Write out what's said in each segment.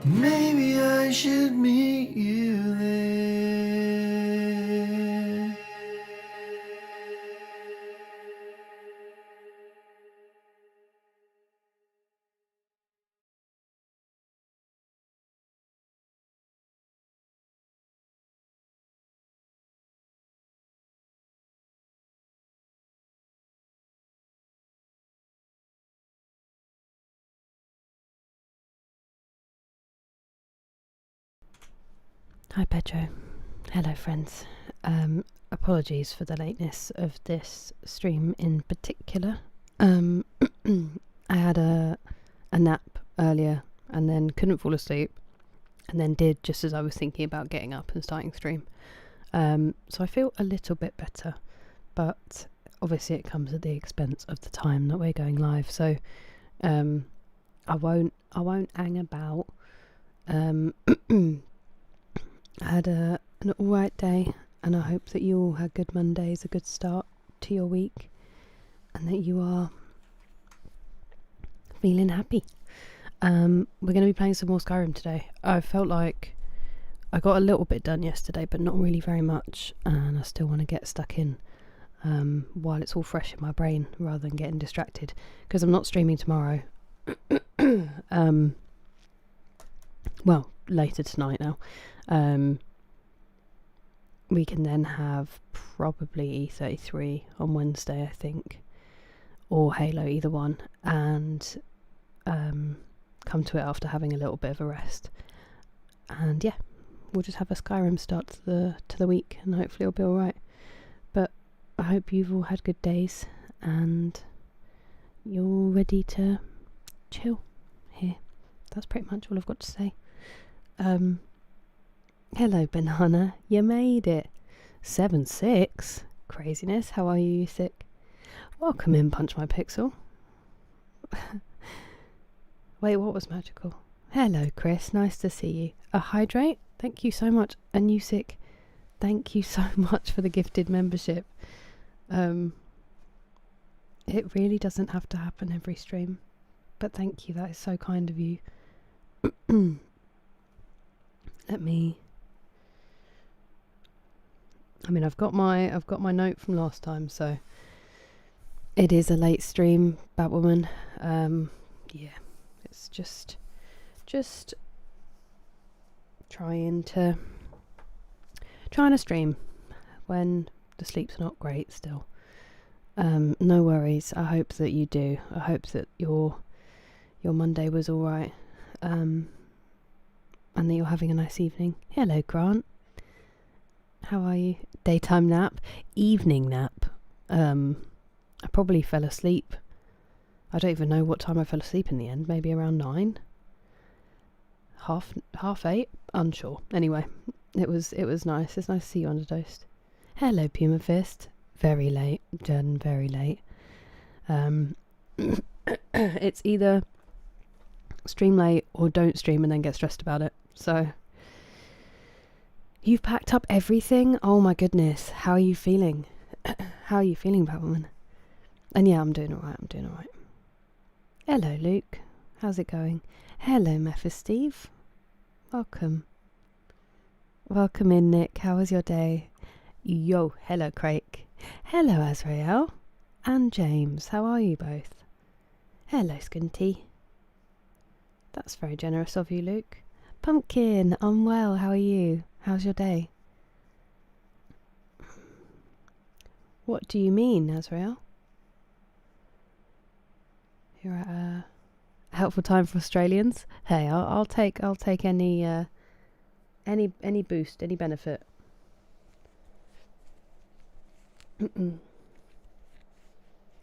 Maybe I should meet you there. Hi Pedro. Hello friends. Apologies for the lateness of this stream in particular. I had a nap earlier and then couldn't fall asleep and then did just as I was thinking about getting up and starting stream. So I feel a little bit better, but obviously it comes at the expense of the time that we're going live. So I won't hang about. I had an alright day, and I hope that you all had good Mondays, a good start to your week, and that you are feeling happy. We're going to be playing some more Skyrim today. I felt like I got a little bit done yesterday, but not really very much, and I still want to get stuck in while it's all fresh in my brain, rather than getting distracted, because I'm not streaming tomorrow. Well, later tonight now. We can then have probably E33 on Wednesday, I think, or Halo, either one, and come to it after having a little bit of a rest. And yeah, we'll just have a Skyrim start to the week, and hopefully it'll be all right. But I hope you've all had good days and you're ready to chill here. That's pretty much all I've got to say. Hello Banana, you made it. 7-6. Craziness. How are you, you sick? Welcome in, Punch My Pixel. Wait, what was magical? Hello Chris, nice to see you. A hydrate? Thank you so much. And you sick, thank you so much for the gifted membership. It really doesn't have to happen every stream, but thank you, that is so kind of you. Let me... I've got my note from last time, so it is a late stream, Batwoman. Yeah, it's just trying to stream when the sleep's not great still. No worries. I hope that you do. I hope that your Monday was all right, and that you're having a nice evening. Hello, Grant. How are you? Daytime nap? Evening nap. I probably fell asleep. I don't even know what time I fell asleep in the end. Maybe around 9? Half 8? Unsure. Anyway, it was nice. It's nice to see you underdosed. Hello, Puma Fist. Very late. Done very late. It's either stream late or don't stream and then get stressed about it. So... You've packed up everything? Oh my goodness. How are you feeling? How are you feeling, Batwoman? And yeah, I'm doing alright. Hello, Luke. How's it going? Hello, Mephisteve. Welcome. Welcome in, Nick. How was your day? Yo, hello, Craig. Hello, Azrael. And James. How are you both? Hello, Skunty. That's very generous of you, Luke. Pumpkin, I'm well. How are you? How's your day? What do you mean, Azrael? You're at a helpful time for Australians. Hey, I'll take any boost, any benefit.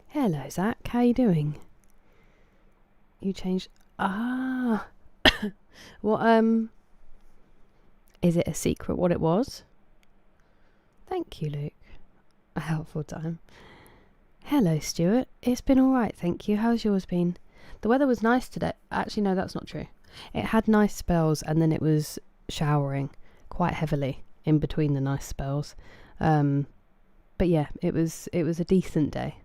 Hello, Zach. How you doing? You changed. What is it a secret what it was? Thank you, Luke. A helpful time. Hello, Stuart. It's been alright, thank you. How's yours been? The weather was nice today. Actually, no, that's not true. It had nice spells and then it was showering quite heavily in between the nice spells. But yeah, it was a decent day.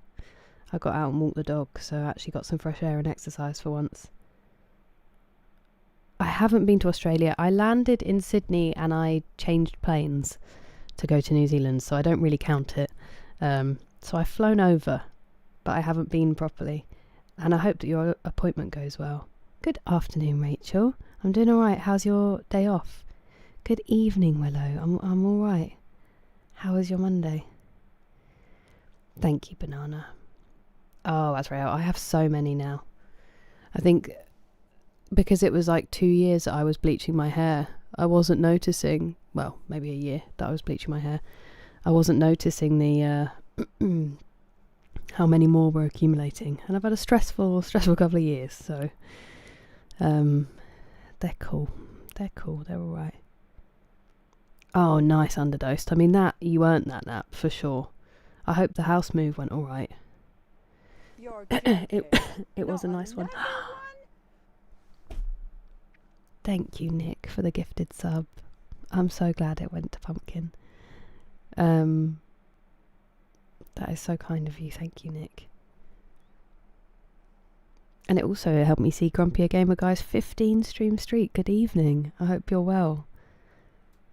I got out and walked the dog, so I actually got some fresh air and exercise for once. I haven't been to Australia. I landed in Sydney and I changed planes to go to New Zealand, so I don't really count it. So I've flown over, but I haven't been properly. And I hope that your appointment goes well. Good afternoon, Rachel. I'm doing all right. How's your day off? Good evening, Willow. I'm all right. How was your Monday? Thank you, Banana. Oh, that's right. I have so many now. I think because it was like 2 years that I was bleaching my hair, I wasn't noticing, well, maybe a year that I was bleaching my hair. I wasn't noticing the how many more were accumulating. And I've had a stressful couple of years, so they're cool. They're all right. Oh, nice underdosed. I mean, that you earned that nap for sure. I hope the house move went all right. It was a nice one. Thank you, Nick, for the gifted sub. I'm so glad it went to Pumpkin. That is so kind of you. Thank you, Nick. And it also helped me see Grumpier Gamer Guy's 15 stream streak. Good evening. I hope you're well.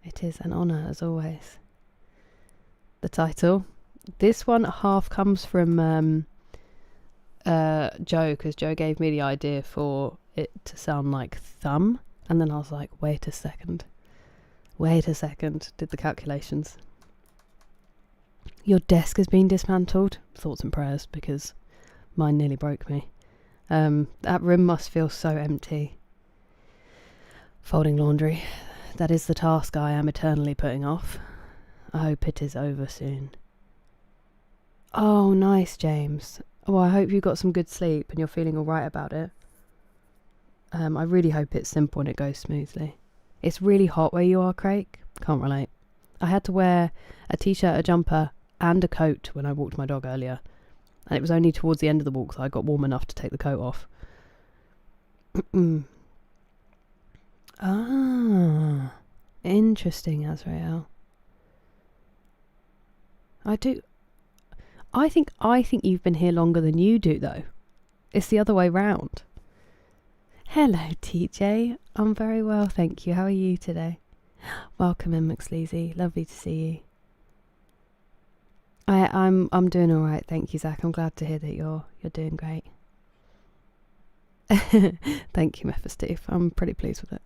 It is an honour, as always. The title. This one half comes from Joe, because Joe gave me the idea for it to sound like thumb. And then I was like, wait a second. Did the calculations. Your desk has been dismantled. Thoughts and prayers, because mine nearly broke me. That room must feel so empty. Folding laundry. That is the task I am eternally putting off. I hope it is over soon. Oh, nice, James. Well, I hope you got some good sleep and you're feeling alright about it. I really hope it's simple and it goes smoothly. It's really hot where you are, Craig. Can't relate. I had to wear a t-shirt, a jumper and a coat when I walked my dog earlier. And it was only towards the end of the walk that I got warm enough to take the coat off. Ah, interesting, Azrael. I think you've been here longer than you do, though. It's the other way round. Hello, TJ. I'm very well, thank you. How are you today? Welcome in, McSleazy. Lovely to see you. I'm doing all right, thank you, Zach. I'm glad to hear that you're doing great. Thank you, Mephisto. I'm pretty pleased with it.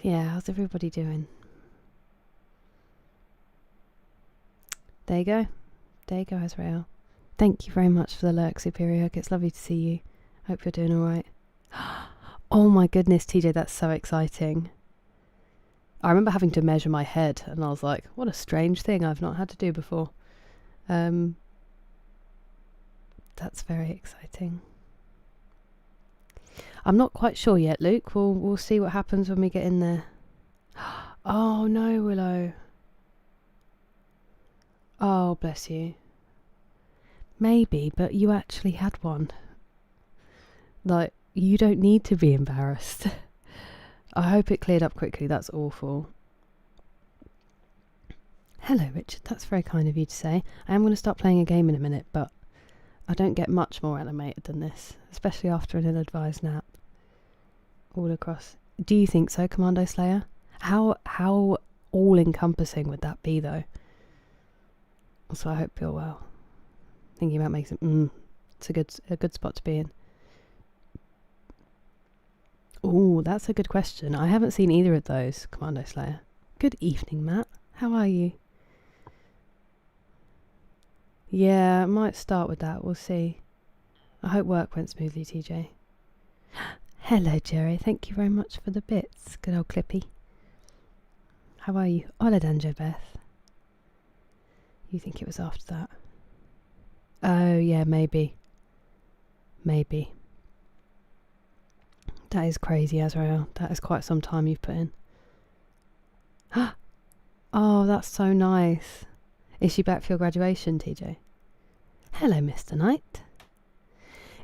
Yeah, how's everybody doing? There you go, Azrael. Thank you very much for the lurk, Superior. It's lovely to see you. Hope you're doing all right. Oh my goodness, TJ, that's so exciting. I remember having to measure my head, and I was like, what a strange thing I've not had to do before. That's very exciting. I'm not quite sure yet, Luke. We'll see what happens when we get in there. Oh no, Willow. Oh, bless you. Maybe, but you actually had one. Like, you don't need to be embarrassed. I hope it cleared up quickly. That's awful. Hello, Richard. That's very kind of you to say. I am going to start playing a game in a minute, but I don't get much more animated than this, especially after an ill-advised nap. All across. Do you think so, Commando Slayer? How all-encompassing would that be, though? Also, I hope you're well. Thinking about making it's a good spot to be in. Oh, that's a good question. I haven't seen either of those, Commando Slayer. Good evening, Matt. How are you? Yeah, I might start with that. We'll see. I hope work went smoothly, TJ. Hello, Jerry. Thank you very much for the bits. Good old Clippy. How are you? Hola, Danjo Beth. You think it was after that? Oh, yeah, maybe. Maybe. That is crazy, Azrael. That is quite some time you've put in. Oh, that's so nice. Is she back for your graduation, TJ? Hello, Mr. Knight.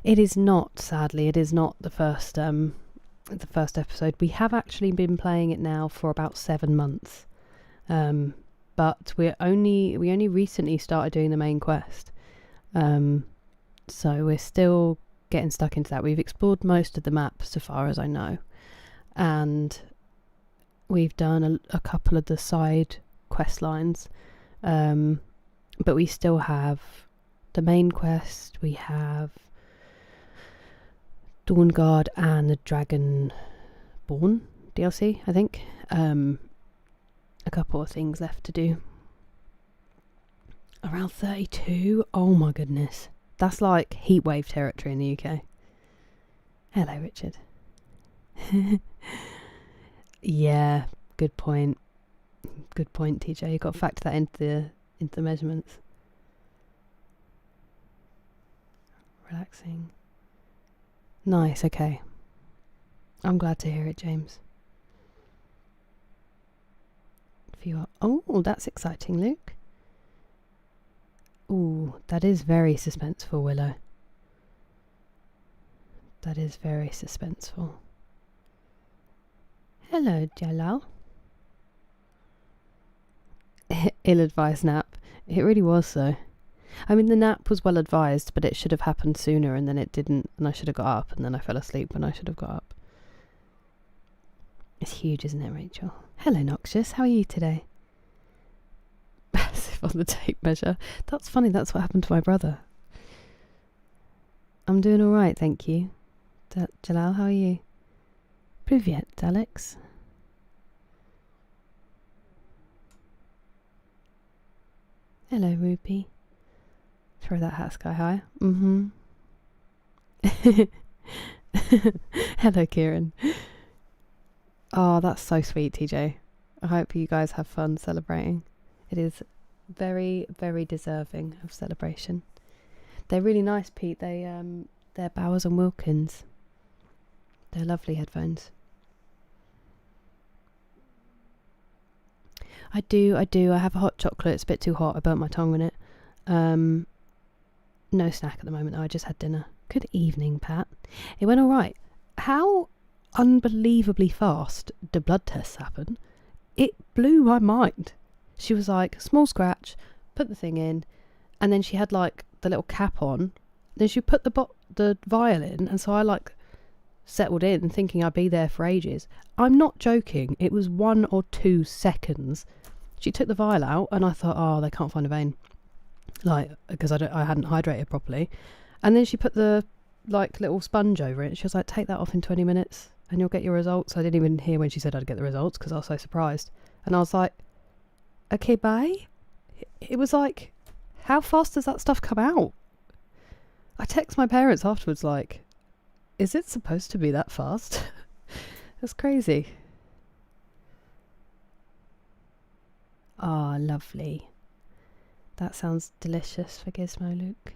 It is not, sadly, it is not the first episode. We have actually been playing it now for about 7 months. But we only recently started doing the main quest. So we're still getting stuck into that. We've explored most of the map so far as I know. and we've done a couple of the side quest lines, but we still have the main quest. We have Dawnguard and the Dragonborn DLC, I think. A couple of things left to do. Around 32. Oh my goodness, that's like heatwave territory in the UK. Hello, Richard. Yeah, good point. Good point, TJ. You've got to factor that into the measurements. Relaxing. Nice, okay. I'm glad to hear it, James. If you are... Oh, that's exciting, Luke. Ooh, that is very suspenseful, Willow. That is very suspenseful. Hello, Jalal. Ill-advised nap. It really was though. I mean, the nap was well advised, but it should have happened sooner, and then it didn't, and I should have got up, and then I fell asleep when I should have got up. It's huge, isn't it, Rachel? Hello, Noxious. How are you today? As if on the tape measure. That's funny, that's what happened to my brother. I'm doing alright, thank you. Jalal, how are you? Privyet, Alex. Hello, Ruby. Throw that hat sky high. Hello, Kieran. Oh, that's so sweet, TJ. I hope you guys have fun celebrating. It is very, very deserving of celebration. They're really nice, Pete. They're Bowers and Wilkins. They're lovely headphones. I do. I have a hot chocolate. It's a bit too hot. I burnt my tongue on it. No snack at the moment though. I just had dinner. Good evening, Pat. It went alright. How unbelievably fast do blood tests happen? It blew my mind. She was like, small scratch, put the thing in, and then she had like the little cap on. Then she put the vial in, and so I like settled in thinking I'd be there for ages. I'm not joking. It was 1 or 2 seconds. She took the vial out, and I thought, oh, they can't find a vein, like, because I hadn't hydrated properly. And then she put the like little sponge over it. She was like, take that off in 20 minutes and you'll get your results. I didn't even hear when she said I'd get the results because I was so surprised. And I was like, okay, bye. It was like, how fast does that stuff come out? I text my parents afterwards like, is it supposed to be that fast? That's crazy. Ah, lovely. That sounds delicious for Gizmo, Luke.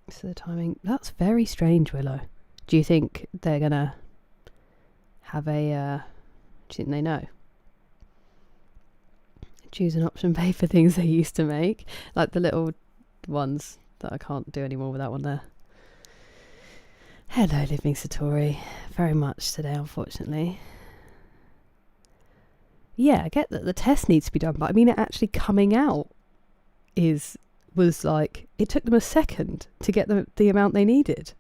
So the timing... That's very strange, Willow. Do you think they're going to have a... do you think they know? Choose an option pay for things they used to make. Like the little ones that I can't do anymore with that one there. Hello, Living Satori. Very much today, unfortunately. Yeah, I get that the test needs to be done, but I mean, it actually coming out was like, it took them a second to get the amount they needed.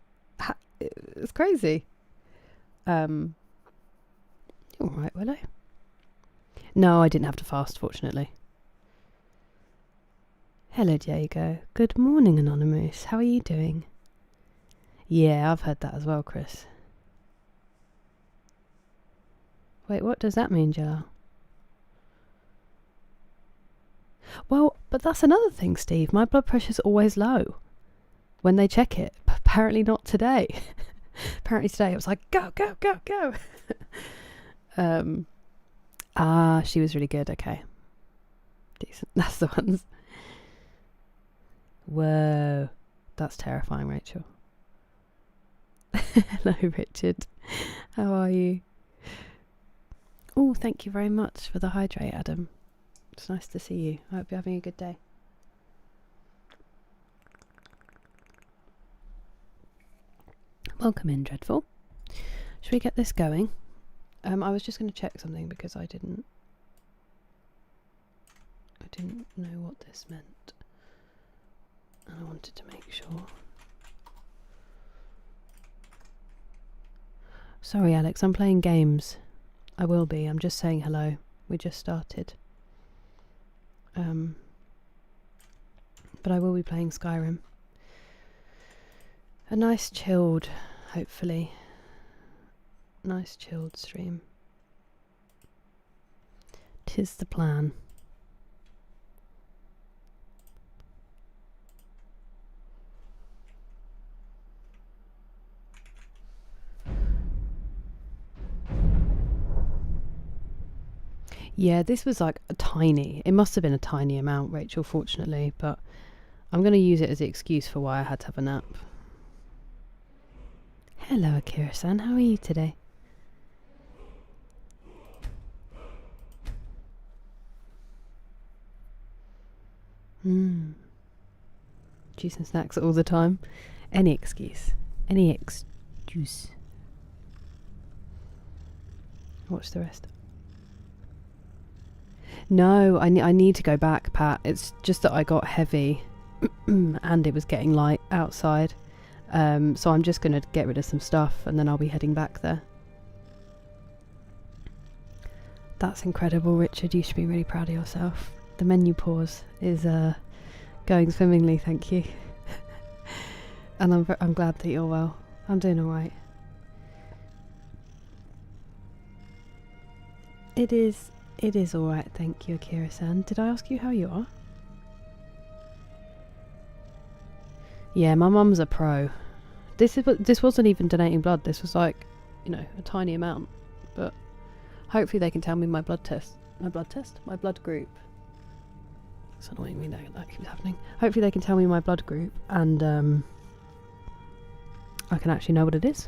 It's crazy. You all right, Willow? No, I didn't have to fast, fortunately. Hello, Diego. Good morning, Anonymous. How are you doing? Yeah, I've heard that as well, Chris. Wait, what does that mean, Joe? Well, but that's another thing, Steve. My blood pressure's always low when they check it. But apparently not today. Apparently today it was like, go, go, go, go. She was really good. Okay. Decent. That's the ones. Whoa. That's terrifying, Rachel. Hello, Richard. How are you? Oh, thank you very much for the hydrate, Adam. It's nice to see you. I hope you're having a good day. Welcome in, Dreadful. Should we get this going? I was just going to check something because I didn't know what this meant. And I wanted to make sure. Sorry, Alex, I'm playing games. I will be. I'm just saying hello. We just started. But I will be playing Skyrim. A nice chilled, hopefully. Nice chilled stream. 'Tis the plan. Yeah, this was like a tiny, it must have been a tiny amount, Rachel, fortunately, but I'm going to use it as the excuse for why I had to have a nap. Hello, Akira-san, how are you today? Juice and snacks all the time. Any excuse. Any excuse. Watch the rest. No, I need to go back, Pat. It's just that I got heavy and it was getting light outside. So I'm just going to get rid of some stuff and then I'll be heading back there. That's incredible, Richard. You should be really proud of yourself. The menu pause is going swimmingly, thank you. And I'm glad that you're well. I'm doing alright. It is alright, thank you, Akira-san. Did I ask you how you are? Yeah, my mum's a pro. This wasn't even donating blood. This was like, you know, a tiny amount. But hopefully they can tell me my blood group. It's annoying me that keeps happening. Hopefully they can tell me my blood group and I can actually know what it is.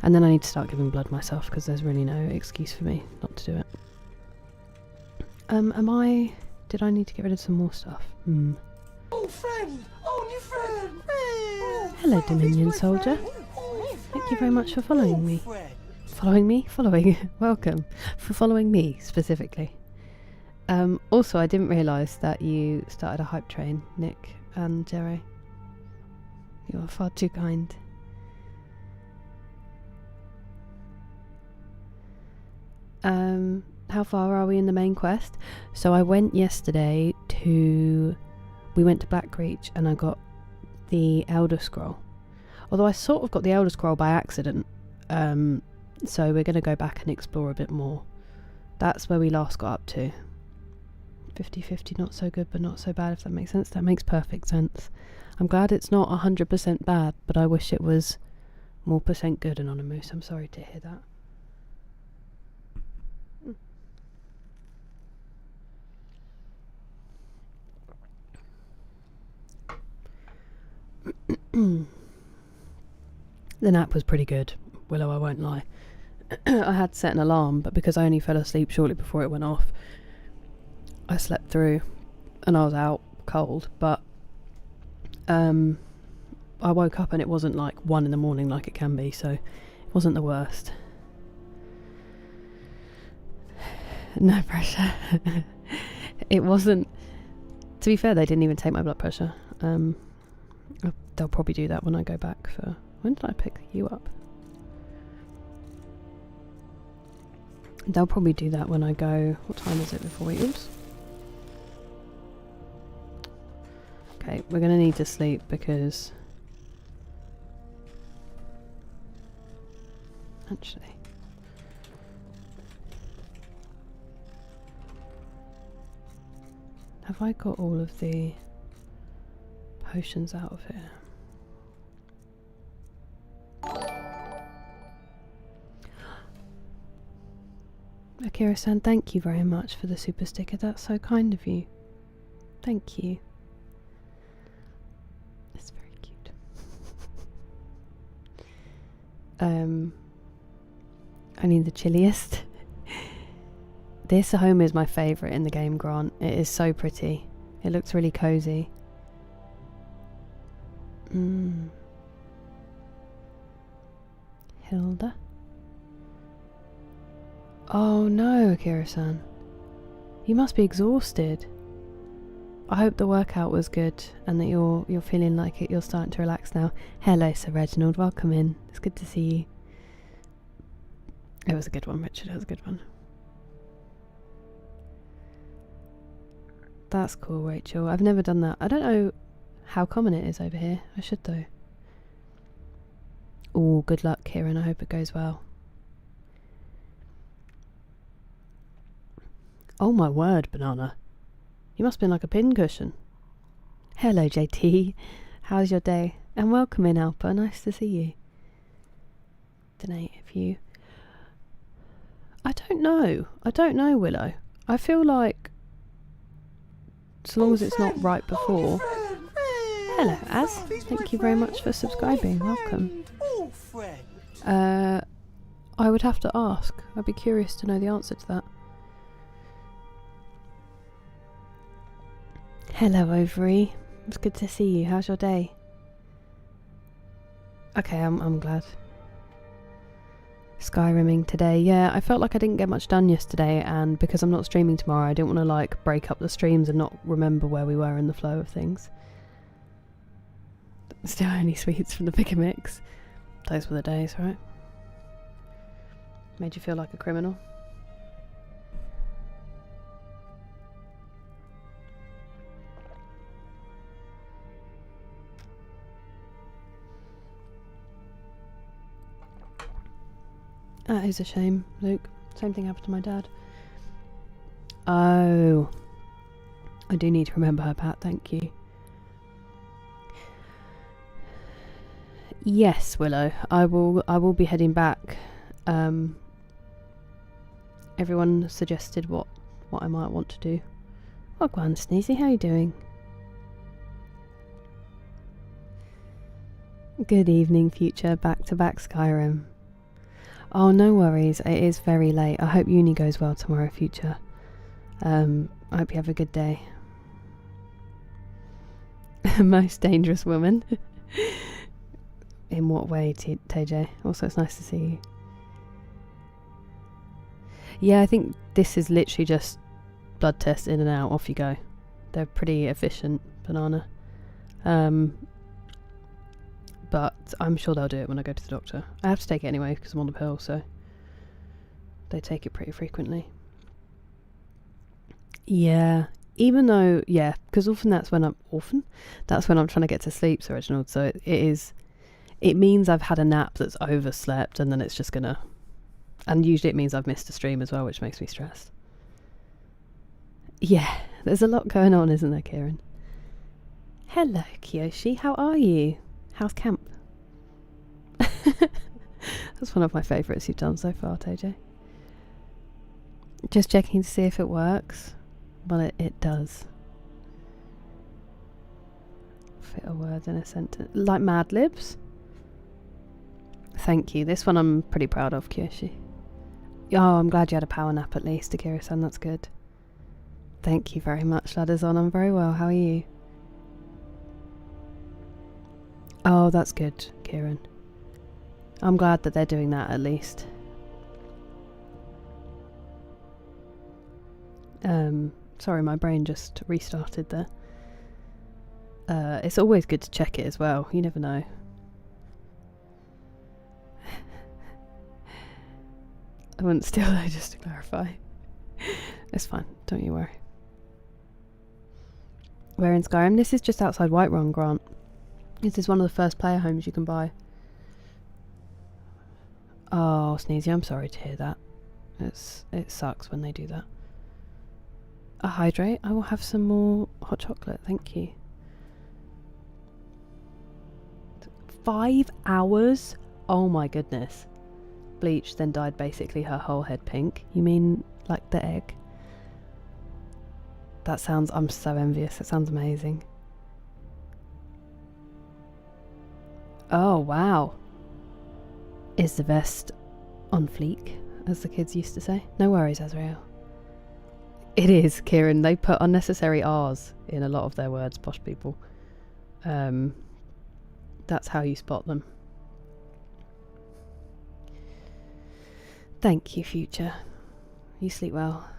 And then I need to start giving blood myself because there's really no excuse for me not to do it. Did I need to get rid of some more stuff? Oh, friend! Oh, new friend! Hello, Dominion Soldier. Thank you very much for following me. Following me? Following. Welcome. For following me, specifically. Also, I didn't realise that you started a hype train, Nick and Jerry. You are far too kind. How far are we in the main quest? So I went yesterday to... We went to Blackreach and I got the Elder Scroll. Although I sort of got the Elder Scroll by accident. So we're going to go back and explore a bit more. That's where we last got up to. 50-50, not so good but not so bad, if that makes sense. That makes perfect sense. I'm glad it's not 100% bad, but I wish it was more percent good, Anonymous. I'm sorry to hear that. The nap was pretty good, Willow, I won't lie. I had set an alarm, but because I only fell asleep shortly before it went off, I slept through and I was out cold, but I woke up and it wasn't like 1 in the morning like it can be, so it wasn't the worst. No pressure. It wasn't, to be fair, they didn't even take my blood pressure. They'll probably do that when I go back for... When did I pick you up? They'll probably do that when I go... What time is it before we... Oops. Okay, we're going to need to sleep because... Actually... Have I got all of the potions out of here? Akira-san, thank you very much for the super sticker. That's so kind of you. Thank you. It's very cute. I need the chilliest. This home is my favourite in the game, Grant. It is so pretty. It looks really cosy. Hilda? Oh no, Akira-san. You must be exhausted. I hope the workout was good and that you're feeling like you're starting to relax now. Hello, Sir Reginald. Welcome in. It's good to see you. It was a good one, Richard. It was a good one. That's cool, Rachel. I've never done that. I don't know how common it is over here. I should though. Oh, good luck, Kieran. I hope it goes well. Oh my word, Banana. You must have been like a pincushion. Hello, JT. How's your day? And welcome in, Alpa. Nice to see you. Donate if you... I don't know, Willow. I feel like... so long as it's not right before... Hello, Az. Thank you very much for subscribing. Welcome. I would have to ask. I'd be curious to know the answer to that. Hello, Ovary. It's good to see you. How's your day? Okay, I'm glad. Skyrimming today. Yeah, I felt like I didn't get much done yesterday, and because I'm not streaming tomorrow, I didn't want to like break up the streams and not remember where we were in the flow of things. Still only sweets from the bigger mix. Those were the days, right? Made you feel like a criminal? That is a shame, Luke. Same thing happened to my dad. Oh. I do need to remember her, Pat, thank you. Yes, Willow. I will be heading back. Everyone suggested what I might want to do. Oh, go on, Sneezy, how are you doing? Good evening, Future. Back-to-back Skyrim. Oh, no worries. It is very late. I hope uni goes well tomorrow, Future. I hope you have a good day. Most dangerous woman. In what way, TJ? Also, it's nice to see you. Yeah, I think this is literally just blood test in and out, off you go. They're pretty efficient, Banana. But I'm sure they'll do it when I go to the doctor. I have to take it anyway because I'm on the pill, so they take it pretty frequently. Yeah, even though, yeah, because often that's when I'm trying to get to sleep, Sir Reginald. So it means I've had a nap that's overslept, and then it's just gonna, and usually it means I've missed a stream as well, which makes me stressed. Yeah, there's a lot going on, isn't there, Kieran? Hello, Kiyoshi, how are you? How's camp? That's one of my favourites you've done so far, TJ. Just checking to see if it works. Well, it does. Fit a word in a sentence. Like Mad Libs? Thank you. This one I'm pretty proud of, Kyoshi. Oh, I'm glad you had a power nap at least, Akira-san. That's good. Thank you very much, Ladders on. I'm very well. How are you? Oh, that's good, Kieran. I'm glad that they're doing that at least. Sorry, my brain just restarted there. It's always good to check it as well. You never know. I wouldn't steal though, just to clarify. It's fine, don't you worry. Where in Skyrim? This is just outside Whiterun, Grant. This is one of the first player homes you can buy. Oh, Sneezy, I'm sorry to hear that. It sucks when they do that. A hydrate? I will have some more hot chocolate, thank you. 5 hours? Oh my goodness. Bleached, then dyed basically her whole head pink. You mean like the egg? That sounds... I'm so envious. It sounds amazing. Oh, wow. Is the vest on fleek, as the kids used to say? No worries, Azrael. It is, Kieran. They put unnecessary R's in a lot of their words, posh people. That's how you spot them. Thank you, Future. You sleep well.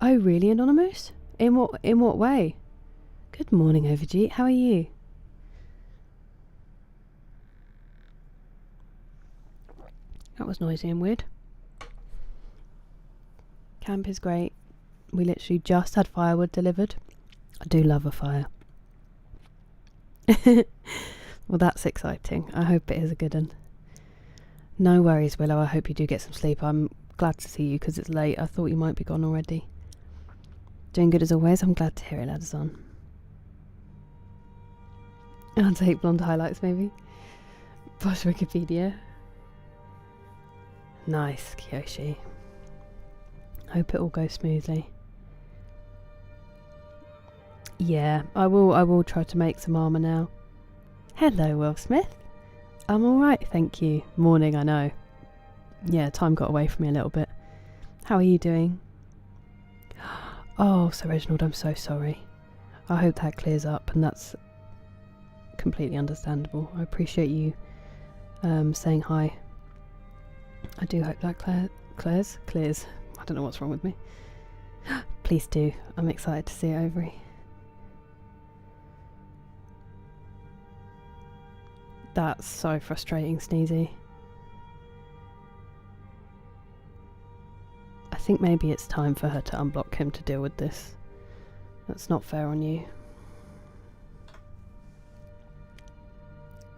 Oh, really, Anonymous? In what way? Good morning, Overjeet. How are you? That was noisy and weird. Camp is great. We literally just had firewood delivered. I do love a fire. Well, that's exciting. I hope it is a good one. No worries, Willow. I hope you do get some sleep. I'm glad to see you because it's late. I thought you might be gone already. Doing good as always. I'm glad to hear it, lads on. I'll take blonde highlights, maybe. Posh Wikipedia. Nice, Kyoshi. Hope it all goes smoothly. Yeah, I will try to make some armour now. Hello, Will Smith. I'm alright, thank you. Morning, I know. Yeah, time got away from me a little bit. How are you doing? Oh, Sir Reginald, I'm so sorry. I hope that clears up, and that's completely understandable. I appreciate you saying hi. I do hope that clears. I don't know what's wrong with me. Please do. I'm excited to see it, Overy. That's so frustrating, Sneezy. I think maybe it's time for her to unblock him to deal with this. That's not fair on you.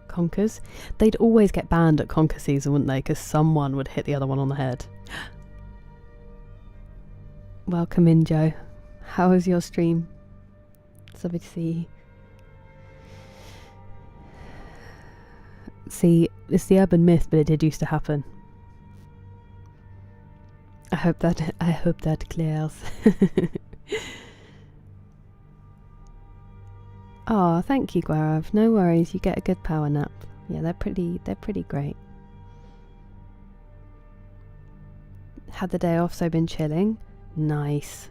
Conkers? They'd always get banned at Conker season, wouldn't they? Because someone would hit the other one on the head. Welcome in, Joe. How was your stream? It's lovely to see you. See, it's the urban myth, but it did used to happen. I hope that clears. Oh, thank you, Guarav. No worries, you get a good power nap. Yeah, they're pretty great. Had the day off, so been chilling. Nice.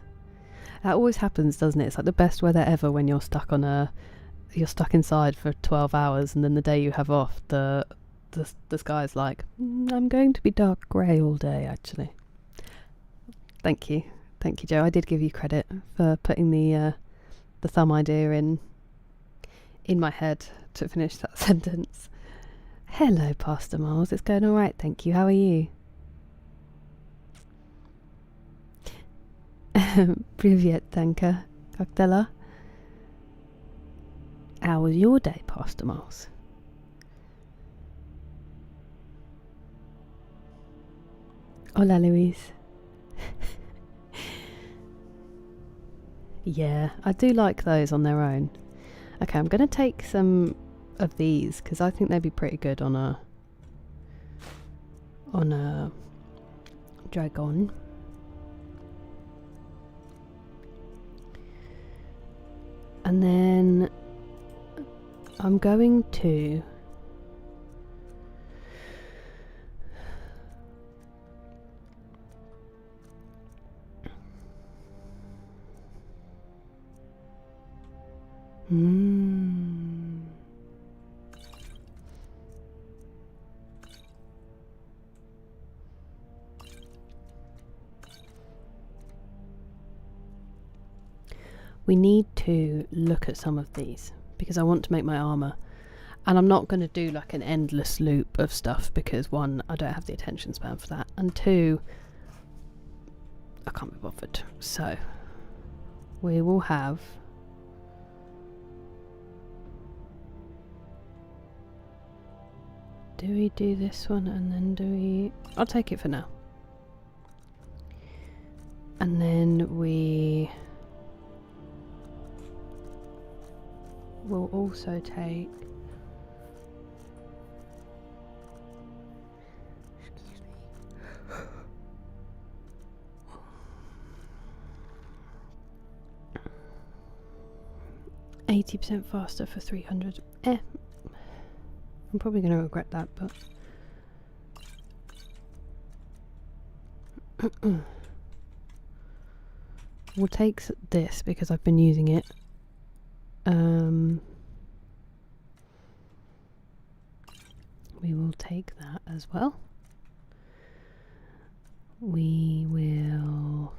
That always happens, doesn't it? It's like the best weather ever when you're stuck inside for 12 hours, and then the day you have off, the sky's like, I'm going to be dark grey all day, actually. Thank you, Joe. I did give you credit for putting the thumb idea in my head to finish that sentence. Hello, Pastor Miles. It's going all right, thank you. How are you? Privyet, Danka. Cocktaila. How was your day, Pastor Miles? Hola, Louise. Yeah, I do like those on their own. Okay, I'm going to take some of these because I think they'd be pretty good on a dragon. And then I'm going to we need to look at some of these because I want to make my armour, and I'm not going to do like an endless loop of stuff because one, I don't have the attention span for that, and two, I can't be bothered. So we will have do we do this one and then do we... I'll take it for now. And then we will also take... Excuse me. 80% faster for 300. I'm probably going to regret that, but... We'll take this because I've been using it. We will take that as well. We will...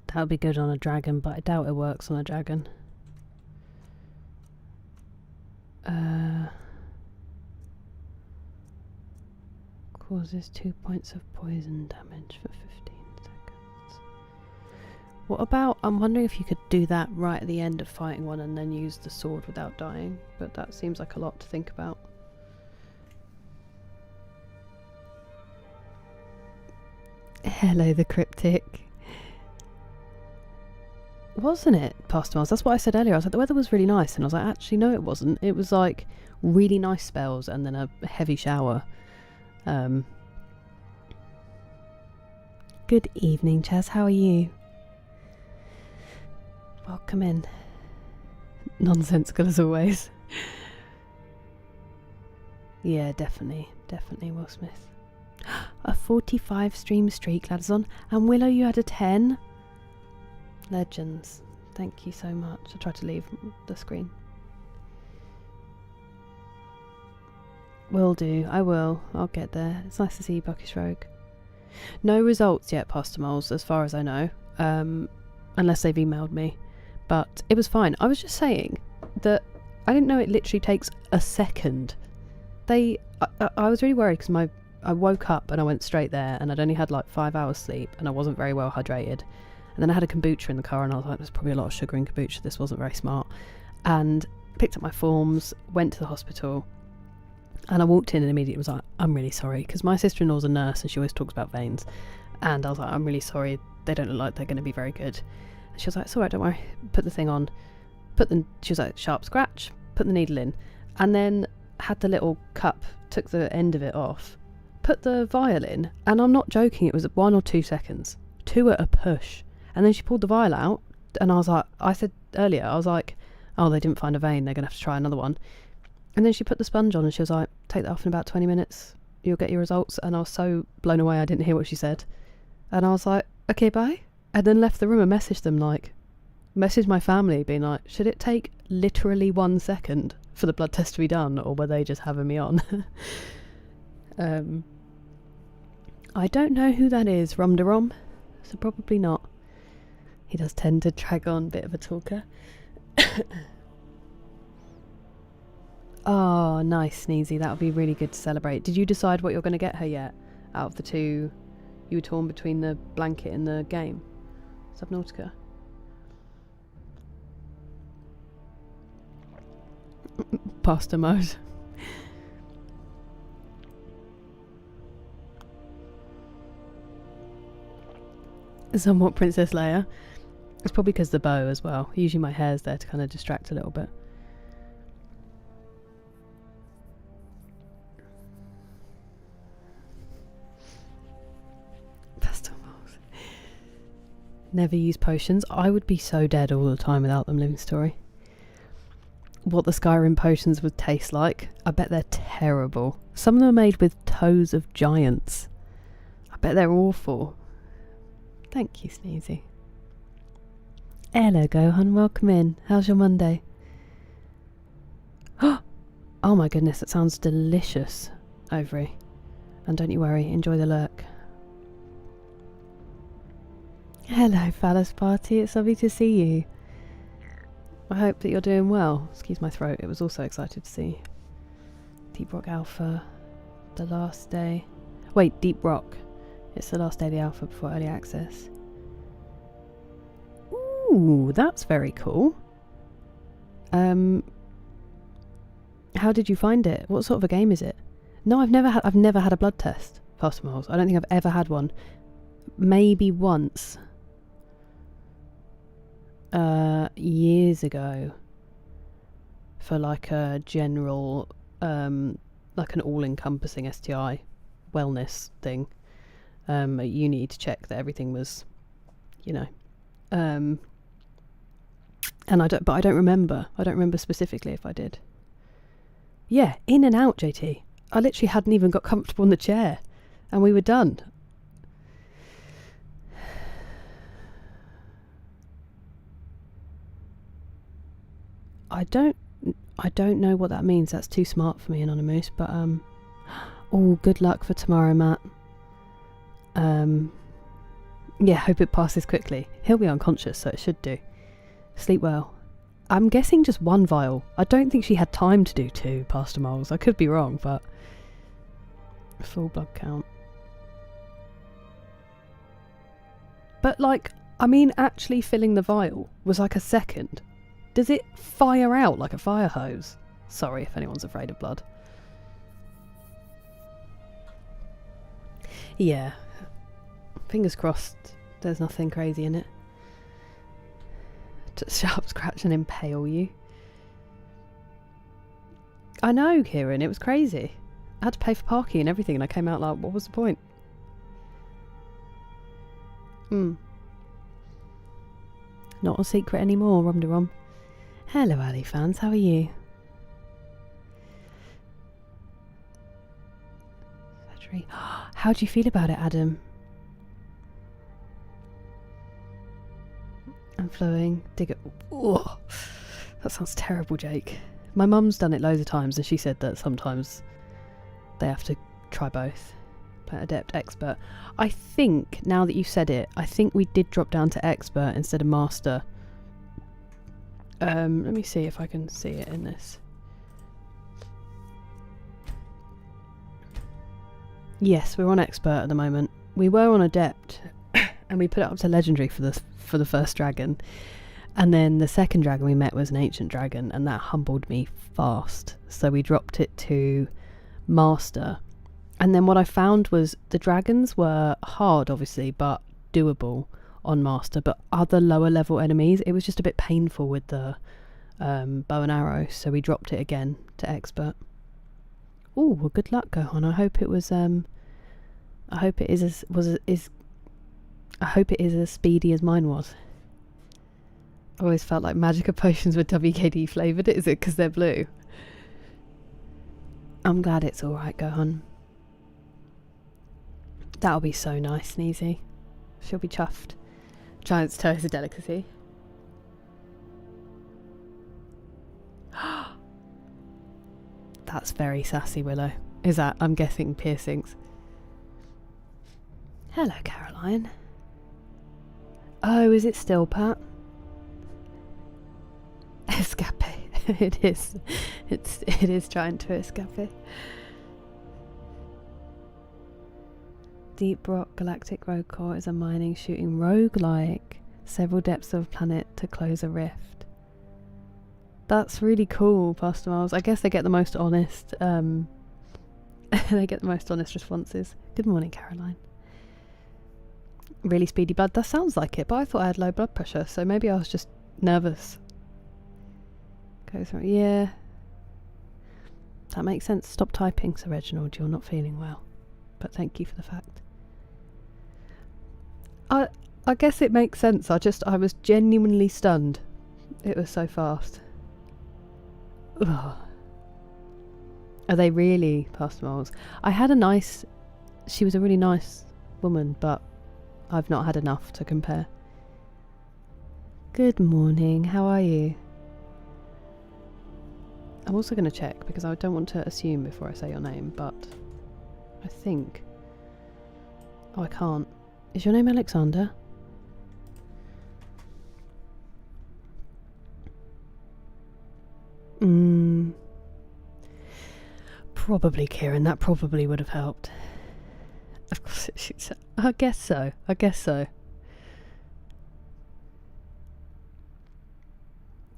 That would be good on a dragon, but I doubt it works on a dragon. Causes 2 points of poison damage for 15 seconds. What about, I'm wondering if you could do that right at the end of fighting one and then use the sword without dying, but that seems like a lot to think about. Hello, the cryptic. Wasn't it, Pastor Miles? That's what I said earlier. I was like, the weather was really nice, and I was like, actually, no, it wasn't. It was like really nice spells and then a heavy shower. Good evening, Chaz. How are you? Welcome in. Nonsensical as always. Yeah, definitely. Definitely Will Smith. A 45 stream streak, lads on. And Willow, you had a 10? Legends. Thank you so much. I tried to leave the screen. Will do. I will. I'll get there. It's nice to see you, Buckish Rogue. No results yet, Pastor Moles, as far as I know. Unless they've emailed me. But it was fine. I was just saying that I didn't know it literally takes a second. I was really worried because I woke up and I went straight there and I'd only had like 5 hours sleep and I wasn't very well hydrated. And then I had a kombucha in the car and I was like, there's probably a lot of sugar in kombucha. This wasn't very smart. And picked up my forms, went to the hospital. And I walked in and immediately was like, I'm really sorry. Because my sister-in-law's a nurse and she always talks about veins. And I was like, I'm really sorry. They don't look like they're going to be very good. And she was like, it's alright, don't worry. Put the thing on. She was like, sharp scratch. Put the needle in. And then had the little cup, took the end of it off. Put the vial in. And I'm not joking, it was 1 or 2 seconds. 2 at a push. And then she pulled the vial out. And I was like, I said earlier, I was like, oh, they didn't find a vein. They're going to have to try another one. And then she put the sponge on and she was like, take that off in about 20 minutes. You'll get your results. And I was so blown away I didn't hear what she said. And I was like, okay, bye. And then left the room and messaged my family being like, should it take literally 1 second for the blood test to be done? Or were they just having me on? I don't know who that is, Romderom. So probably not. He does tend to drag on, bit of a talker. Oh, nice, Sneezy. That would be really good to celebrate. Did you decide what you're going to get her yet? Out of the two, you were torn between the blanket and the game. Subnautica. Pasta mode. Somewhat Princess Leia. It's probably because the bow as well. Usually my hair's there to kind of distract a little bit. Never use potions. I would be so dead all the time without them, living story. What the Skyrim potions would taste like. I bet they're terrible. Some of them are made with toes of giants. I bet they're awful. Thank you, Sneezy. Hello, Gohan. Welcome in. How's your Monday? Oh my goodness, it sounds delicious, Overy. And don't you worry, enjoy the lurk. Hello, Phallus Party. It's lovely to see you. I hope that you're doing well. Excuse my throat. It was also excited to see Deep Rock Alpha, the last day. Wait, Deep Rock. It's the last day of the alpha before early access. Ooh, that's very cool. How did you find it? What sort of a game is it? No, I've never had a blood test, Pastor Miles. I don't think I've ever had one. Maybe once. Years ago. For like a general, like an all-encompassing STI wellness thing. At uni to check that everything was, you know. And I don't remember. I don't remember specifically if I did. Yeah, in and out, JT. I literally hadn't even got comfortable in the chair. And we were done. I don't know what that means. That's too smart for me, Anonymous. But oh, good luck for tomorrow, Matt. Yeah, hope it passes quickly. He'll be unconscious, so it should do. Sleep well. I'm guessing just 1 vial. I don't think she had time to do 2, Pastor Moles. I could be wrong, but Full blood count. But like, I mean, actually filling the vial was like a second. Does it fire out like a fire hose? Sorry if anyone's afraid of blood. Yeah. Fingers crossed there's nothing crazy in it. To sharp scratch and impale you. I know, Kieran, it was crazy. I had to pay for parking and everything and I came out like, what was the point? Not a secret anymore, rum-de-rum. Hello, Ali fans, how are you? How do you feel about it, Adam? I'm flowing. Dig it. Oh, that sounds terrible, Jake. My mum's done it loads of times and she said that sometimes they have to try both. Adept, expert. I think, now that you said it, I think we did drop down to expert instead of master. Let me see if I can see it in this. Yes, we're on expert at the moment. We were on adept and we put it up to legendary for the first dragon. And then the second dragon we met was an ancient dragon and that humbled me fast. So we dropped it to master. And then what I found was the dragons were hard, obviously, but doable on master. But other lower level enemies, it was just a bit painful with the bow and arrow. So we dropped it again to expert. Oh, well, good luck, Gohan. I hope it was. I hope it is I hope it is as speedy as mine was. I always felt like Magicka potions were WKD flavoured. Is it because they're blue? I'm glad it's all right, Gohan. That'll be so nice and easy. She'll be chuffed. Giant's toe is a delicacy. That's very sassy, Willow. Is that? I'm guessing piercings. Hello, Caroline. Oh, is it still Pat? Escape. It is. It is trying to escape. Deep Rock Galactic Rogue Core is a mining shooting roguelike. Several depths of a planet to close a rift. That's really cool, Pastor Miles. I guess they get the most honest they get the most honest responses. Good morning, Caroline. Really speedy blood. That sounds like it, but I thought I had low blood pressure, so maybe I was just nervous. Goes right. Yeah. That makes sense. Stop typing, Sir Reginald. You're not feeling well. But thank you for the fact. I guess it makes sense. I was genuinely stunned. It was so fast. Ugh. Are they really, Pastor Miles? She was a really nice woman, but I've not had enough to compare. Good morning, how are you? I'm also going to check because I don't want to assume before I say your name, but I think... Oh, I can't. Is your name Alexander? Probably Kieran. That probably would have helped. Of course it shoots. I guess so. I guess so.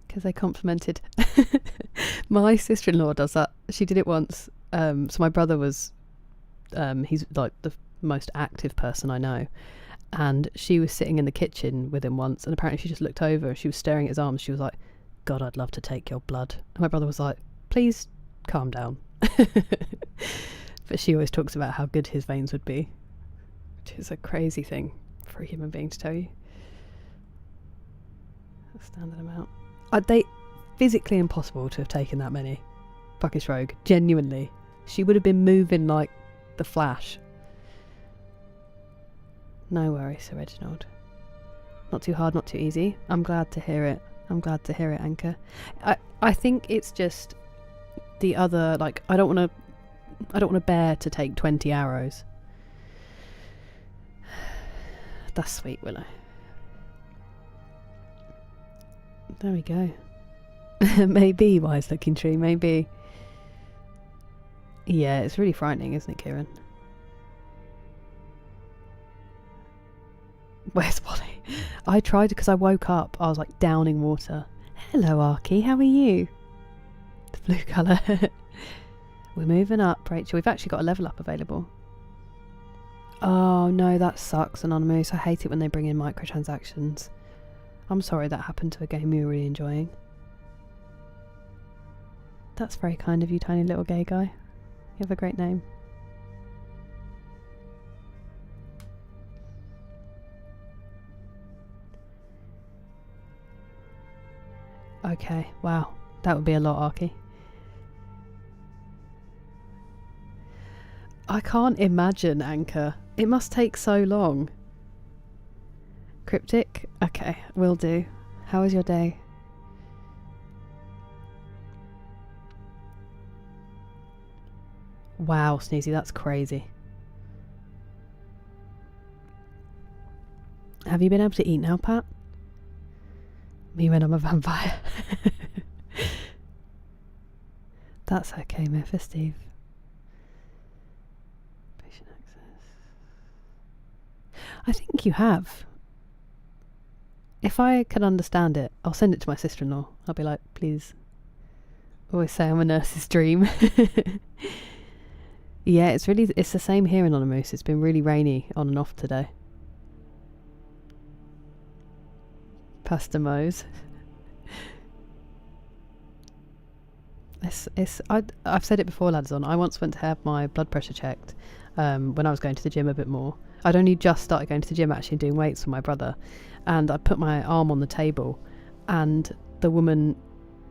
Because they complimented. My sister-in-law does that. She did it once. So my brother was... he's like the most active person I know. And she was sitting in the kitchen with him once. And apparently she just looked over and she was staring at his arms. She was like, God, I'd love to take your blood. And my brother was like, please calm down. But she always talks about how good his veins would be, which is a crazy thing for a human being to tell you. A standard amount. They physically impossible to have taken that many. Buckish Rogue, genuinely. She would have been moving like the Flash. No worries, Sir Reginald. Not too hard, not too easy. I'm glad to hear it. I'm glad to hear it, Anchor. I think it's just the other, like, I don't want to bear to take 20 arrows. That's sweet, Willow. There we go. Maybe, wise looking tree, maybe. Yeah, it's really frightening, isn't it, Kieran? Where's Wally? I tried because I woke up. I was like downing water. Hello, Arky. How are you? The blue colour. We're moving up, Rachel. We've actually got a level up available. Oh no, that sucks, Anonymous. I hate it when they bring in microtransactions. I'm sorry that happened to a game you were really enjoying. That's very kind of you, tiny little gay guy. You have a great name. Okay, wow. That would be a lot, Arky. I can't imagine, Anchor. It must take so long. Cryptic? Okay, will do. How was your day? Wow, Sneezy, that's crazy. Have you been able to eat now, Pat? Me when I'm a vampire. That's okay, Mephisto. Patient access. I think you have. If I can understand it, I'll send it to my sister-in-law. I'll be like, please. Always say I'm a nurse's dream. Yeah, it's the same here in Anonymous. It's been really rainy on and off today. Pasta Mo's. I've said it before, lads. I once went to have my blood pressure checked when I was going to the gym a bit more. I'd only just started going to the gym, actually doing weights with my brother, and I put my arm on the table, and the woman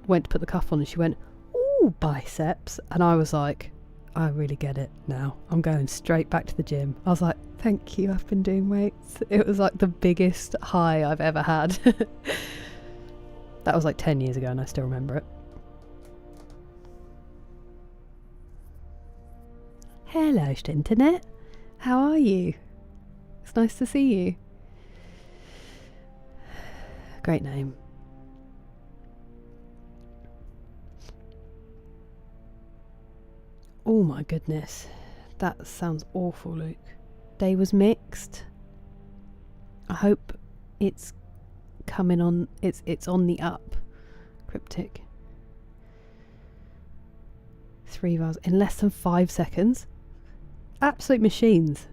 went to put the cuff on, and she went, "Ooh, biceps," and I was like, I really get it now. I'm going straight back to the gym. I was like, thank you, I've been doing weights. It was like the biggest high I've ever had. That was like 10 years ago and I still remember it. Hello, Internet. How are you? It's nice to see you. Great name. Oh my goodness, that sounds awful, Luke. Day was mixed. I hope it's coming on. It's on the up. Cryptic. 3 hours in less than 5 seconds. Absolute machines.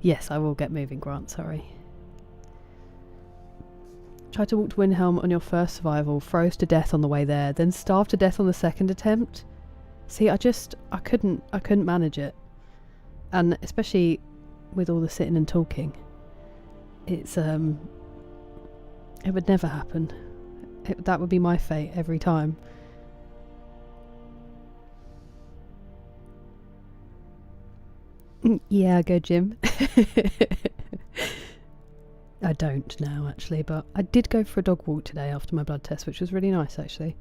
Yes, I will get moving, Grant. Sorry. Try to walk to Windhelm on your first survival. Froze to death on the way there, then starved to death on the second attempt. See, I couldn't manage it, and especially with all the sitting and talking, it would never happen. That would be my fate every time. Yeah, I go gym. I don't now, actually, but I did go for a dog walk today after my blood test, which was really nice, actually.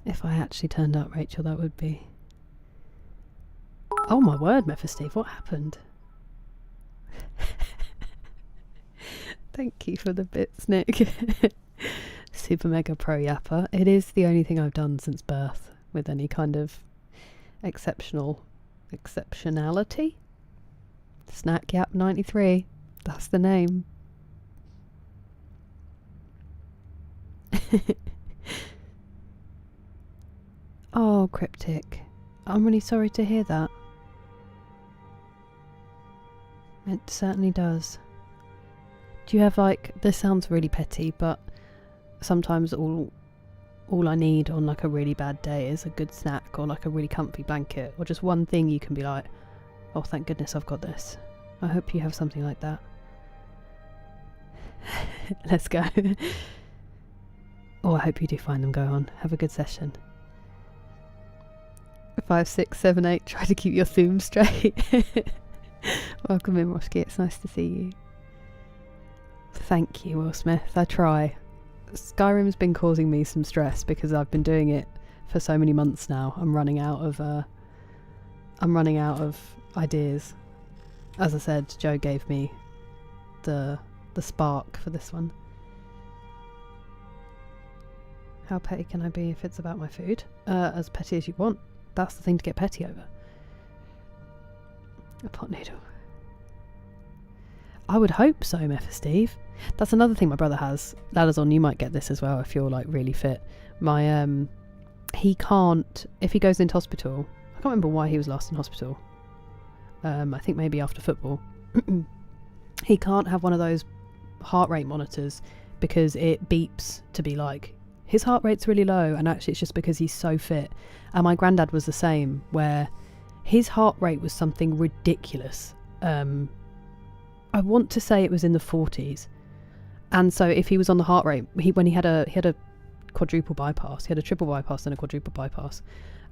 If I actually turned up, Rachel, that would be... Oh my word, Mephisto, what happened? Thank you for the bits, Nick. Super mega pro yapper. It is the only thing I've done since birth with any kind of exceptionality. Snack Yap 93. That's the name. Oh, Cryptic. I'm really sorry to hear that. It certainly does. Do you have this sounds really petty, but sometimes all I need on a really bad day is a good snack or a really comfy blanket or just one thing you can be like, oh, thank goodness I've got this. I hope you have something like that. Let's go. Oh, I hope you do find them. Go on. Have a good session. 5, 6, 7, 8. Try to keep your Thu'um straight. Welcome in, Roshki. It's nice to see you. Thank you, Will Smith. I try. Skyrim's been causing me some stress because I've been doing it for so many months now. I'm running out of ideas. As I said, Joe gave me the spark for this one. How petty can I be if it's about my food? As petty as you want. That's the thing to get petty over. A pot noodle. I would hope so, Mepha Steve. That's another thing my brother has. Ladders on, you might get this as well if you're like really fit. My he can't, if he goes into hospital, I can't remember why he was last in hospital. I think maybe after football. He can't have one of those heart rate monitors because it beeps to be like, his heart rate's really low, and actually it's just because he's so fit. And my granddad was the same, where his heart rate was something ridiculous. I want to say it was in the 40s. And so if he was on the heart rate, when he had a quadruple bypass, he had a triple bypass and a quadruple bypass.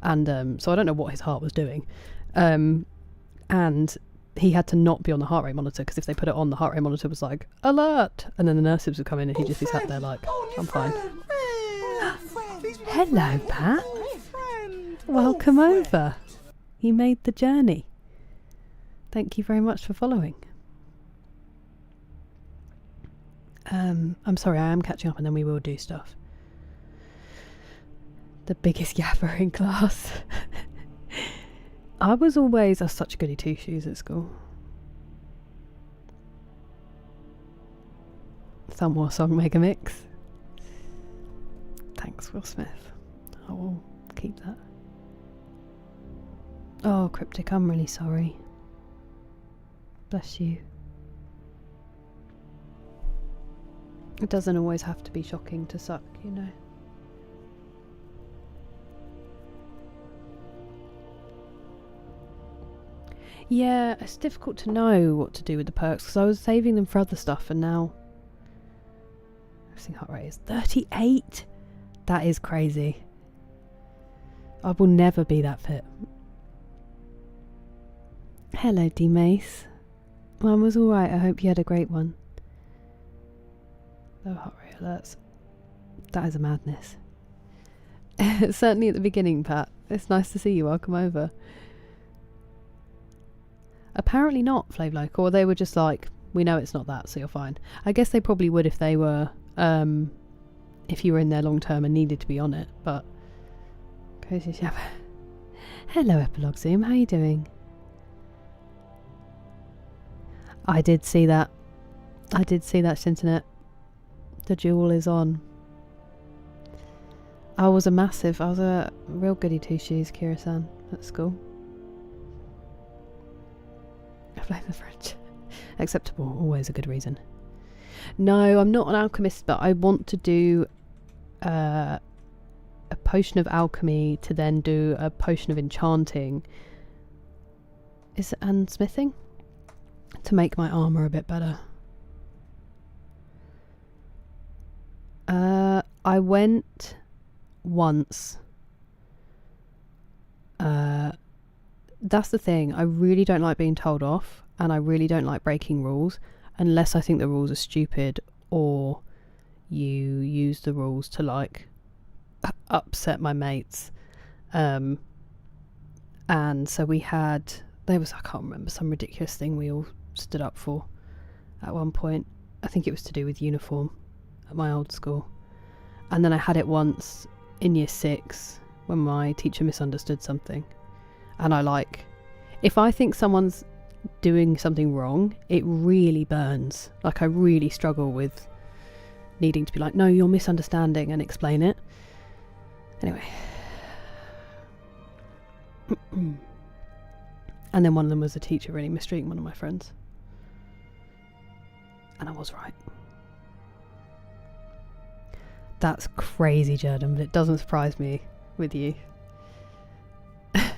And so I don't know what his heart was doing. And he had to not be on the heart rate monitor, because if they put it on, the heart rate monitor was like, alert! And then the nurses would come in and he'd just be sat there like, I'm fine. Hello, Pat. Welcome over. You made the journey. Thank you very much for following. I'm sorry, I am catching up and then we will do stuff. The biggest yapper in class. I was such a goody two-shoes at school. Some more song mega mix. Thanks, Will Smith. I will keep that. Oh, Cryptic, I'm really sorry. Bless you. It doesn't always have to be shocking to suck, you know. Yeah, it's difficult to know what to do with the perks because I was saving them for other stuff, and now resting heart rate is 38. That is crazy. I will never be that fit. Hello, D Mace. Mine was alright. I hope you had a great one. Low heart rate alerts. That is a madness. Certainly at the beginning, Pat. It's nice to see you. Welcome over. Apparently not, Flavloke, or they were just like, we know it's not that, so you're fine. I guess they probably would if they were, if you were in there long term and needed to be on it, but... Crazy Shabba. Hello, Epilogue Zoom, how are you doing? I did see that. I did see that, Shinternet. The jewel is on. I was a real goody two-shoes, Kira-san, at school. I blame the French. Acceptable, always a good reason. No, I'm not an alchemist, but I want to do a potion of alchemy to then do a potion of enchanting. And smithing? To make my armour a bit better. I went once. That's the thing. I really don't like being told off, and I really don't like breaking rules unless I think the rules are stupid or you use the rules to like upset my mates. And so I can't remember, some ridiculous thing we all stood up for at one point. I think it was to do with uniform at my old school. And then I had it once in year 6 when my teacher misunderstood something. And if I think someone's doing something wrong, it really burns. Like, I really struggle with needing to be like, no, you're misunderstanding, and explain it. Anyway. And then one of them was a teacher really mistreating one of my friends. And I was right. That's crazy, Jordan, but it doesn't surprise me with you.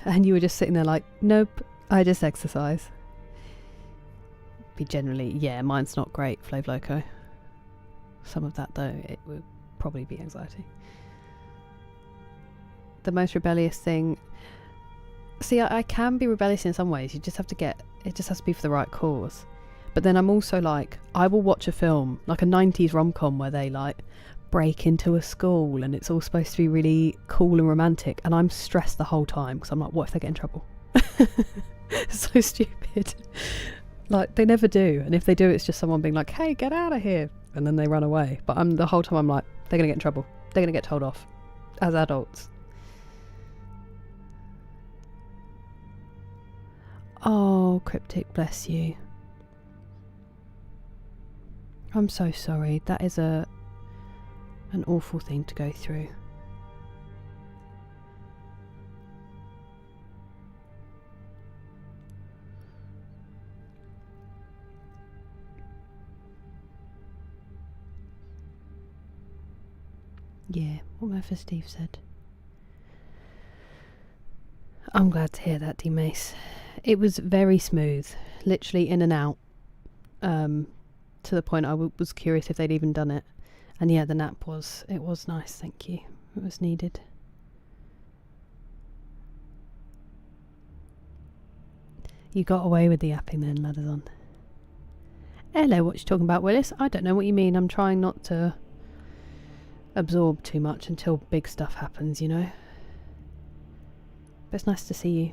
And you were just sitting there like, nope, I just exercise. Be generally, yeah, mine's not great, Flav Loco. Some of that, though, it would probably be anxiety. The most rebellious thing... See, I can be rebellious in some ways. You just have to it just has to be for the right cause. But then I'm also like, I will watch a film, like a 90s rom-com where they like break into a school and it's all supposed to be really cool and romantic, and I'm stressed the whole time because I'm like, what if they get in trouble? It's so stupid. Like, they never do, and if they do, it's just someone being like, hey, get out of here, and then they run away. But the whole time I'm like, they're gonna get in trouble, they're gonna get told off as adults. Oh, Cryptic, bless you. I'm so sorry. That is an awful thing to go through. Yeah, whatever Steve said. I'm glad to hear that, D-Mace. It was very smooth, literally in and out, to the point I was curious if they'd even done it. And yeah, the nap was nice, thank you. It was needed. You got away with the yapping then, ladders on. Hello, what you talking about, Willis? I don't know what you mean. I'm trying not to absorb too much until big stuff happens, you know? But it's nice to see you.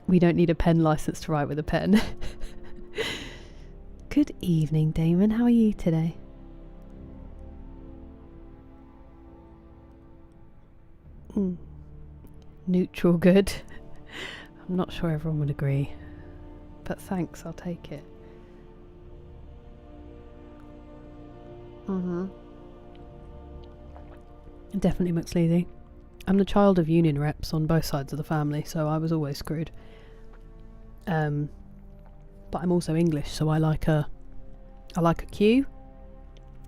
We don't need a pen license to write with a pen. Good evening, Damon. How are you today? Neutral good. I'm not sure everyone would agree. But thanks, I'll take it. Definitely McSleazy. I'm the child of union reps on both sides of the family, so I was always screwed. But I'm also English, so I like a queue. Do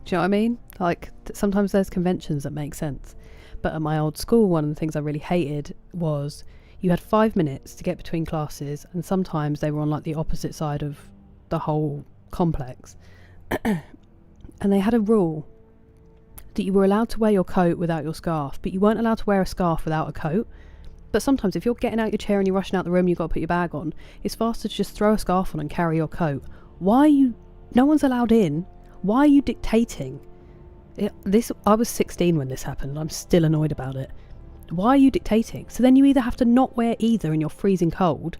you know what I mean? Like, sometimes there's conventions that make sense. But at my old school, one of the things I really hated was you had 5 minutes to get between classes, and sometimes they were on like the opposite side of the whole complex. And they had a rule that you were allowed to wear your coat without your scarf, but you weren't allowed to wear a scarf without a coat. But sometimes if you're getting out your chair and you're rushing out the room, you've got to put your bag on, it's faster to just throw a scarf on and carry your coat. Why are you... No one's allowed in. Why are you dictating? I was 16 when this happened. I'm still annoyed about it. Why are you dictating? So then you either have to not wear either and you're freezing cold,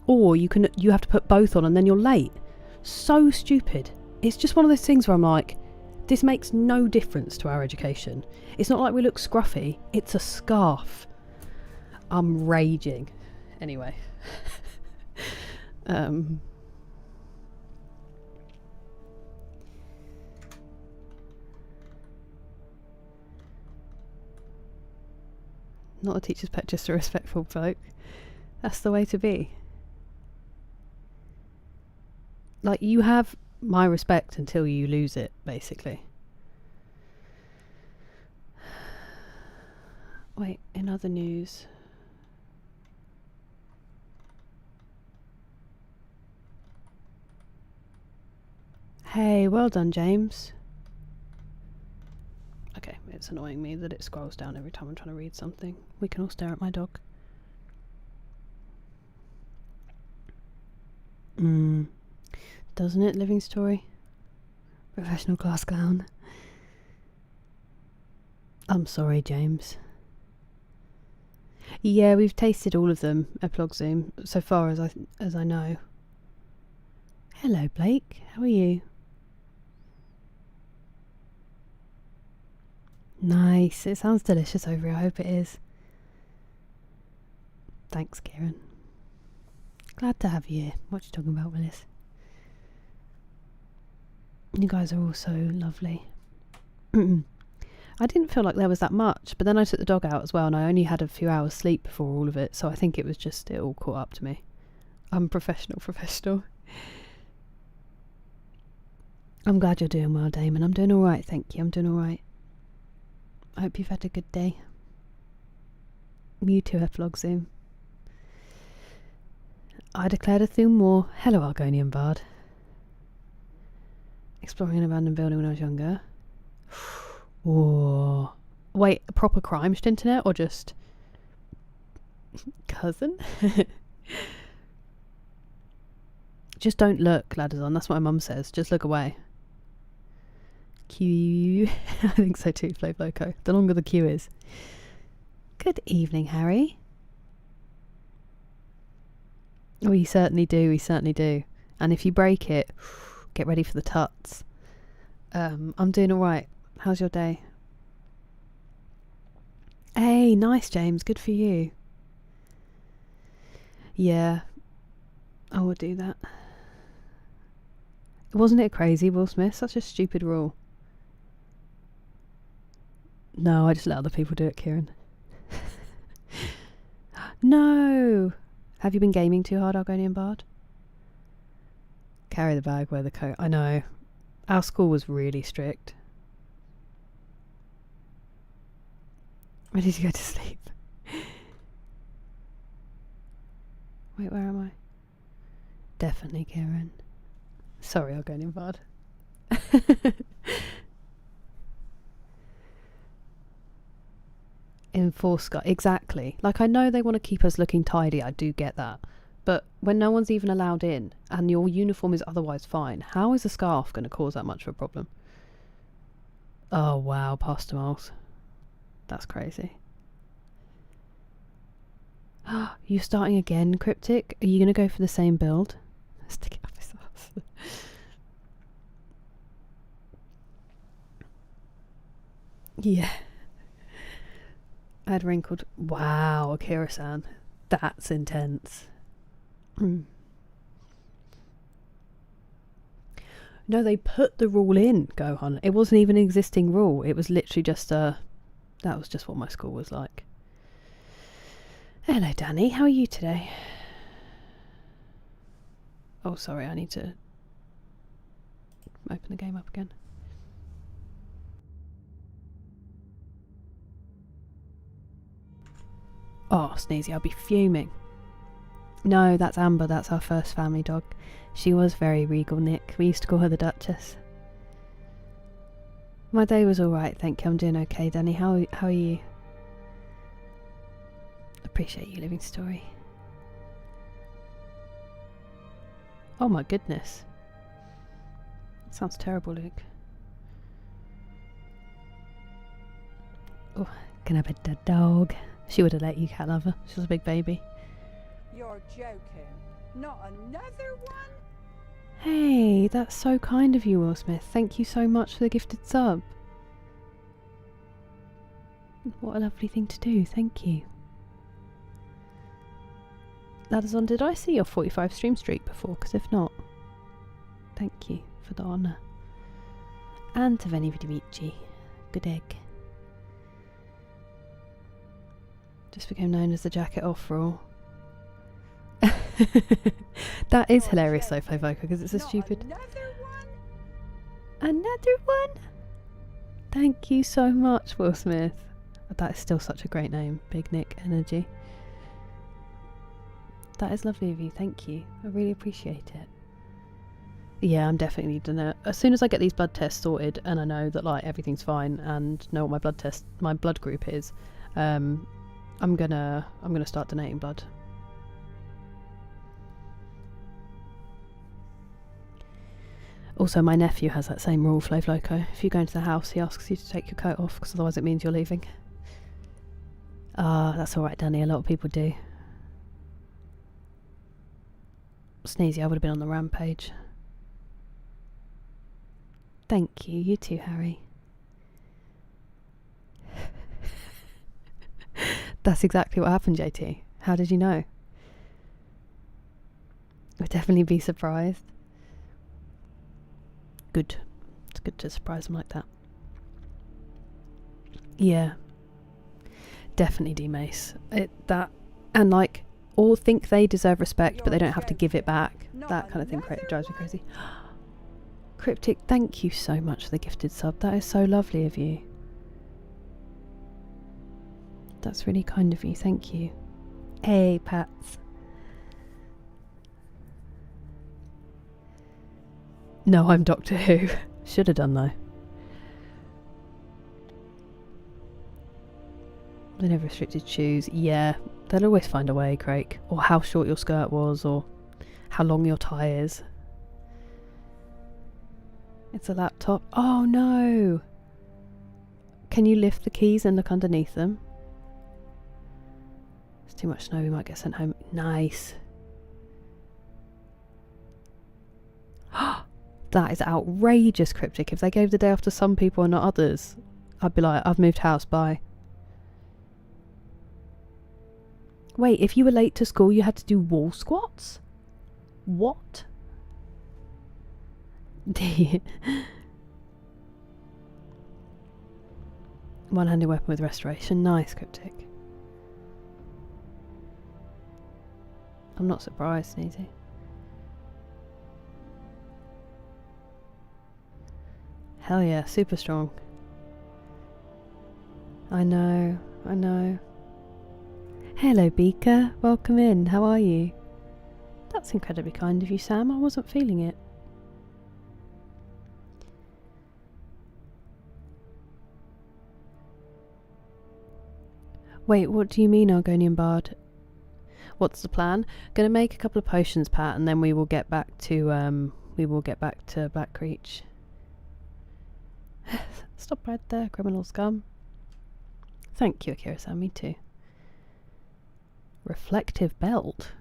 or you have to put both on and then you're late. So stupid. It's just one of those things where I'm like, this makes no difference to our education. It's not like we look scruffy. It's a scarf. I'm raging. Anyway. Not a teacher's pet, just a respectful bloke. That's the way to be. Like, you have my respect until you lose it, basically. Wait, in other news... Hey, well done, James. Okay, it's annoying me that it scrolls down every time I'm trying to read something. We can all stare at my dog. Doesn't it, living story? Professional class clown. I'm sorry, James. Yeah, we've tasted all of them at Zoom, so far as I know. Hello, Blake. How are you? Nice. It sounds delicious over here. I hope it is. Thanks, Kieran. Glad to have you here. What you talking about, Willis? You guys are all so lovely. I didn't feel like there was that much, but then I took the dog out as well, and I only had a few hours sleep before all of it, so I think it was just, it all caught up to me. I'm professional. I'm glad you're doing well, Damon. I'm doing alright, thank you. I'm doing alright. I hope you've had a good day. You too, Zoom. I declared a Thu'um war. Hello, Argonian Bard. Exploring an abandoned building when I was younger. Whoa. Wait, a proper crime internet or just... cousin? Just don't look, ladders on. That's what my mum says. Just look away. Q. I think so too, Flav Loco. The longer the queue is. Good evening, Harry. We certainly do, And if you break it, get ready for the tuts. I'm doing alright. How's your day? Hey, nice, James. Good for you. Yeah, I would do that. Wasn't it crazy, Will Smith? Such a stupid rule. No, I just let other people do it, Kieran. No! Have you been gaming too hard, Argonian Bard? Carry the bag, wear the coat. I know. Our school was really strict. Ready to go to sleep. Wait, where am I? Definitely, Kieran. Sorry, Argonian Bard. Enforce Sky. Exactly. Like, I know they want to keep us looking tidy. I do get that. But when no one's even allowed in and your uniform is otherwise fine, how is a scarf going to cause that much of a problem? Oh, wow, Pastor Miles. That's crazy. You starting again, Cryptic? Are you going to go for the same build? Stick it up his ass. Yeah. I had wrinkled. Wow, Akira-san. That's intense. No, they put the rule in, Gohan. It wasn't even an existing rule. It was literally just that was just what my school was like. Hello, Danny. How are you today? Oh, sorry. I need to open the game up again. Oh, Sneezy, I'll be fuming. No, that's Amber. That's our first family dog. She was very regal, Nick. We used to call her the Duchess. My day was alright, thank you. I'm doing okay, Danny. How are you? Appreciate you, living story. Oh my goodness. That sounds terrible, Luke. Oh, can I pet that dog? She would have let you, cat lover. She was a big baby. You're joking. Not another one? Hey, that's so kind of you, Will Smith. Thank you so much for the gifted sub. What a lovely thing to do. Thank you. Ladderzon, did I see your 45 stream streak before? Because if not, thank you for the honour. And to Veni Vidi Vici. Good egg. Just became known as the jacket off rule. That is hilarious though, Favoka, because it's a stupid... Another one? Thank you so much, Will Smith. That is still such a great name. Big Nick Energy. That is lovely of you, thank you. I really appreciate it. Yeah, I'm definitely gonna... As soon as I get these blood tests sorted and I know that like everything's fine and know what my blood group is, I'm gonna start donating blood. Also, my nephew has that same rule, Flav Loco. If you go into the house, he asks you to take your coat off, because otherwise it means you're leaving. Ah, that's alright, Danny. A lot of people do. Sneezy, I would have been on the rampage. Thank you. You too, Harry. That's exactly what happened, JT. How did you know? I'd definitely be surprised. Good. It's good to surprise them like that. Yeah. Definitely D-Mace. And like, all think they deserve respect, but they don't have to give it back. That kind of thing drives me crazy. Cryptic, thank you so much for the gifted sub. That is so lovely of you. That's really kind of you. Thank you. Hey, Pats. No, I'm Doctor Who. Should have done though. They never restricted shoes. Yeah, they'll always find a way, Craig. Or how short your skirt was, or how long your tie is. It's a laptop. Oh no! Can you lift the keys and look underneath them? It's too much snow, we might get sent home. Nice. That is outrageous, Cryptic. If they gave the day off to some people and not others, I'd be like, I've moved house, bye. Wait, if you were late to school, you had to do wall squats? What? One-handed weapon with restoration. Nice, Cryptic. I'm not surprised, Sneezy. Hell yeah, super strong. I know, I know. Hello, Beaker. Welcome in. How are you? That's incredibly kind of you, Sam. I wasn't feeling it. Wait, what do you mean, Argonian Bard? What's the plan? Gonna make a couple of potions, Pat, and then we will get back to Blackreach. Stop right there, criminal scum. Thank you, Akira-san. Me too. Reflective belt.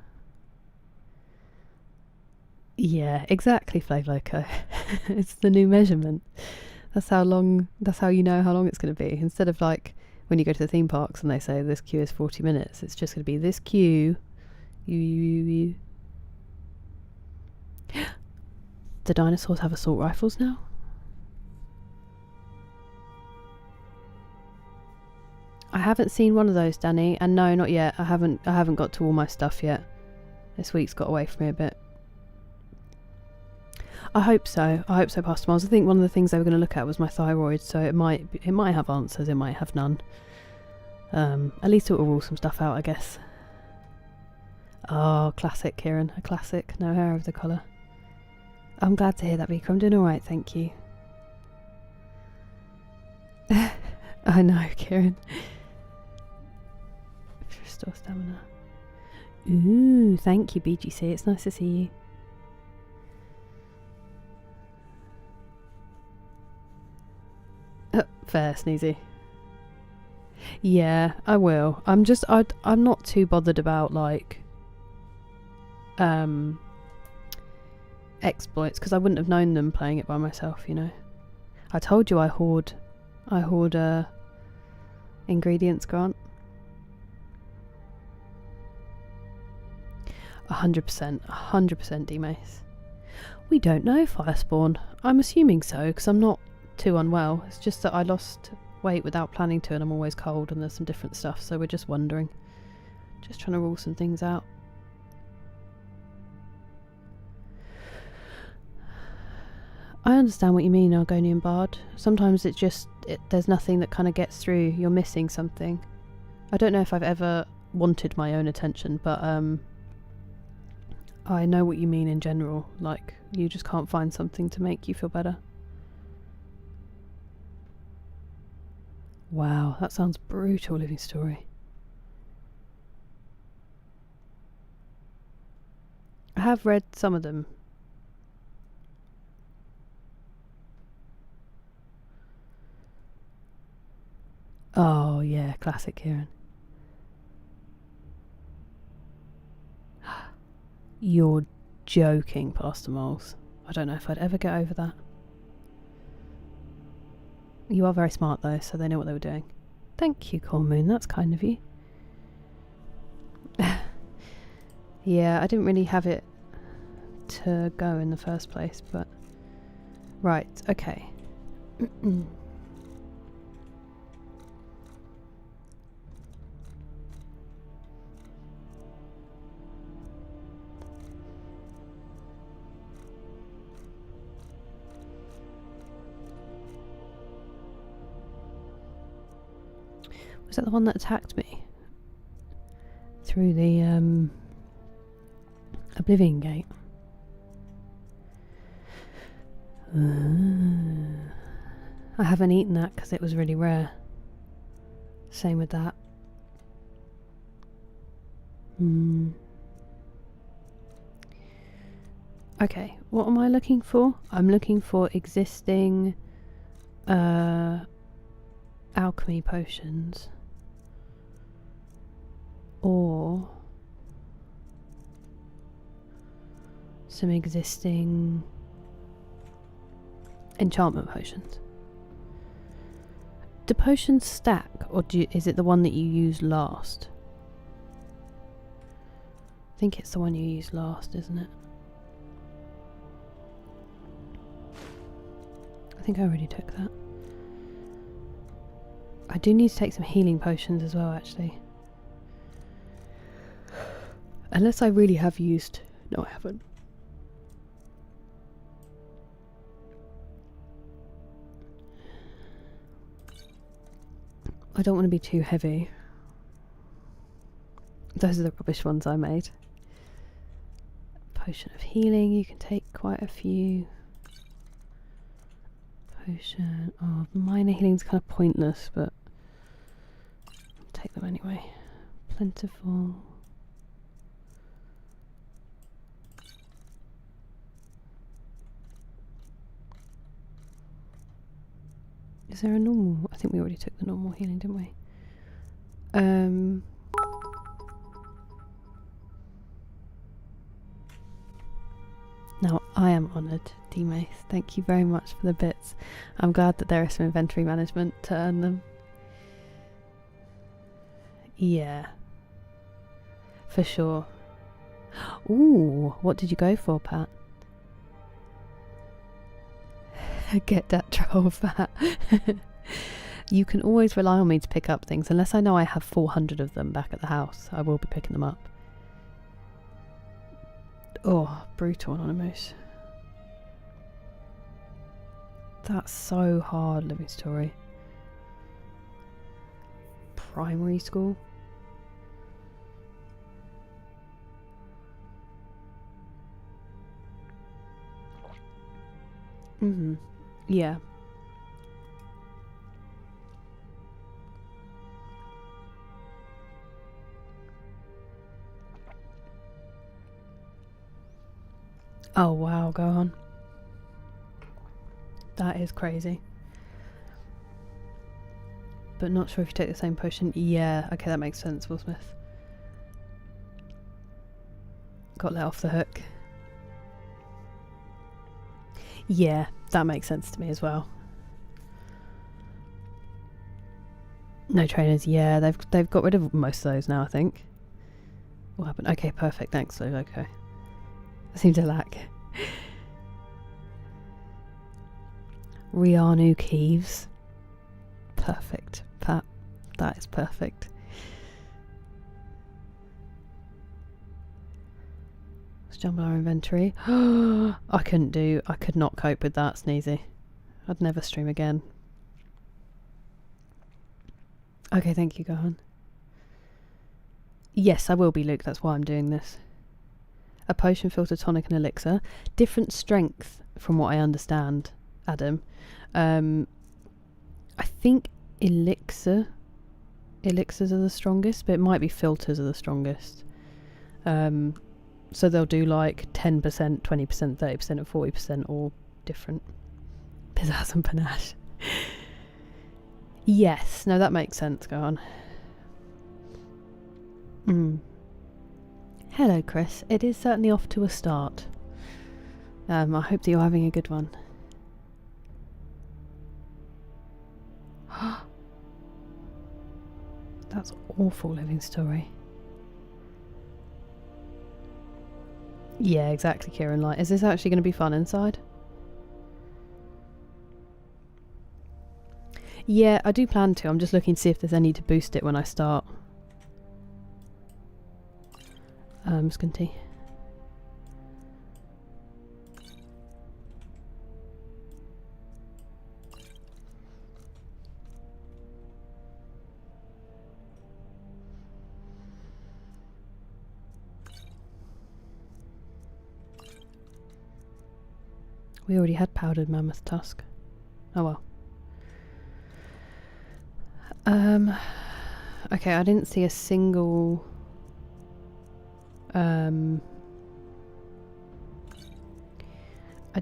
Yeah, exactly, Flavloco. It's the new measurement. That's how you know how long it's going to be. Instead of like when you go to the theme parks and they say this queue is 40 minutes, it's just going to be this queue. You. The dinosaurs have assault rifles now? I haven't seen one of those, Danny, and no, not yet. I haven't got to all my stuff yet. This week's got away from me a bit. I hope so, Pastor Miles. I think one of the things they were going to look at was my thyroid, so it might have answers, it might have none. At least it will rule some stuff out, I guess. Oh, classic, Kieran, a classic. No hair over the collar. I'm glad to hear that, Vika. I'm doing alright, thank you. I know, Kieran. Restore stamina. Ooh, thank you, BGC. It's nice to see you. Fair, Sneezy. Yeah, I will. I'm not too bothered about like exploits because I wouldn't have known them playing it by myself, you know. I told you I hoard ingredients, Grant. 100% D-Mace. We don't know, Firespawn. I'm assuming so because I'm not too unwell. It's just that I lost weight without planning to and I'm always cold and there's some different stuff, so we're just wondering. Just trying to rule some things out. I understand what you mean, Argonian Bard. Sometimes it's just there's nothing that kind of gets through. You're missing something. I don't know if I've ever wanted my own attention, but I know what you mean in general. Like, you just can't find something to make you feel better. Wow, that sounds brutal, Living Story. I have read some of them. Oh yeah, classic Kieran. You're joking, Pastor Moles. I don't know if I'd ever get over that. You are very smart though, so they know what they were doing. Thank you, Cormoon, that's kind of you. Yeah, I didn't really have it to go in the first place, but... Right, okay. Was that the one that attacked me? Through the Oblivion Gate. I haven't eaten that because it was really rare. Same with that. Okay, what am I looking for? I'm looking for existing alchemy potions. Or some existing enchantment potions. Do potions stack, or is it the one that you use last? think it's the one you used last, isn't it? I think I already took that. I do need to take some healing potions as well, actually. Unless I really have used... No, I haven't. I don't want to be too heavy. Those are the rubbish ones I made. Potion of healing, you can take quite a few. Potion of minor healing's kind of pointless, but I'll take them anyway. Plentiful. Is there a normal? I think we already took the normal healing, didn't we? Now I am honoured, D-Mace. Thank you very much for the bits. I'm glad that there is some inventory management to earn them. Yeah. For sure. Ooh, what did you go for, Pat? Get that troll fat. You can always rely on me to pick up things. Unless I know I have 400 of them back at the house, I will be picking them up. Oh, brutal Anonymous. That's so hard, Living Story. Primary school? Mm-hmm. Yeah. Oh wow, go on. That is crazy. But not sure if you take the same potion. Yeah, okay, that makes sense, Will Smith. Got let off the hook. Yeah, that makes sense to me as well. No trainers, yeah, they've got rid of most of those now, I think. What happened? Okay, perfect, thanks, Lou, okay. I seem to lack. Rianu Keeves. Perfect, Pat. That is perfect. Let's jump on our inventory. I could not cope with that, Sneezy. I'd never stream again. Okay, thank you, Gohan. Yes, I will be, Luke, that's why I'm doing this. A potion, filter, tonic and elixir. Different strength from what I understand, Adam. I think elixirs are the strongest, but it might be filters are the strongest. So they'll do like 10%, 20%, 30% and 40%, all different. Pizzazz and panache. Yes, no, that makes sense, go on. Hello, Chris. It is certainly off to a start. I hope that you're having a good one. That's awful, Living Story. Yeah, exactly, Kieran. Like, is this actually going to be fun inside? Yeah, I do plan to. I'm just looking to see if there's any to boost it when I start. Skunty. We already had powdered mammoth tusk. Oh well. Okay, I didn't see a single I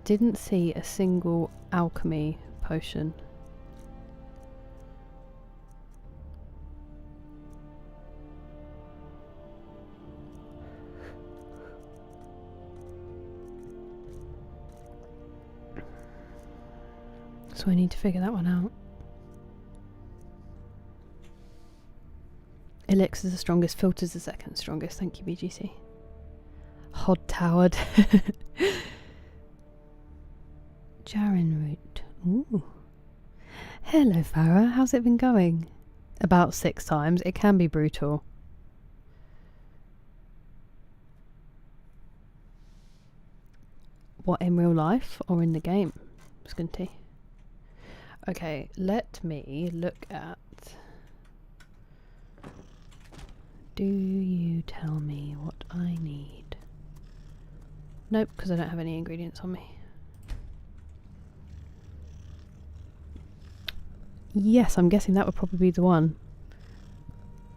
didn't see a single alchemy potion. So I need to figure that one out. Elixir's the strongest, filter's the second strongest. Thank you, BGC. Hod towered. Jarin root. Ooh. Hello Farah, how's it been going? About 6 times. It can be brutal. What, in real life or in the game? Skunty. Okay, let me look at... Do you tell me what I need? Nope, because I don't have any ingredients on me. Yes, I'm guessing that would probably be the one.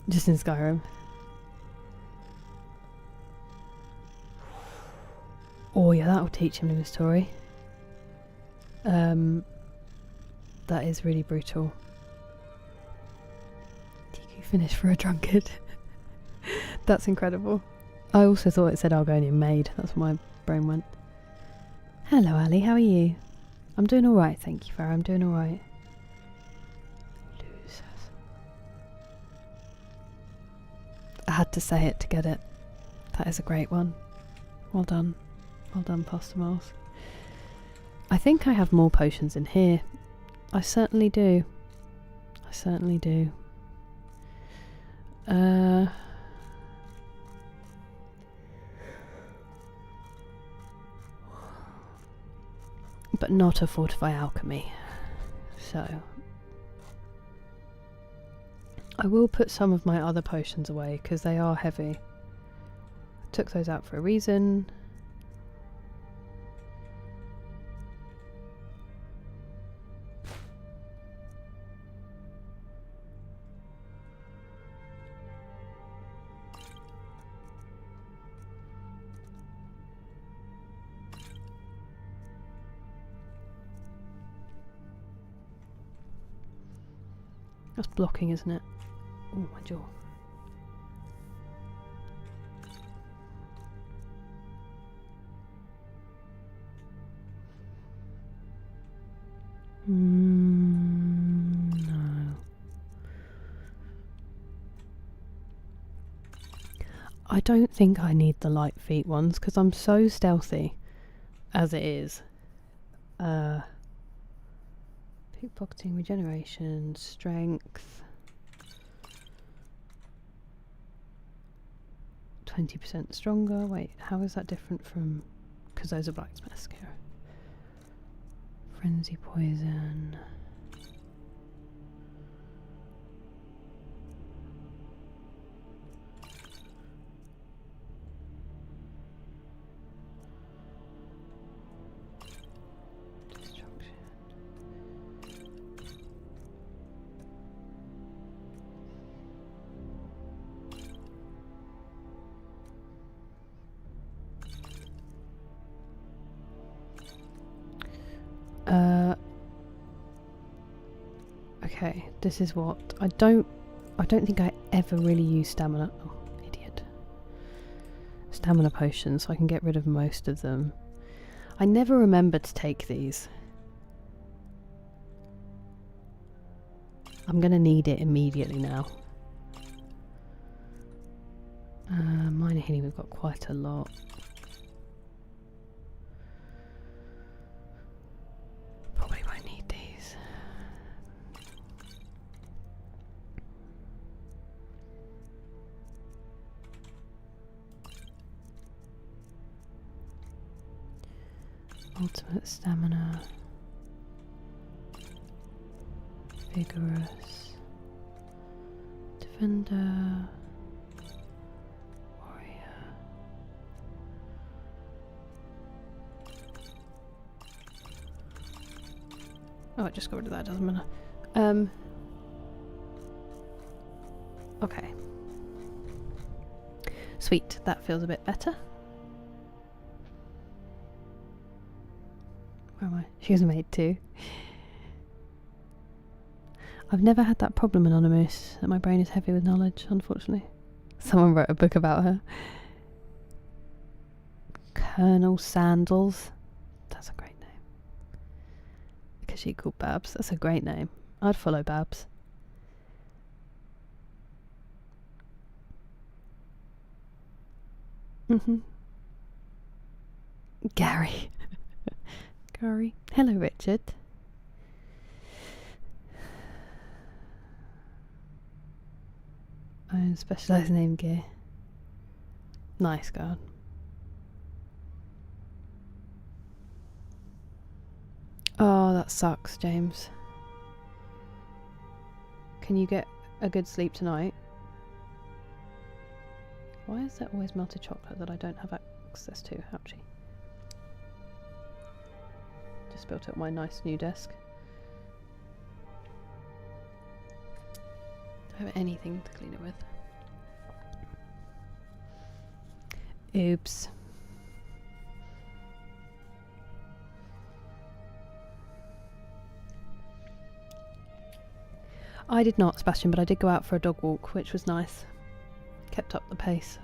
Just in Skyrim. Oh yeah, that'll teach him a story. That is really brutal. DQ finish for a drunkard. That's incredible. I also thought it said Argonian maid. That's where my brain went. Hello Ali, how are you? I'm doing alright, thank you Farah, I'm doing alright. I had to say it to get it. That is a great one. Well done. Well done, Pasta Miles. I think I have more potions in here. I certainly do. I certainly do. But not a Fortify Alchemy. So... I will put some of my other potions away because they are heavy. I took those out for a reason. That's blocking, isn't it? Oh, my jaw. No. I don't think I need the light feet ones because I'm so stealthy as it is. Pickpocketing, regeneration, strength. 20% stronger. Wait, how is that different from... Because those are blacksmith's gear. Frenzy poison. Destruction. Okay, this is what I don't think I ever really use stamina. Oh, idiot. Stamina potions, so I can get rid of most of them. I never remember to take these. I'm gonna need it immediately now. Minor healing, we've got quite a lot. Probably won't need these. Ultimate stamina. Vigorous. Defender. Warrior. Oh, I just got rid of that, doesn't matter. Okay. Sweet, that feels a bit better. Where am I? She was a maid too. I've never had that problem, Anonymous, that my brain is heavy with knowledge, unfortunately. Someone wrote a book about her. Colonel Sandals. That's a great name. Because she called Babs. That's a great name. I'd follow Babs. Gary. Gary. Hello, Richard. Own specialised name gear. Nice, God. Oh, that sucks, James. Can you get a good sleep tonight? Why is there always melted chocolate that I don't have access to? Ouchie. Just built up my nice new desk. Do I have anything to clean it with? Oops. I did not, Sebastian, but I did go out for a dog walk, which was nice. Kept up the pace.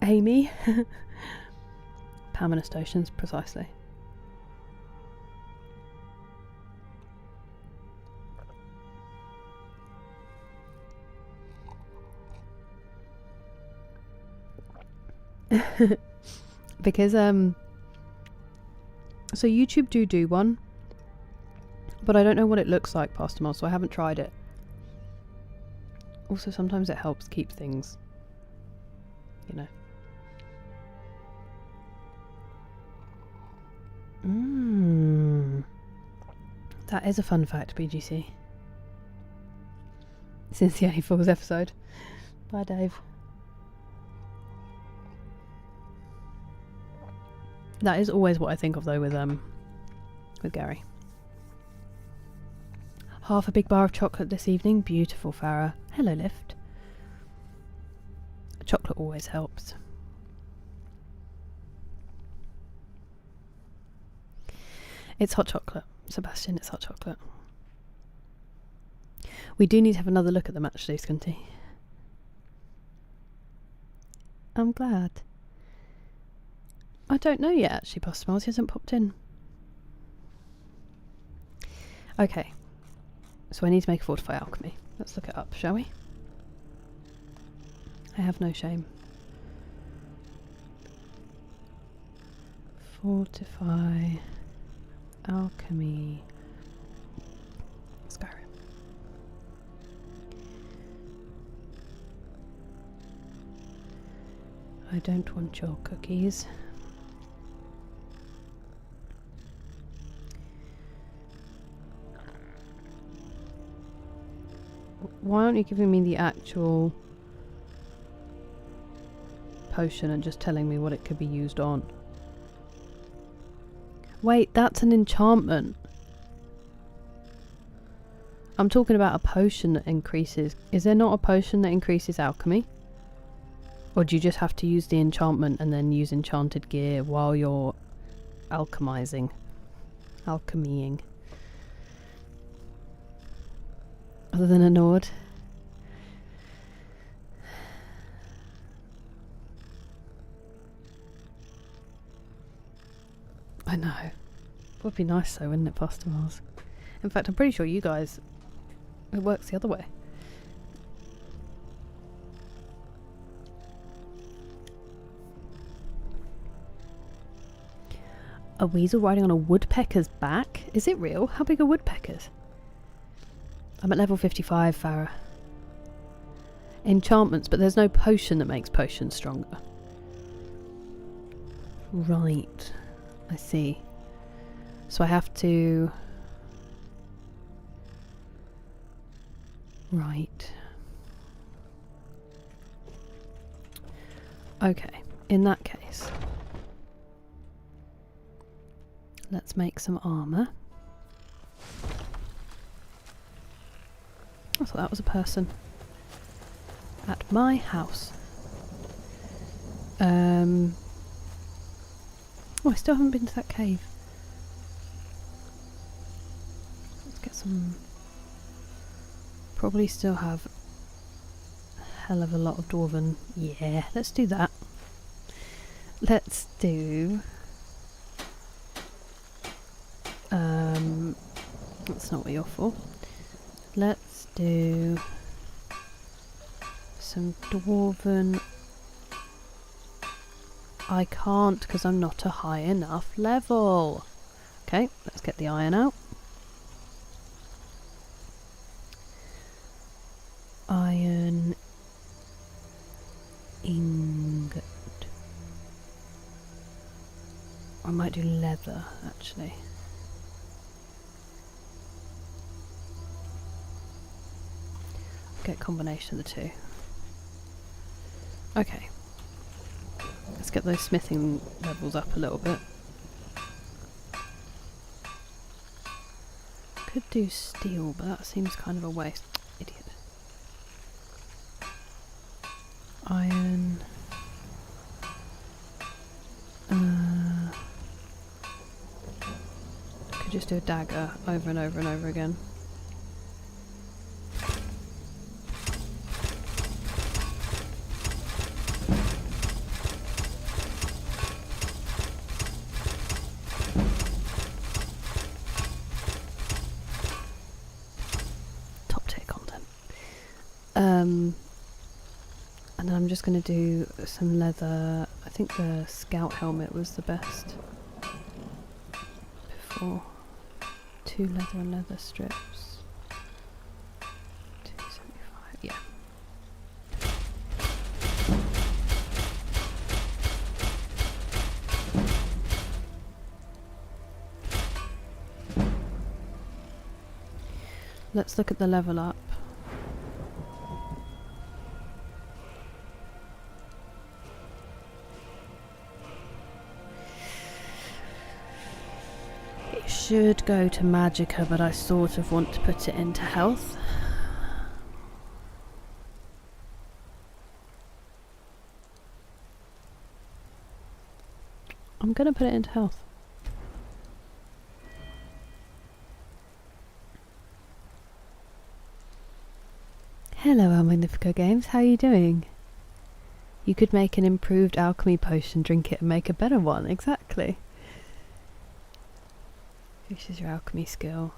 Amy. Pam and Oceans, precisely. Because so YouTube do one, but I don't know what it looks like past a month, so I haven't tried it. Also, sometimes it helps keep things, you know. That is a fun fact, BGC. Since the Only Fools episode. Bye, Dave. That is always what I think of, though, with Gary. Half a big bar of chocolate this evening. Beautiful, Farah. Hello, Lift. Chocolate always helps. It's hot chocolate, Sebastian. It's hot chocolate. We do need to have another look at them, actually, Skunty. I'm glad. I don't know yet, actually, Pastor Miles. He hasn't popped in. Okay. So I need to make a fortify alchemy. Let's look it up, shall we? I have no shame. Fortify alchemy. Skyrim. I don't want your cookies. Why aren't you giving me the actual potion and just telling me what it could be used on? Wait, that's an enchantment. I'm talking about a potion that increases... Is there not a potion that increases alchemy? Or do you just have to use the enchantment and then use enchanted gear while you're alchemizing? Alchemying. Other than a Nord. I know. Would be nice though, wouldn't it, Pastor Mars? In fact, I'm pretty sure you guys... It works the other way. A weasel riding on a woodpecker's back? Is it real? How big are woodpeckers? I'm at level 55, Farah. Enchantments, but there's no potion that makes potions stronger. Right. I see. So I have to... Right. Okay. In that case... Let's make some armour. I thought that was a person. At my house. Oh, I still haven't been to that cave. Let's get some... Probably still have a hell of a lot of dwarven. Yeah, let's do that. Let's do... That's not what you're for. Let's do some dwarven. I can't because I'm not a high enough level. Okay, let's get the iron out. Iron ingot. I might do leather actually. Get a combination of the two. Okay. Let's get those smithing levels up a little bit. Could do steel, but that seems kind of a waste. Idiot. Iron. Could just do a dagger over and over and over again. And then I'm just going to do some leather. I think the scout helmet was the best before. 2 leather and leather strips. 275, yeah. Let's look at the level up. Should go to Magicka, but I sort of want to put it into health. I'm going to put it into health. Hello, El Magnifico Games. How are you doing? You could make an improved alchemy potion, drink it and make a better one. Exactly. This is your alchemy skill.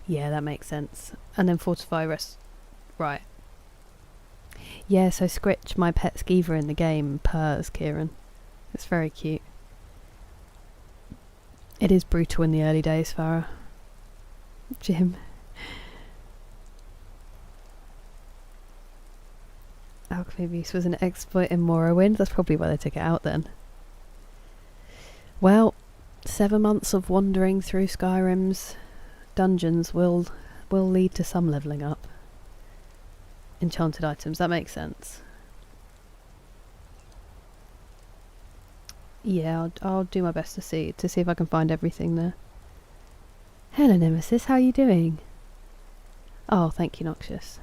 Yeah, that makes sense. And then fortify rest. Right. Yeah, so Scritch, my pet skeever in the game, purrs Kieran. It's very cute. It is brutal in the early days, Farah. Jim. Alchemy abuse was an exploit in Morrowind. That's probably why they took it out then. Well, 7 months of wandering through Skyrim's dungeons will lead to some levelling up. Enchanted items, that makes sense. Yeah, I'll do my best to see if I can find everything there. Hello Nemesis, how are you doing? Oh, thank you Noxious.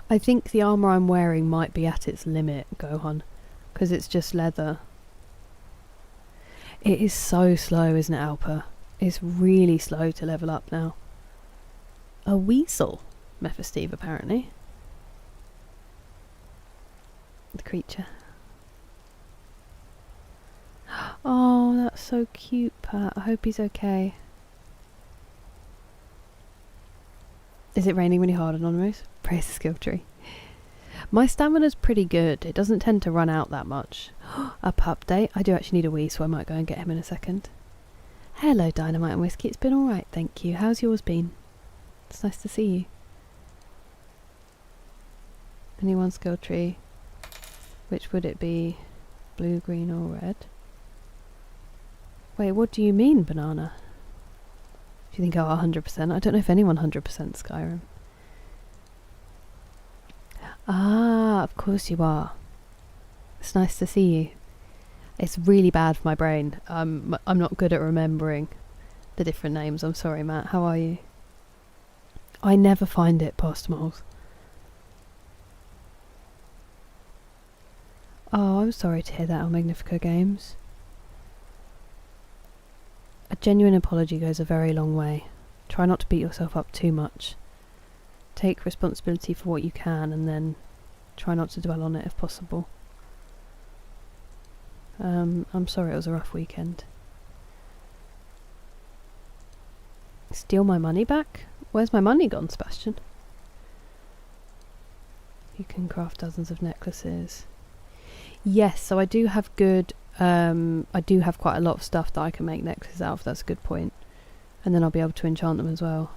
I think the armour I'm wearing might be at its limit, Gohan, because it's just leather. It is so slow, isn't it, Alpa? It's really slow to level up now. A weasel, Mephisteve, apparently. The creature. Oh, that's so cute, Pat. I hope he's okay. Is it raining really hard, Anonymous? Praise the skill tree. My stamina's pretty good. It doesn't tend to run out that much. Up update. I do actually need a wee, so I might go and get him in a second. Hello, Dynamite and Whiskey. It's been alright, thank you. How's yours been? It's nice to see you. Any one skill tree. Which would it be? Blue, green or red? Wait, what do you mean, Banana? Do you think, oh, 100%? I don't know if anyone 100% Skyrim. Ah, of course you are. It's nice to see you. It's really bad for my brain. I'm not good at remembering the different names. I'm sorry, Matt. How are you? I never find it past Moles. Oh, I'm sorry to hear that, El Magnifico Games. A genuine apology goes a very long way. Try not to beat yourself up too much. Take responsibility for what you can and then try not to dwell on it if possible. I'm sorry it was a rough weekend. Steal my money back? Where's my money gone, Sebastian? You can craft dozens of necklaces. Yes, so I do have good, I do have quite a lot of stuff that I can make necklaces out of. That's a good point. And then I'll be able to enchant them as well.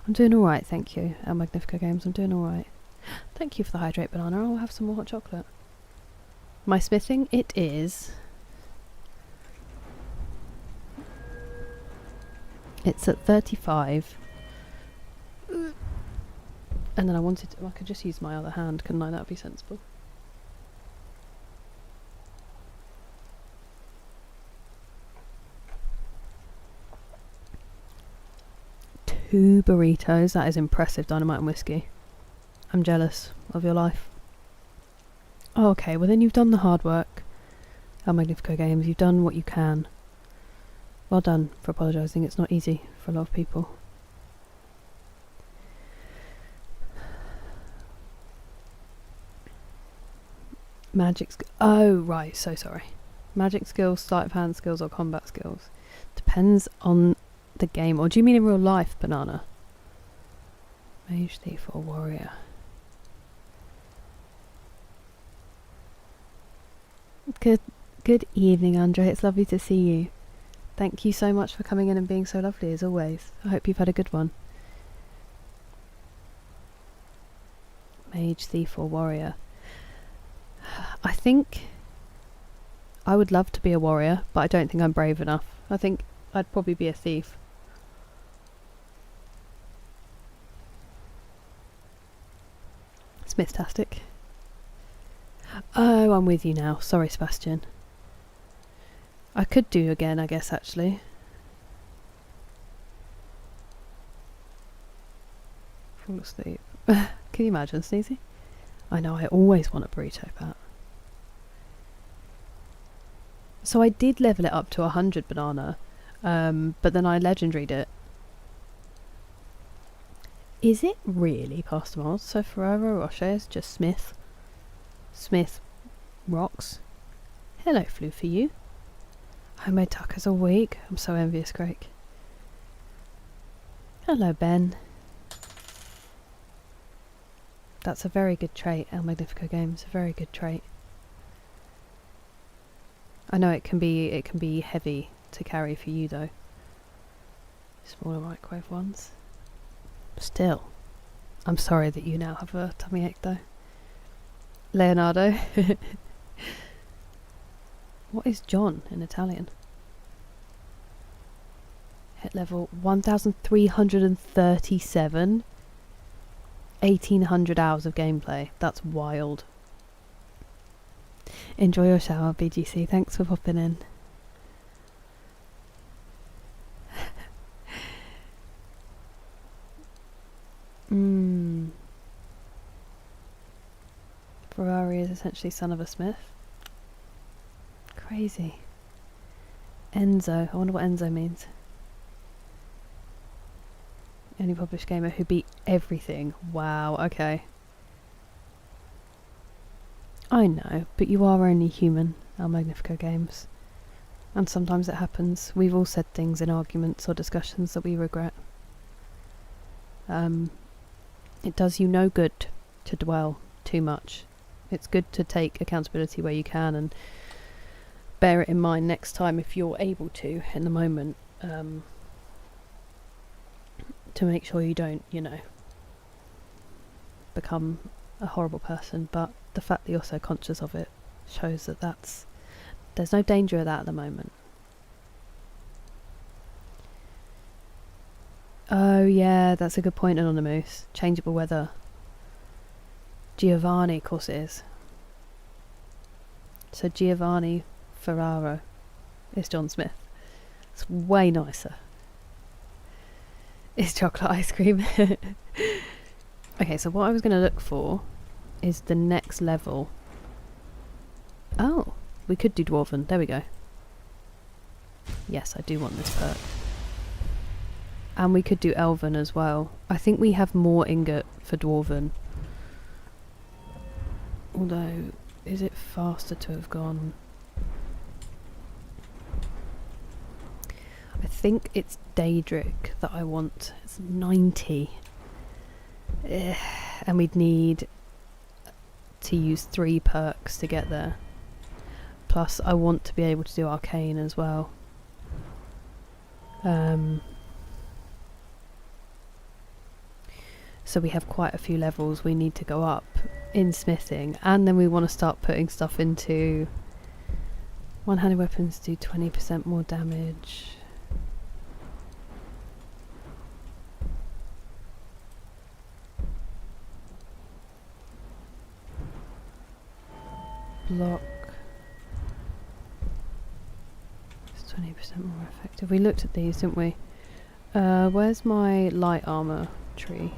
I'm doing alright, thank you. At Magnifico Games, I'm doing alright. Thank you for the hydrate banana. I'll have some more hot chocolate. My smithing, it is... It's at 35. And then I wanted to... I could just use my other hand, couldn't I? That would be sensible. Two burritos. That is impressive, dynamite and whiskey. I'm jealous of your life. Oh, okay, well then you've done the hard work. El Magnifico Games, you've done what you can. Well done for apologising. It's not easy for a lot of people. Oh, right, so sorry. Magic skills, sleight of hand skills, or combat skills? Depends on the game. Or do you mean in real life, Banana? Mage, thief, or warrior? Good evening, Andre. It's lovely to see you. Thank you so much for coming in and being so lovely as always. I hope you've had a good one. Mage, thief, or warrior? I think I would love to be a warrior, but I don't think I'm brave enough. I think I'd probably be a thief. Smithtastic. Oh, I'm with you now. Sorry, Sebastian. I could do again, I guess, actually. Fall asleep. Can you imagine, Sneezy? I know, I always want a burrito pat. So I did level it up to 100 Banana, but then I legendaried it. Is it really past the miles? So Ferrero Rocher is just Smith. Smith rocks. Hello, Flew for you. Homemade tacos all week. I'm so envious, Craig. Hello, Ben. That's a very good trait, El Magnifico Games. A very good trait. I know it can be heavy to carry for you though. Smaller microwave ones. Still, I'm sorry that you now have a tummy ache though. Leonardo. What is John in Italian? Hit level 1337. 1800 hours of gameplay. That's wild. Enjoy your shower, BGC. Thanks for popping in. Ferrari is essentially son of a smith. Crazy. Enzo. I wonder what Enzo means. Only published gamer who beat everything. Wow, okay. I know, but you are only human, El Magnifico Games. And sometimes it happens. We've all said things in arguments or discussions that we regret. It does you no good to dwell too much. It's good to take accountability where you can and bear it in mind next time if you're able to in the moment, to make sure you don't, you know, become a horrible person. But the fact that you're so conscious of it shows that there's no danger of that at the moment. Oh yeah, that's a good point, Anonymous. Changeable weather. Giovanni, of course it is. So Giovanni Ferraro is John Smith. It's way nicer. It's chocolate ice cream. Okay, so what I was going to look for is the next level. Oh, we could do Dwarven. There we go. Yes, I do want this perk. And we could do Elven as well. I think we have more ingot for Dwarven. Although, is it faster to have gone? I think it's Daedric that I want. It's 90. And we'd need to use 3 perks to get there. Plus, I want to be able to do arcane as well. So we have quite a few levels we need to go up in smithing, and then we want to start putting stuff into one-handed weapons do 20% more damage. Block. It's 20% more effective. We looked at these, didn't we? Where's my light armor tree?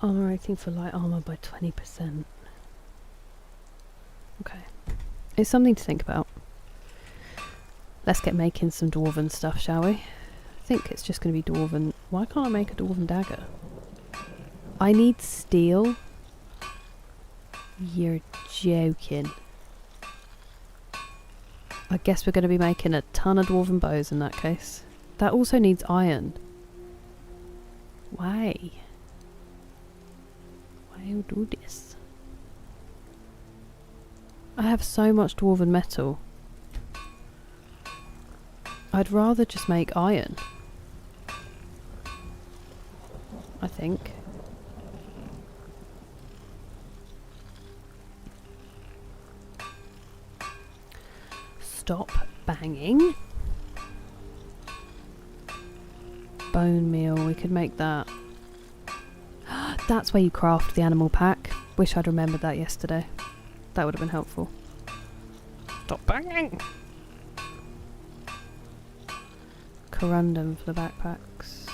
Armor rating for light armor by 20%. Okay. It's something to think about. Let's get making some dwarven stuff, shall we? I think it's just going to be dwarven. Why can't I make a dwarven dagger? I need steel. You're joking. I guess we're going to be making a ton of dwarven bows in that case. That also needs iron. Why? Why do you do this? I have so much dwarven metal. I'd rather just make iron. I think. Stop banging. Bone meal, we could make that. That's where you craft the animal pack. Wish I'd remembered that yesterday. That would have been helpful. Stop banging! Corundum for the backpacks.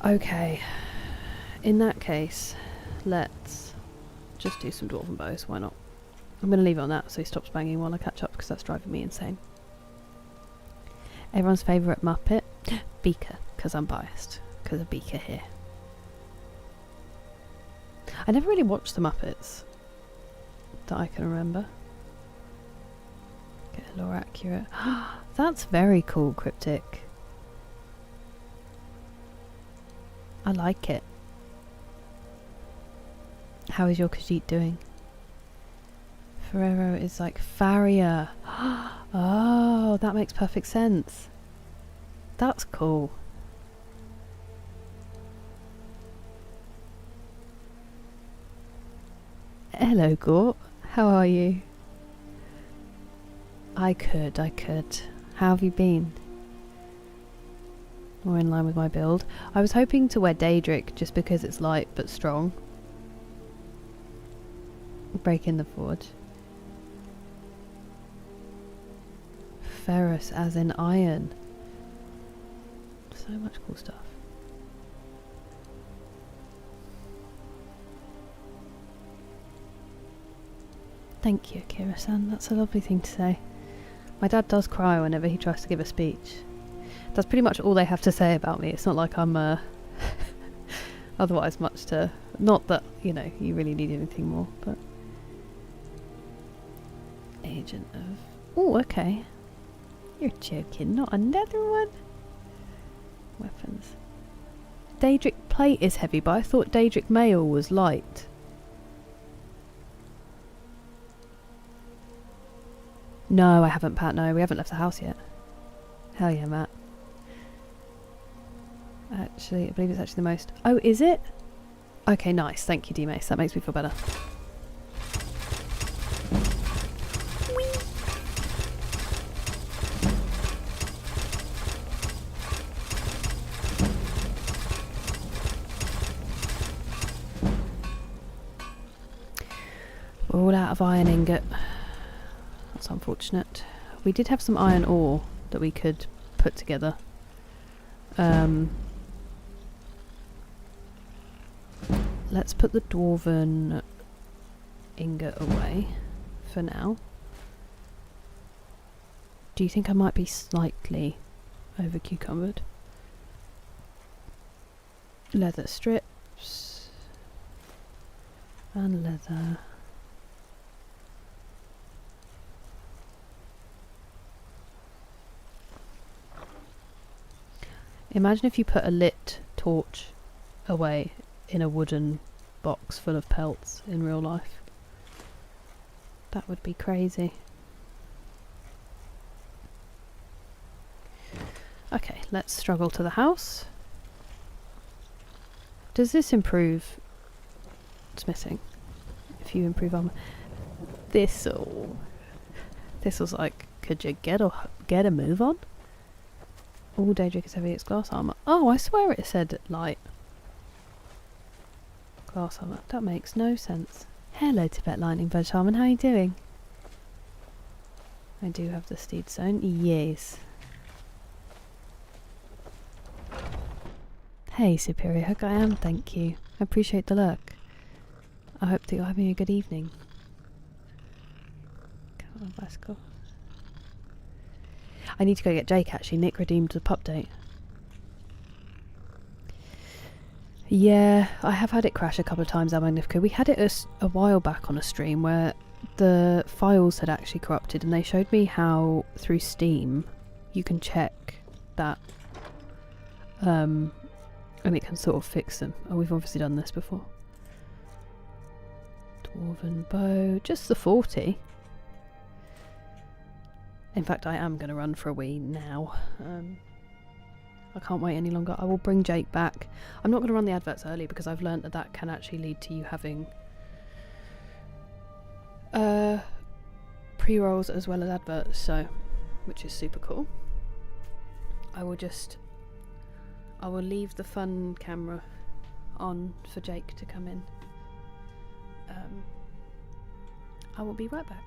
Okay. In that case, let's just do some dwarven bows. Why not? I'm going to leave it on that so he stops banging while I catch up because that's driving me insane. Everyone's favourite Muppet? Beaker, because I'm biased. Because of Beaker here. I never really watched the Muppets that I can remember. Get a lore accurate. That's very cool, Cryptic. I like it. How is your Khajiit doing? Ferrero is like Farrier. Oh, that makes perfect sense. That's cool. Hello, Gort. How are you? I could. How have you been? More in line with my build. I was hoping to wear Daedric just because it's light but strong. Break in the forge. Ferrous as in iron. So much cool stuff. Thank you, Akira-san. That's a lovely thing to say. My dad does cry whenever he tries to give a speech. That's pretty much all they have to say about me. It's not like I'm otherwise much to... Not that, you know, you really need anything more, but... Agent of... Oh, okay. You're joking. Not another one? Weapons. Daedric plate is heavy, but I thought Daedric mail was light. No, I haven't, Pat. No, we haven't left the house yet. Hell yeah, Matt. Actually, I believe it's actually the most... Oh, is it? Okay, nice. Thank you, D-Mace. That makes me feel better. We're all out of iron ingot. That's unfortunate. We did have some iron ore that we could put together. Let's put the dwarven ingot away for now. Do you think I might be slightly over cucumbered? Leather strips. And leather. Imagine if you put a lit torch away in a wooden box full of pelts in real life. That would be crazy. Okay, let's struggle to the house. Does this improve smithing? If you improve armor. Thistle. Thistle's like, could you get a move on? All Daedric is heavy, it's glass armor. Oh, I swear it said light. Glass armor. That makes no sense. Hello, Tibet Lightning Bud Shaman, how are you doing? I do have the steed zone. Yes. Hey, Superior Hook, I am, thank you. I appreciate the look. I hope that you're having a good evening. Come on, bicycle. I need to go get Jake, actually. Nick redeemed the pup date. Yeah, I have had it crash a couple of times, Magnifico. We had it a while back on a stream where the files had actually corrupted, and they showed me how, through Steam, you can check that, and it can sort of fix them. Oh, we've obviously done this before. Dwarven bow, just the 40. In fact, I am going to run for a wee now. I can't wait any longer. I will bring Jake back. I'm not going to run the adverts early because I've learnt that that can actually lead to you having pre-rolls as well as adverts, so which is super cool. I will leave the fun camera on for Jake to come in. I will be right back.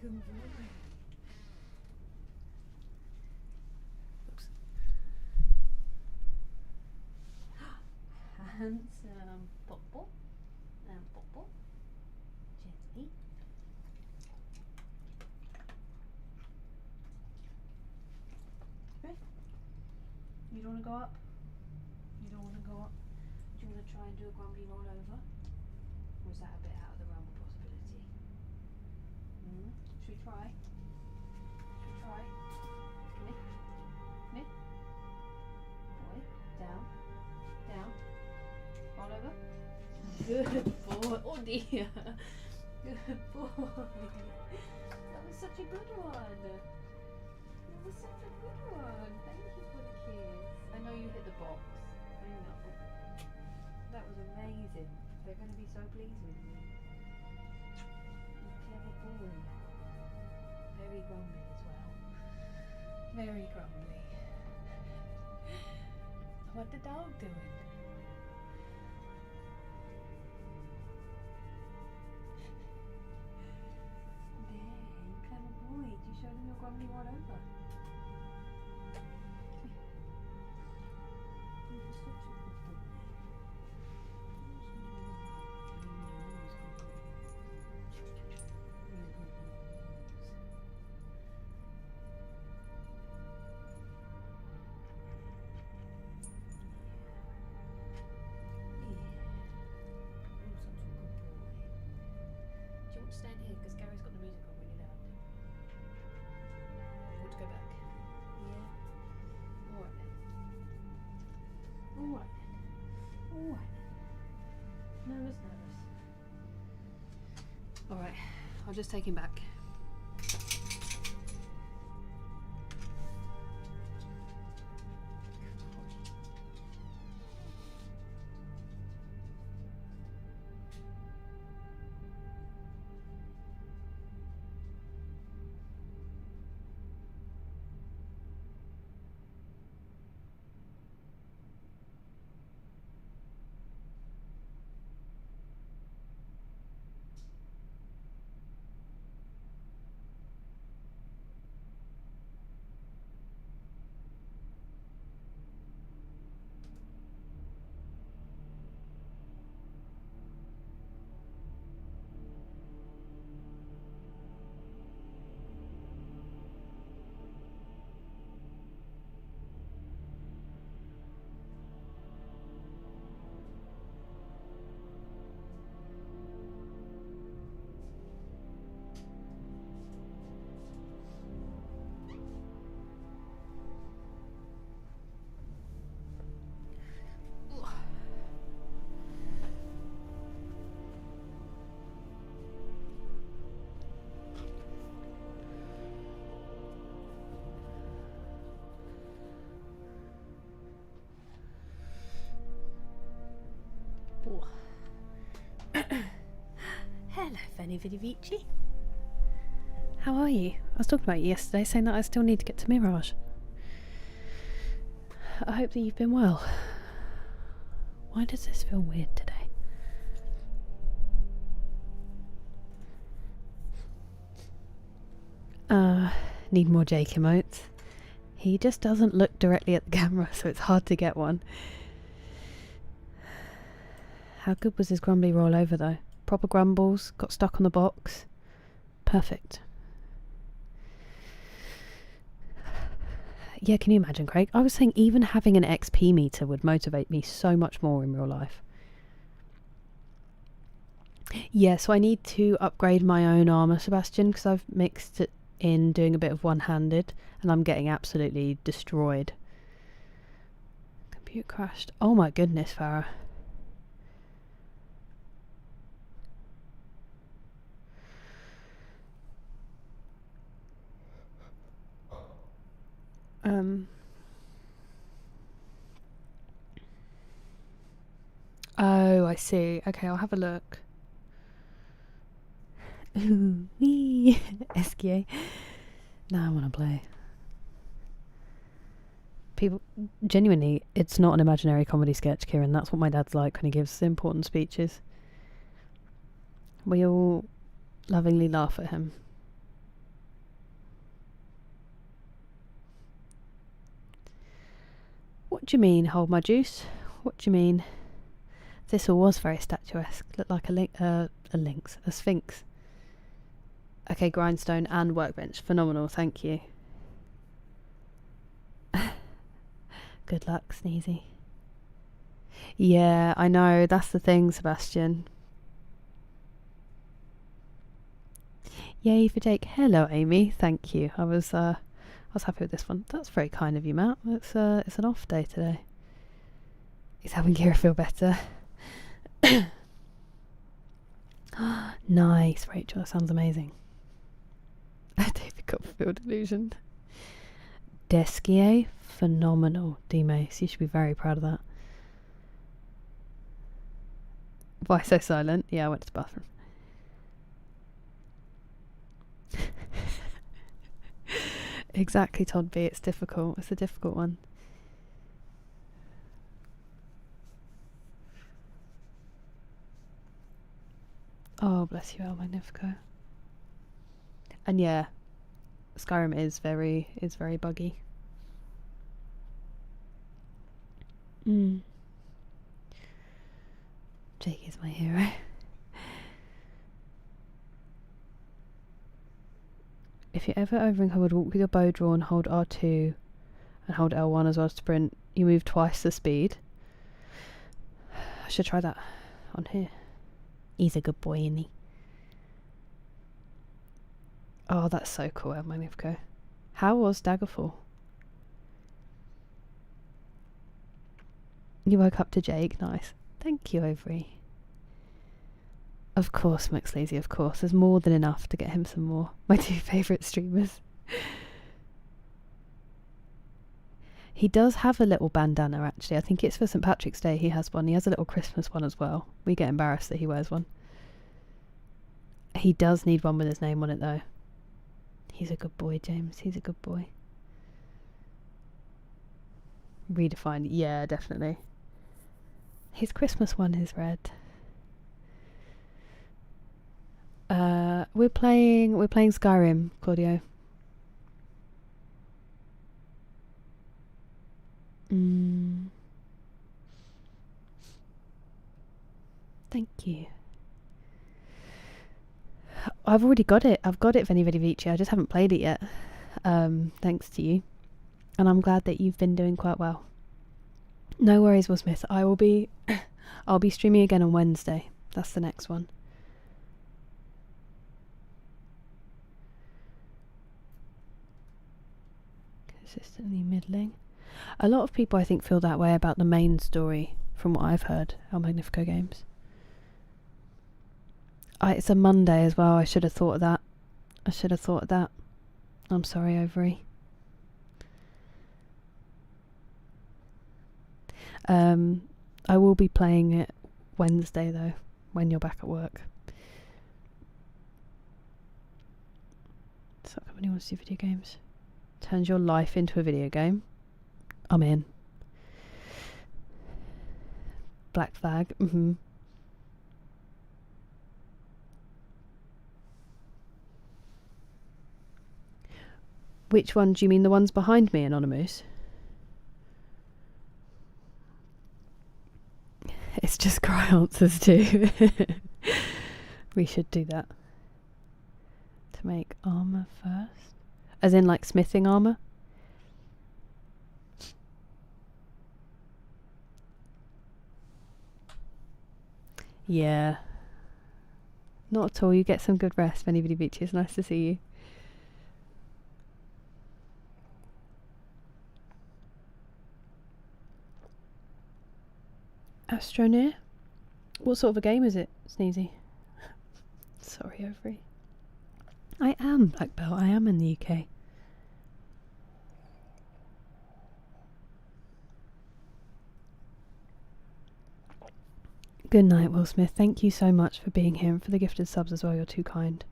Handsome boy. Oops. Handsome Popo. Popo. Gently. Okay. You don't want to go up? You don't want to go up? Do you want to try and do a grumbly roll over? Or is that a bit out of the realm of possibility? Should we try? Should we try? Come here. Come here. Boy. Down. Down. Roll over. Good boy. Oh dear. Good boy. That was such a good one. That was such a good one. Thank you for the kiss. I know you hit the box. I know. That was amazing. They're going to be so pleased with you. You clever boy. Very grumbly as well. Very grumbly. What the dog doing? There, you clever boy. Did you show them your grumbly one over? You're such a good boy. Do you want to stand here? Because Gary's got the music on really loud. You want to go back? Yeah. Alright then. Alright then. Alright then. Nervous. Alright, I'll just take him back. Hello, Fanny Vidivici. How are you? I was talking about you yesterday, saying that I still need to get to Mirage. I hope that you've been well. Why does this feel weird today? Need more Jake emotes. He just doesn't look directly at the camera, so it's hard to get one. How good was his grumbly roll over though? Proper grumbles, got stuck on the box. Perfect. Yeah, can you imagine, Craig? I was saying even having an XP meter would motivate me so much more in real life. Yeah, so I need to upgrade my own armour, Sebastian, because I've mixed it in doing a bit of one-handed and I'm getting absolutely destroyed. Computer crashed. Oh my goodness, Farah. Oh, I see. Okay, I'll have a look. Ooh, wee. SKA. Now I want to play. People, genuinely, it's not an imaginary comedy sketch, Kieran. That's what my dad's like when he gives important speeches. We all lovingly laugh at him. What do you mean, hold my juice? What do you mean? This all was very statuesque. Looked like a sphinx. Okay, grindstone and workbench. Phenomenal, thank you. Good luck, Sneezy. Yeah, I know, that's the thing, Sebastian. Yay for Jake. Hello, Amy. Thank you. I was happy with this one. That's very kind of you, Matt. It's an off day today. He's having Kira feel better. Nice, Rachel. That sounds amazing. David Copperfield illusion. Desquier, phenomenal. D-Mace, you should be very proud of that. Why so silent? Yeah, I went to the bathroom. Exactly, Todd B. It's difficult. It's a difficult one. Oh, bless you, El Magnifico. And yeah, Skyrim is very buggy. Jake is my hero. If you're ever over in cupboard, walk with your bow drawn, hold R2 and hold L1 as well to sprint. You move twice the speed. I should try that on here. He's a good boy, isn't he? Oh, that's so cool, El Magnifico. How was Daggerfall? You woke up to Jake, nice. Thank you, Overy. Of course, McSleazy, of course. There's more than enough to get him some more. My two favourite streamers. He does have a little bandana, actually. I think it's for St. Patrick's Day he has one. He has a little Christmas one as well. We get embarrassed that he wears one. He does need one with his name on it, though. He's a good boy, James. He's a good boy. Redefined. Yeah, definitely. His Christmas one is red. We're playing Skyrim, Claudio. Thank you. I've already got it. I've got it, Veni Vidi Vici. I just haven't played it yet. Thanks to you. And I'm glad that you've been doing quite well. No worries, Will Smith. I'll be streaming again on Wednesday. That's the next one. Consistently middling. A lot of people, I think, feel that way about the main story, from what I've heard, El Magnifico games. It's a Monday as well. I should have thought of that. I'm sorry, Overy. I will be playing it Wednesday, though, when you're back at work. So, somebody wants to do video games. Turns your life into a video game. I'm in. Black Flag. Which one do you mean? The ones behind me, Anonymous? It's just cry answers too. We should do that. To make armour first? As in like smithing armour? Yeah. Not at all. You get some good rest, Veni Vidi Vici. It's nice to see you. Astroneer? What sort of a game is it, Sneezy? Sorry, Overy. I am Black Belt. I am in the UK. Good night, Will Smith. Thank you so much for being here and for the gifted subs as well. You're too kind.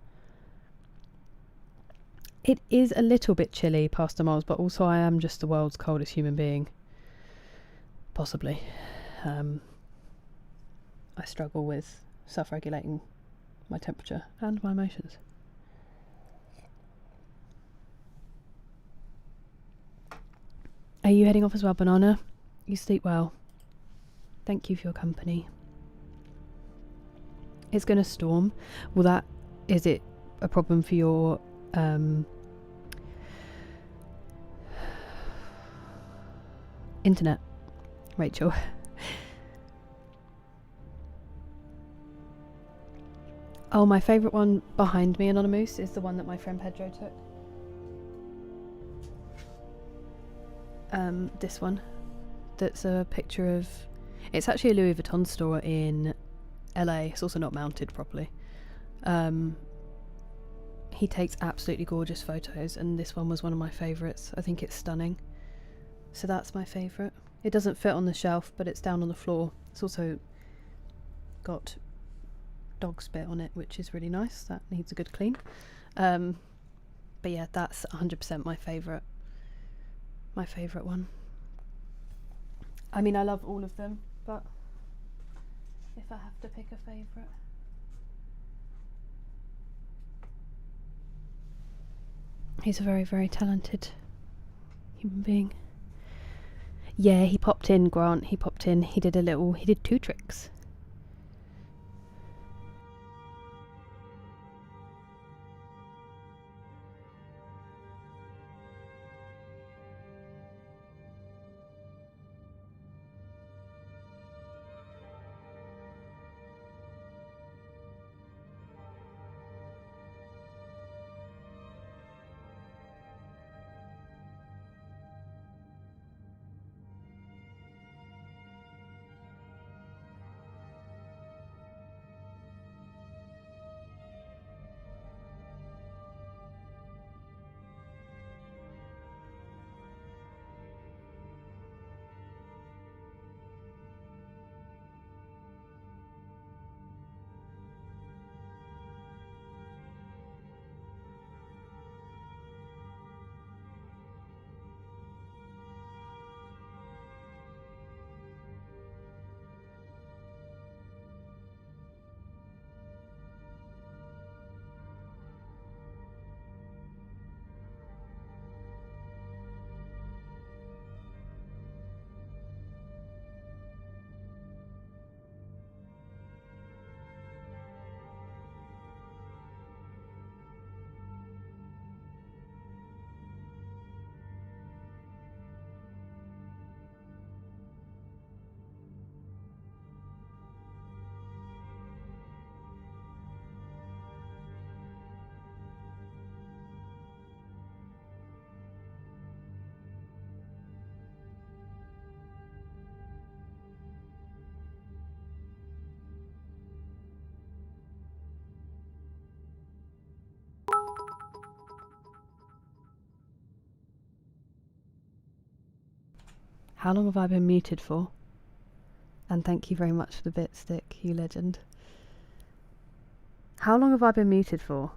It is a little bit chilly, Pastor Miles, but also I am just the world's coldest human being. Possibly. I struggle with self-regulating my temperature and my emotions. Are you heading off as well, Banana? You sleep well. Thank you for your company. It's going to storm. Well, is it a problem for your internet, Rachel? Oh, my favourite one behind me, Anonymous, is the one that my friend Pedro took. This one. That's a picture of... It's actually a Louis Vuitton store in LA. It's also not mounted properly. He takes absolutely gorgeous photos, and this one was one of my favourites. I think it's stunning. So that's my favourite. It doesn't fit on the shelf, but it's down on the floor. It's also got dog spit on it, which is really nice. That needs a good clean. But yeah, that's 100% my favourite. My favourite one. I mean, I love all of them, but if I have to pick a favourite... He's a very, very talented human being. Yeah, he popped in, Grant. He popped in. He did 2 tricks. How long have I been muted for? And thank you very much for the bit stick, you legend. How long have I been muted for?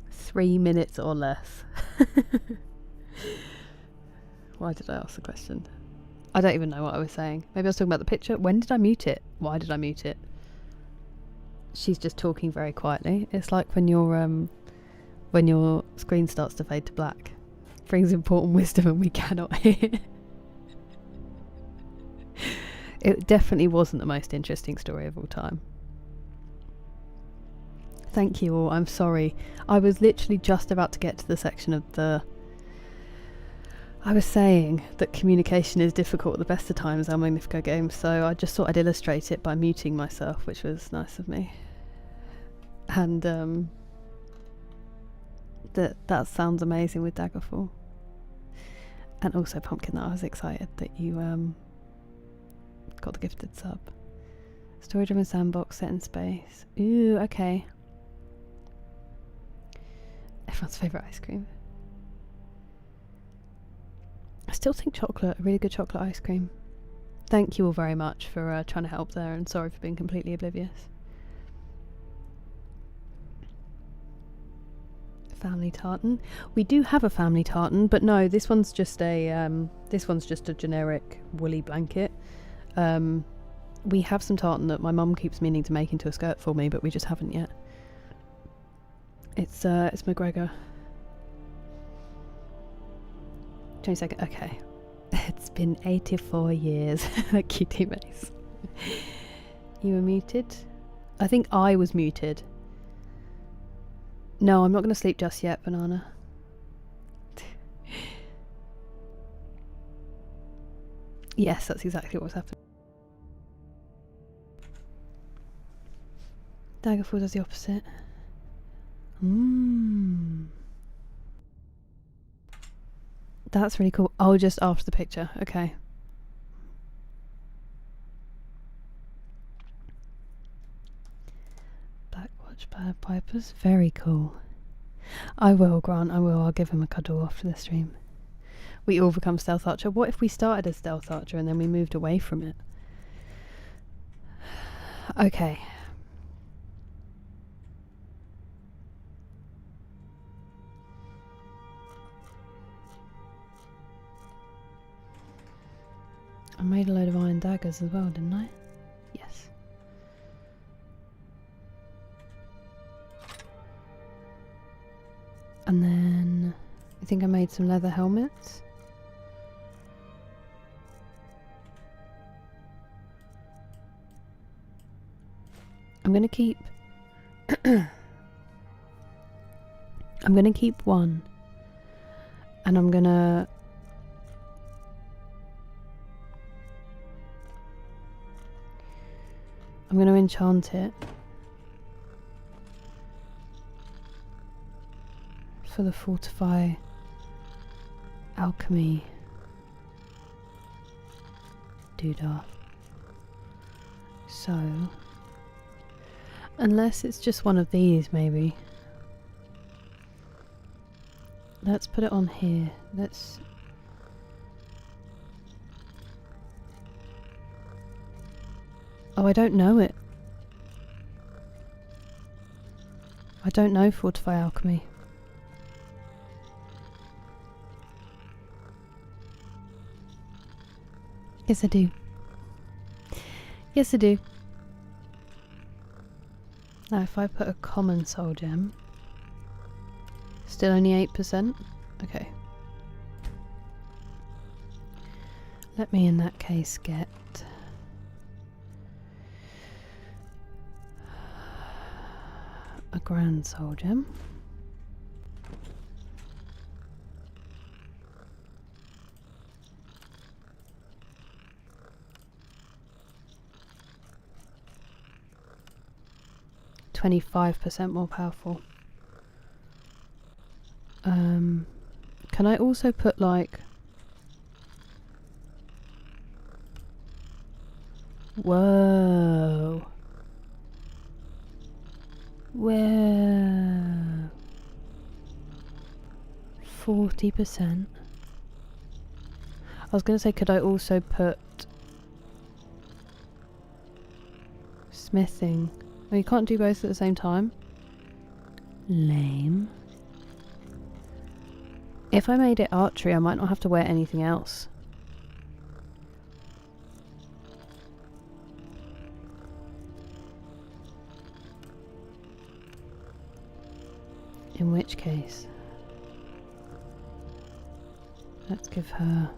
Three minutes or less. Why did I ask the question? I don't even know what I was saying. Maybe I was talking about the picture. When did I mute it? Why did I mute it? She's just talking very quietly. It's like when your screen starts to fade to black. Brings important wisdom and we cannot hear. It definitely wasn't the most interesting story of all time. Thank you all. I'm sorry. I was literally just about to get to the section of the... I was saying that communication is difficult at the best of times on Magnifico games, so I just thought I'd illustrate it by muting myself, which was nice of me. And that sounds amazing with Daggerfall. And also Pumpkin, that I was excited that you got the gifted sub. Story-driven sandbox set in space. Ooh, okay. Everyone's favourite ice cream. I still think chocolate, a really good chocolate ice cream. Thank you all very much for trying to help there, and sorry for being completely oblivious. Family tartan. We do have a family tartan, but no, this one's just a generic woolly blanket. We have some tartan that my mum keeps meaning to make into a skirt for me, but we just haven't yet. It's McGregor. 22nd. Okay. It's been 84 years. Cutie Mace. You were muted? I think I was muted. No, I'm not going to sleep just yet, Banana. Yes, that's exactly what's happening. Daggerfall does the opposite. That's really cool. Oh, just after the picture. Okay. Blackwatch Pipers. Very cool. I will, Grant. I will. I'll give him a cuddle after the stream. We all become Stealth Archer. What if we started as Stealth Archer and then we moved away from it? Okay. I made a load of iron daggers as well, didn't I? Yes. And then I think I made some leather helmets. I'm gonna keep I'm gonna keep one, and I'm gonna enchant it for the Fortify Alchemy doodah. So, unless it's just one of these, maybe. Let's put it on here. Let's... Oh, I don't know it. I don't know Fortify Alchemy. Yes, I do. Yes, I do. Now, if I put a common soul gem, still only 8%? Okay. Let me, in that case, get a grand soul gem. %25 more powerful. Can I also put like... Whoa. Whoa. 40%. I was going to say, could I also put smithing? Oh, you can't do both at the same time? Lame. If I made it archery, I might not have to wear anything else. In which case, let's give her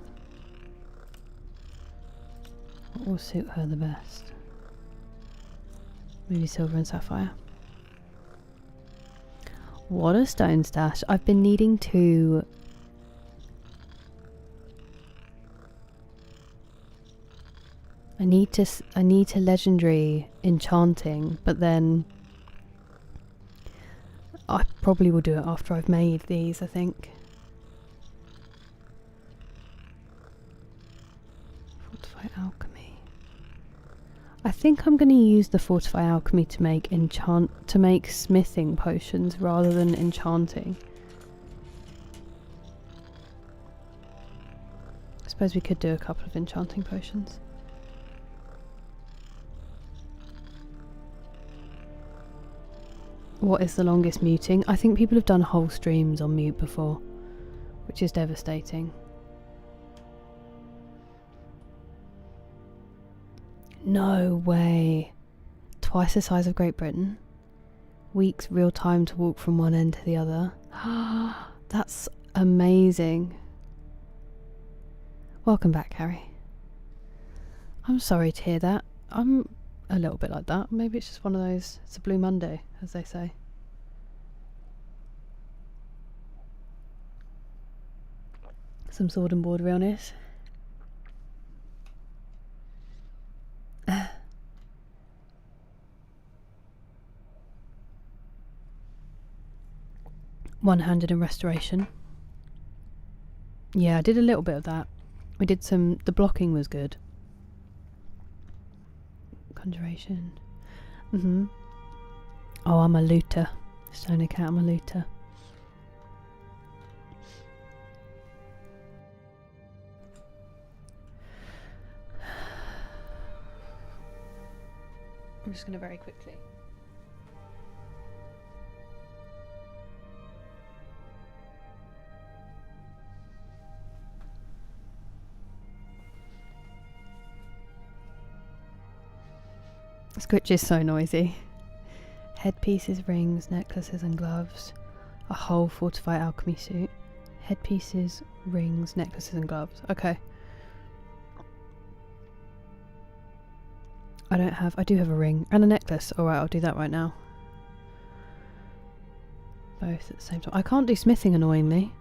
what will suit her the best. Maybe silver and sapphire. What a stone stash. I've been needing to... I need to legendary enchanting, but then I probably will do it after I've made these, I think. Fortify Alchemy. I think I'm going to use the Fortify Alchemy to make smithing potions rather than enchanting. I suppose we could do a couple of enchanting potions. What is the longest muting? I think people have done whole streams on mute before, which is devastating. No way. Twice the size of Great Britain. Weeks real time to walk from one end to the other. That's amazing. Welcome back, Harry. I'm sorry to hear that. I'm a little bit like that. Maybe it's just one of those, it's a blue Monday, as they say. Some sword and board realness. 1-handed in restoration. Yeah, I did a little bit of that. We did some, the blocking was good. Conjuration. Oh, I'm a looter. Stony cat, I'm a looter. I'm just going to very quickly. Squitch is so noisy. Headpieces, rings, necklaces and gloves. A whole fortified alchemy suit. Headpieces, rings, necklaces and gloves. Okay. I do have a ring and a necklace. Alright, I'll do that right now. Both at the same time. I can't do smithing, annoyingly.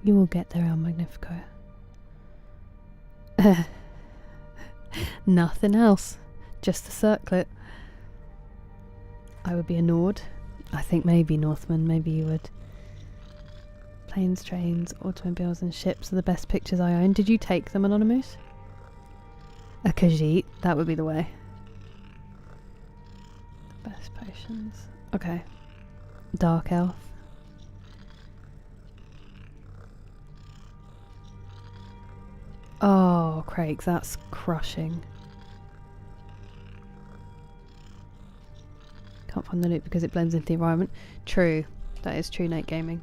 You will get there, El Magnifico. Nothing else. Just the circlet. I would be a Nord. I think maybe Northman, maybe you would. Planes, trains, automobiles and ships are the best pictures I own. Did you take them, Anonymous? A Khajiit, that would be the way. The best potions. Okay. Dark Elf. Oh, Craig, that's crushing. Can't find the loot because it blends into the environment. True. That is true, Nate Gaming.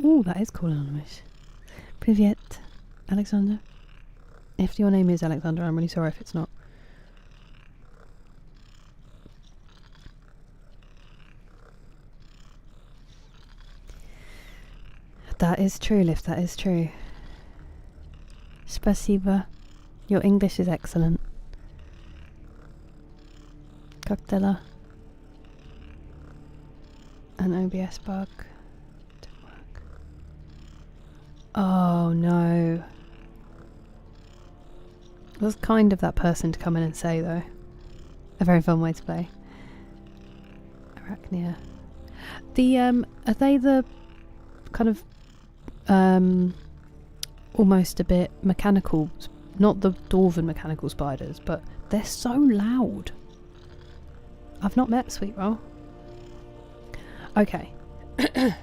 Ooh, that is cool, Anonymous. Privyet, Alexander. If your name is Alexander, I'm really sorry if it's not. That is true, Liv, that is true. Spasiba. Your English is excellent. Cocktaila. An OBS bug. Didn't work. Oh no. I was kind of that person to come in and say, though. A very fun way to play. Arachnia. The, are they the kind of almost a bit mechanical, not the dwarven mechanical spiders, but they're so loud. I've not met Sweet Roll. Okay. I'm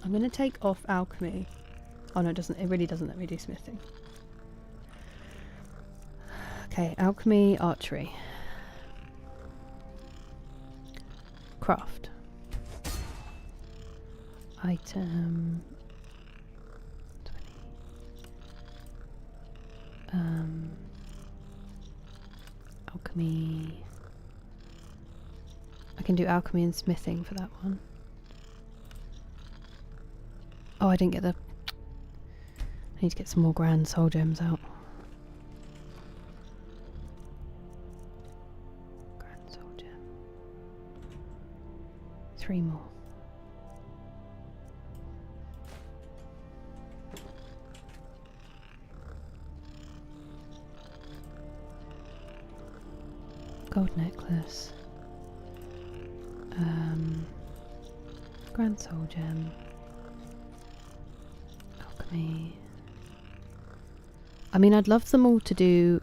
going to take off alchemy. Oh no, it really doesn't let me do smithing. Okay, alchemy, archery. Craft. Item 20. Alchemy. I can do alchemy and smithing for that one. Oh, I didn't get the... I need to get some more grand soul gems out. Grand soul gem. 3 more. Gold necklace. Grand soul gem. Alchemy. I mean, I'd love them all to do...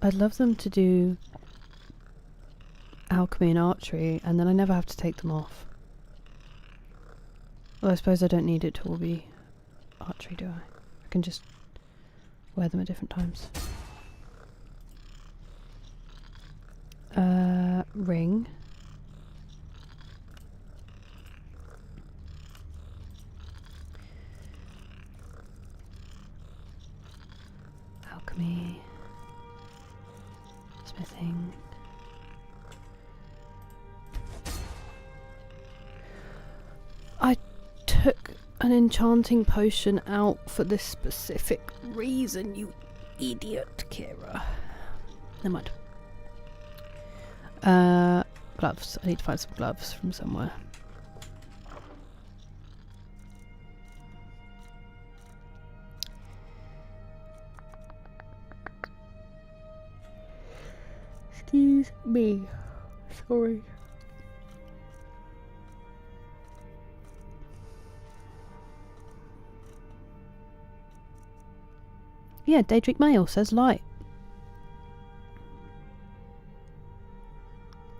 I'd love them to do alchemy and archery, and then I never have to take them off. Well, I suppose I don't need it to all be archery, do I? I can just Wear them at different times. Ring. Alchemy. Smithing. I took an enchanting potion out for this specific reason, you idiot, Kira. Never mind. Gloves. I need to find some gloves from somewhere. Excuse me. Sorry. Yeah, Daedric Mail says light.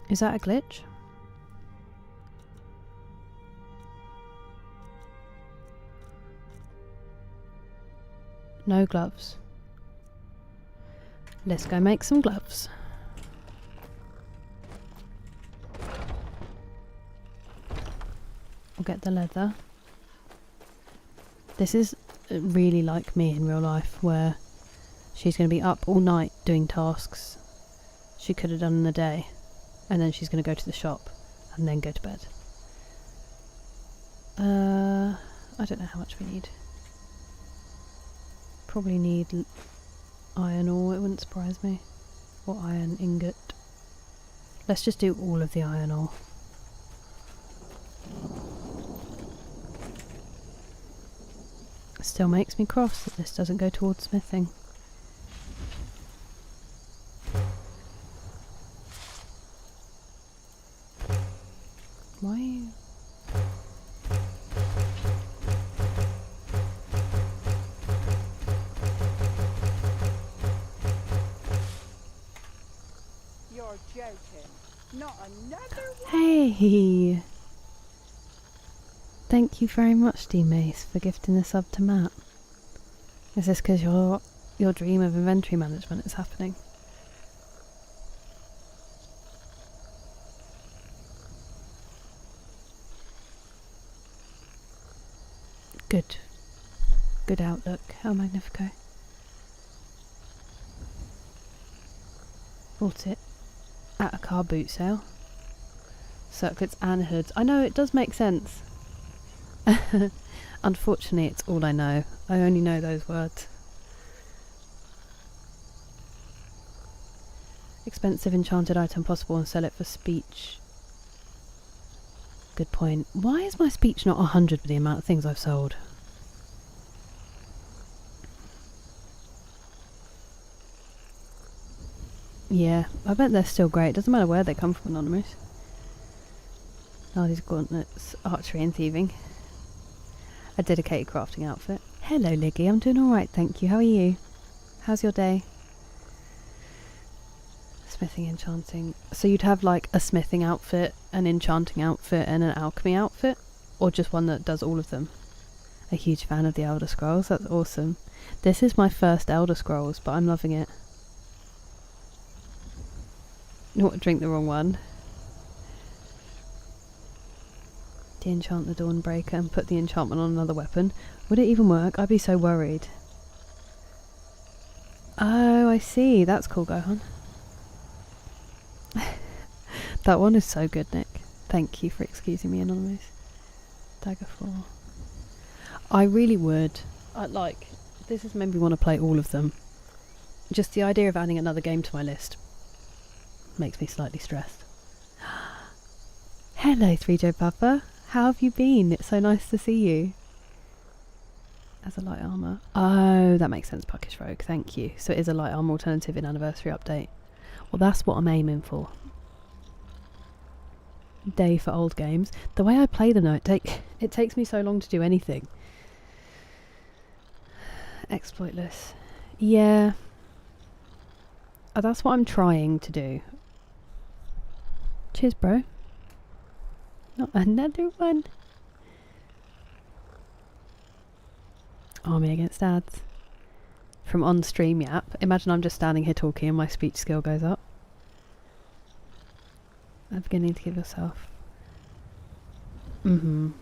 Is that a glitch? No gloves. Let's go make some gloves. We'll get the leather. This is really like me in real life, where she's going to be up all night doing tasks she could have done in the day, and then she's going to go to the shop and then go to bed. I don't know how much we need. Probably need iron ore, it wouldn't surprise me. Or iron ingot. Let's just do all of the iron ore. Still makes me cross that this doesn't go towards smithing. Why are you... You're joking. Not another one? Hey! Thank you very much, D-Mace, for gifting the sub to Matt. Is this because your dream of inventory management is happening? Good. Good outlook. How magnifico. Bought it at a car boot sale. Circlets and hoods. I know, it does make sense. Unfortunately, it's all I know. I only know those words. Expensive enchanted item possible and sell it for speech. Good point. Why is my speech not 100 for the amount of things I've sold? Yeah, I bet they're still great. Doesn't matter where they come from, Anonymous. Nardi's gauntlets, archery and thieving. A dedicated crafting outfit. Hello, Liggy. I'm doing alright, thank you. How are you? How's your day? Smithing, enchanting. So you'd have like a smithing outfit, an enchanting outfit, and an alchemy outfit? Or just one that does all of them? A huge fan of the Elder Scrolls. That's awesome. This is my first Elder Scrolls, but I'm loving it. Not drink the wrong one. De-enchant the Dawnbreaker and put the enchantment on another weapon. Would it even work? I'd be so worried. Oh, I see. That's cool, Gohan. That one is so good, Nick. Thank you for excusing me, Anonymous. Dagger 4. I really would. This has made me want to play all of them. Just the idea of adding another game to my list makes me slightly stressed. Hello, 3Joe Papa. How have you been? It's so nice to see you. As a light armour. Oh, that makes sense, Puckish Rogue. Thank you. So it is a light armour alternative in Anniversary Update. Well, that's what I'm aiming for. Day for old games. The way I play them though, it takes me so long to do anything. Exploitless. Yeah. That's what I'm trying to do. Cheers, bro. Not another one. Army against ads. from on StreamYard. Imagine I'm just standing here talking and my speech skill goes up. At the beginning to give yourself. I'm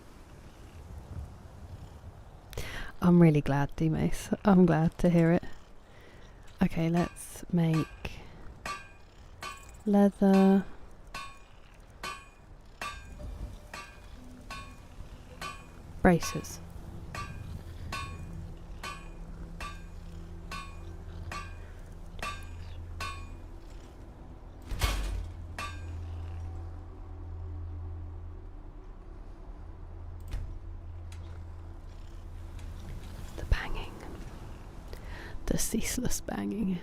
really glad, D-Mace. I'm glad to hear it. Okay, let's make leather. Braces. The banging. The ceaseless banging.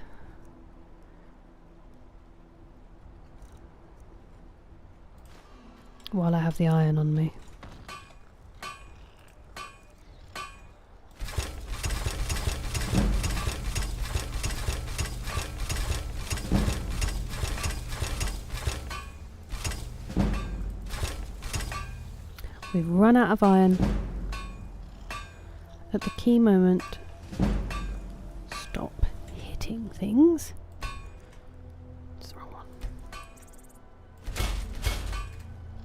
While I have the iron on me. We've run out of iron. At the key moment, stop hitting things. It's the wrong one.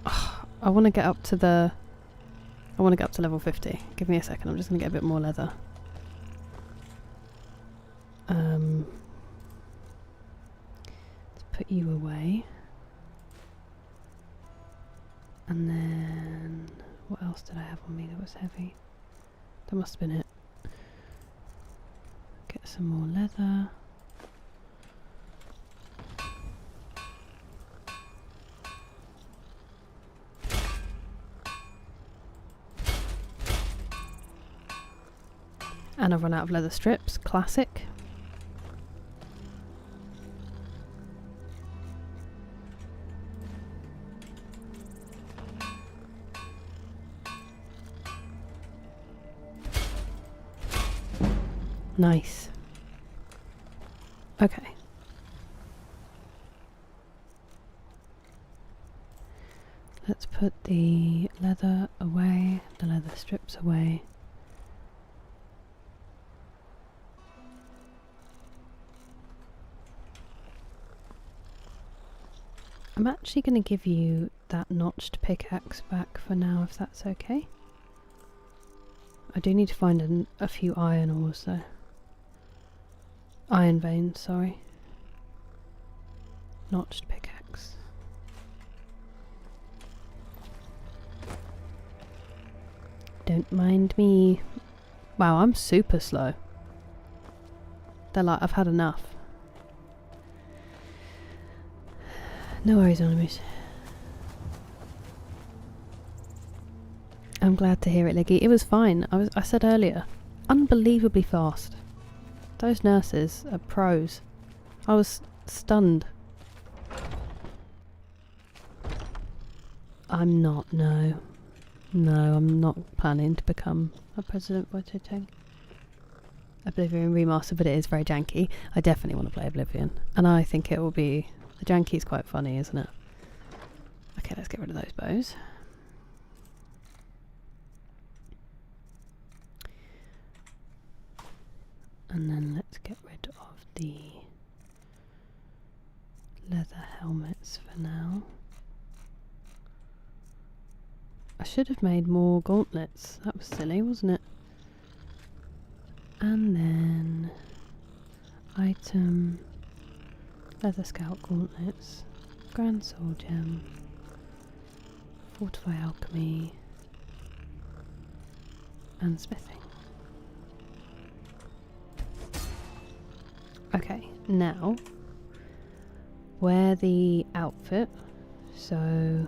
Oh, I want to get up to the... I want to get up to level 50. Give me a second, I'm just going to get a bit more leather. Let's put you away. And then, what else did I have on me that was heavy? That must have been it. Get some more leather. And I've run out of leather strips, classic. Nice. Okay. Let's put the leather away, the leather strips away. I'm actually going to give you that notched pickaxe back for now, if that's okay. I do need to find a few iron ores though. Iron veins, sorry. Notched pickaxe. Don't mind me. Wow, I'm super slow. They're like, I've had enough. No worries, enemies. I'm glad to hear it, Liggy. It was fine. I said earlier, unbelievably fast. Those nurses are pros. I was stunned. I'm not, no. No, I'm not planning to become a president by Toteng. Oblivion remaster, but it is very janky. I definitely want to play Oblivion. And I think it will be... The janky is quite funny, isn't it? Okay, let's get rid of those bows. And then let's get rid of the leather helmets for now. I should have made more gauntlets. That was silly, wasn't it? And then item, leather scout gauntlets, grand soul gem, fortify alchemy, and smithing. Okay, now wear the outfit. So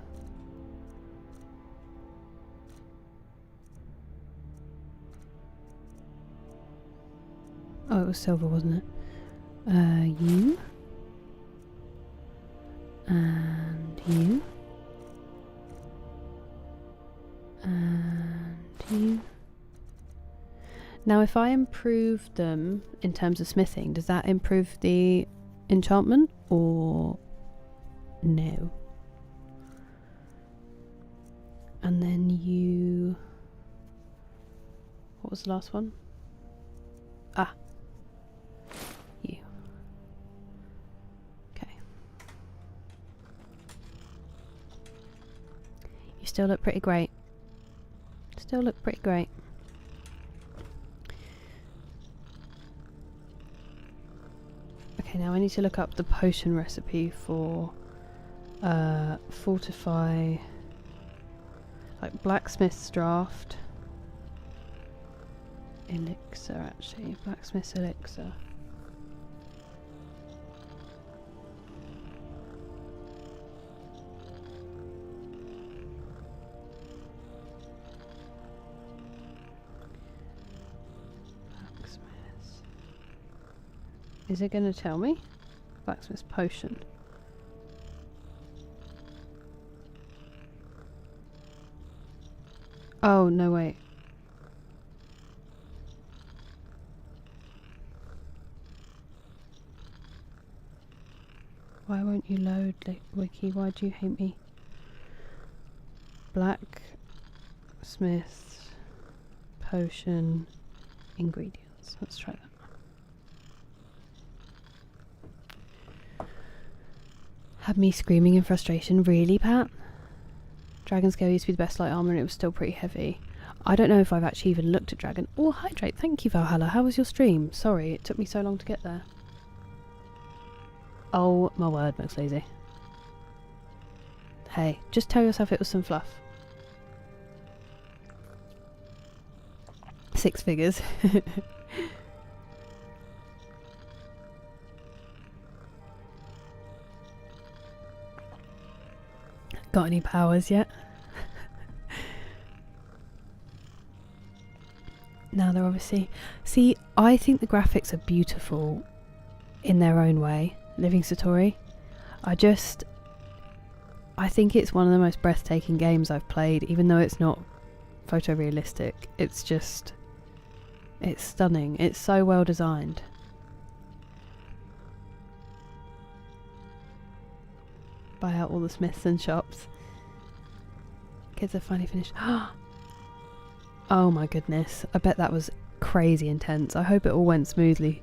oh, it was silver, wasn't it? You and you and you. Now if I improve them in terms of smithing, does that improve the enchantment or no? And then you... What was the last one? Ah. still look pretty great. Still look pretty great. Okay, now I need to look up the potion recipe for fortify, like blacksmith's draft. Elixir, actually. Blacksmith's elixir. Blacksmith's. Is it going to tell me? Blacksmith's potion. Oh, no, wait. Why won't you load, Wiki? Why do you hate me? Blacksmith's potion ingredients. Let's try that. Had me screaming in frustration. Really, Pat? Dragon Scale used to be the best light armor and it was still pretty heavy. I don't know if I've actually even looked at Dragon. Oh, Hydrate. Thank you, Valhalla. How was your stream? Sorry, it took me so long to get there. Oh my word, Max Lazy. Hey, just tell yourself it was some fluff. 6 figures. Got any powers yet? Now they're obviously... See, I think the graphics are beautiful in their own way. Living Satori. I think it's one of the most breathtaking games I've played, even though it's not photorealistic. It's just... it's stunning. It's so well designed. Buy out all the smiths and shops. Kids have finally finished. Oh my goodness. I bet that was crazy intense. I hope it all went smoothly,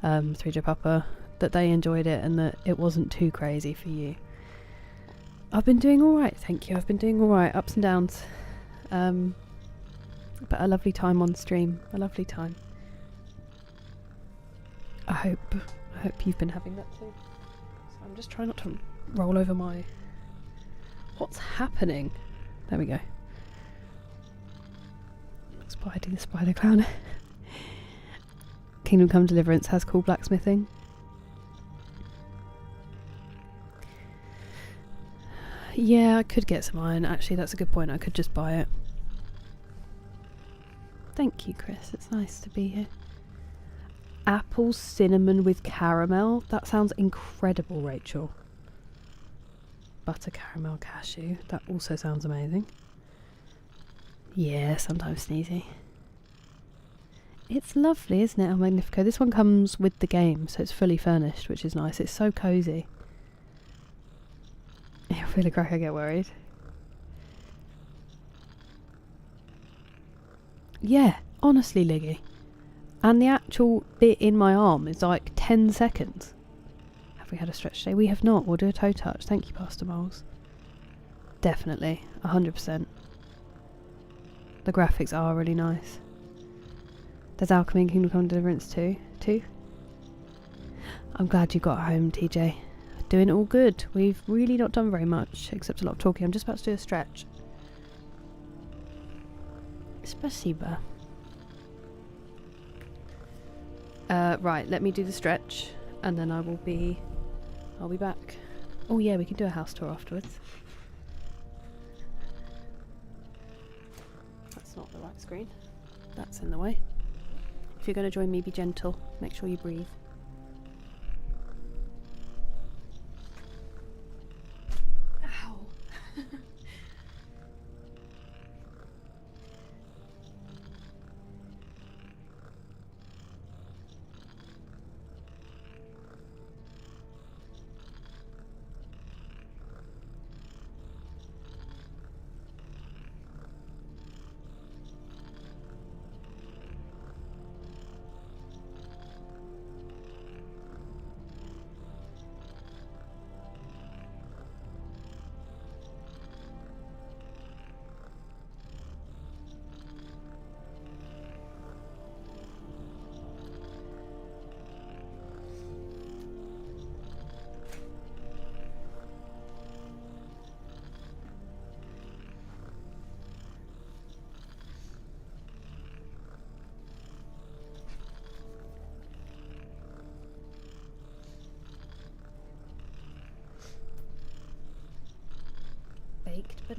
3J Papa. That they enjoyed it and that it wasn't too crazy for you. I've been doing alright, thank you. I've been doing alright, ups and downs. But a lovely time on stream. A lovely time. I hope you've been having that too. So I'm just trying not to roll over my... What's happening? There we go. Spidey the Spider Clown. Kingdom Come Deliverance has cool blacksmithing. Yeah, I could get some iron. Actually, that's a good point. I could just buy it. Thank you, Chris. It's nice to be here. Apple cinnamon with caramel. That sounds incredible, Rachel. Butter caramel cashew. That also sounds amazing. Yeah, sometimes sneezy. It's lovely, isn't it, El Magnifico? This one comes with the game, so it's fully furnished, which is nice. It's so cosy. I feel a crack, I get worried. Yeah, honestly, Liggy. And the actual bit in my arm is like 10 seconds. Have we had a stretch day? We have not. We'll do a toe touch. Thank you, Pastor Moles. Definitely. 100%. The graphics are really nice. There's Alchemy and Kingdom Come Deliverance too. I'm glad you got home, TJ. Doing it all good. We've really not done very much, except a lot of talking. I'm just about to do a stretch. Spasiba. Right, let me do the stretch, and then I'll be back. Oh yeah, we can do a house tour afterwards. That's not the right screen. That's in the way. If you're going to join me, be gentle. Make sure you breathe. Ow.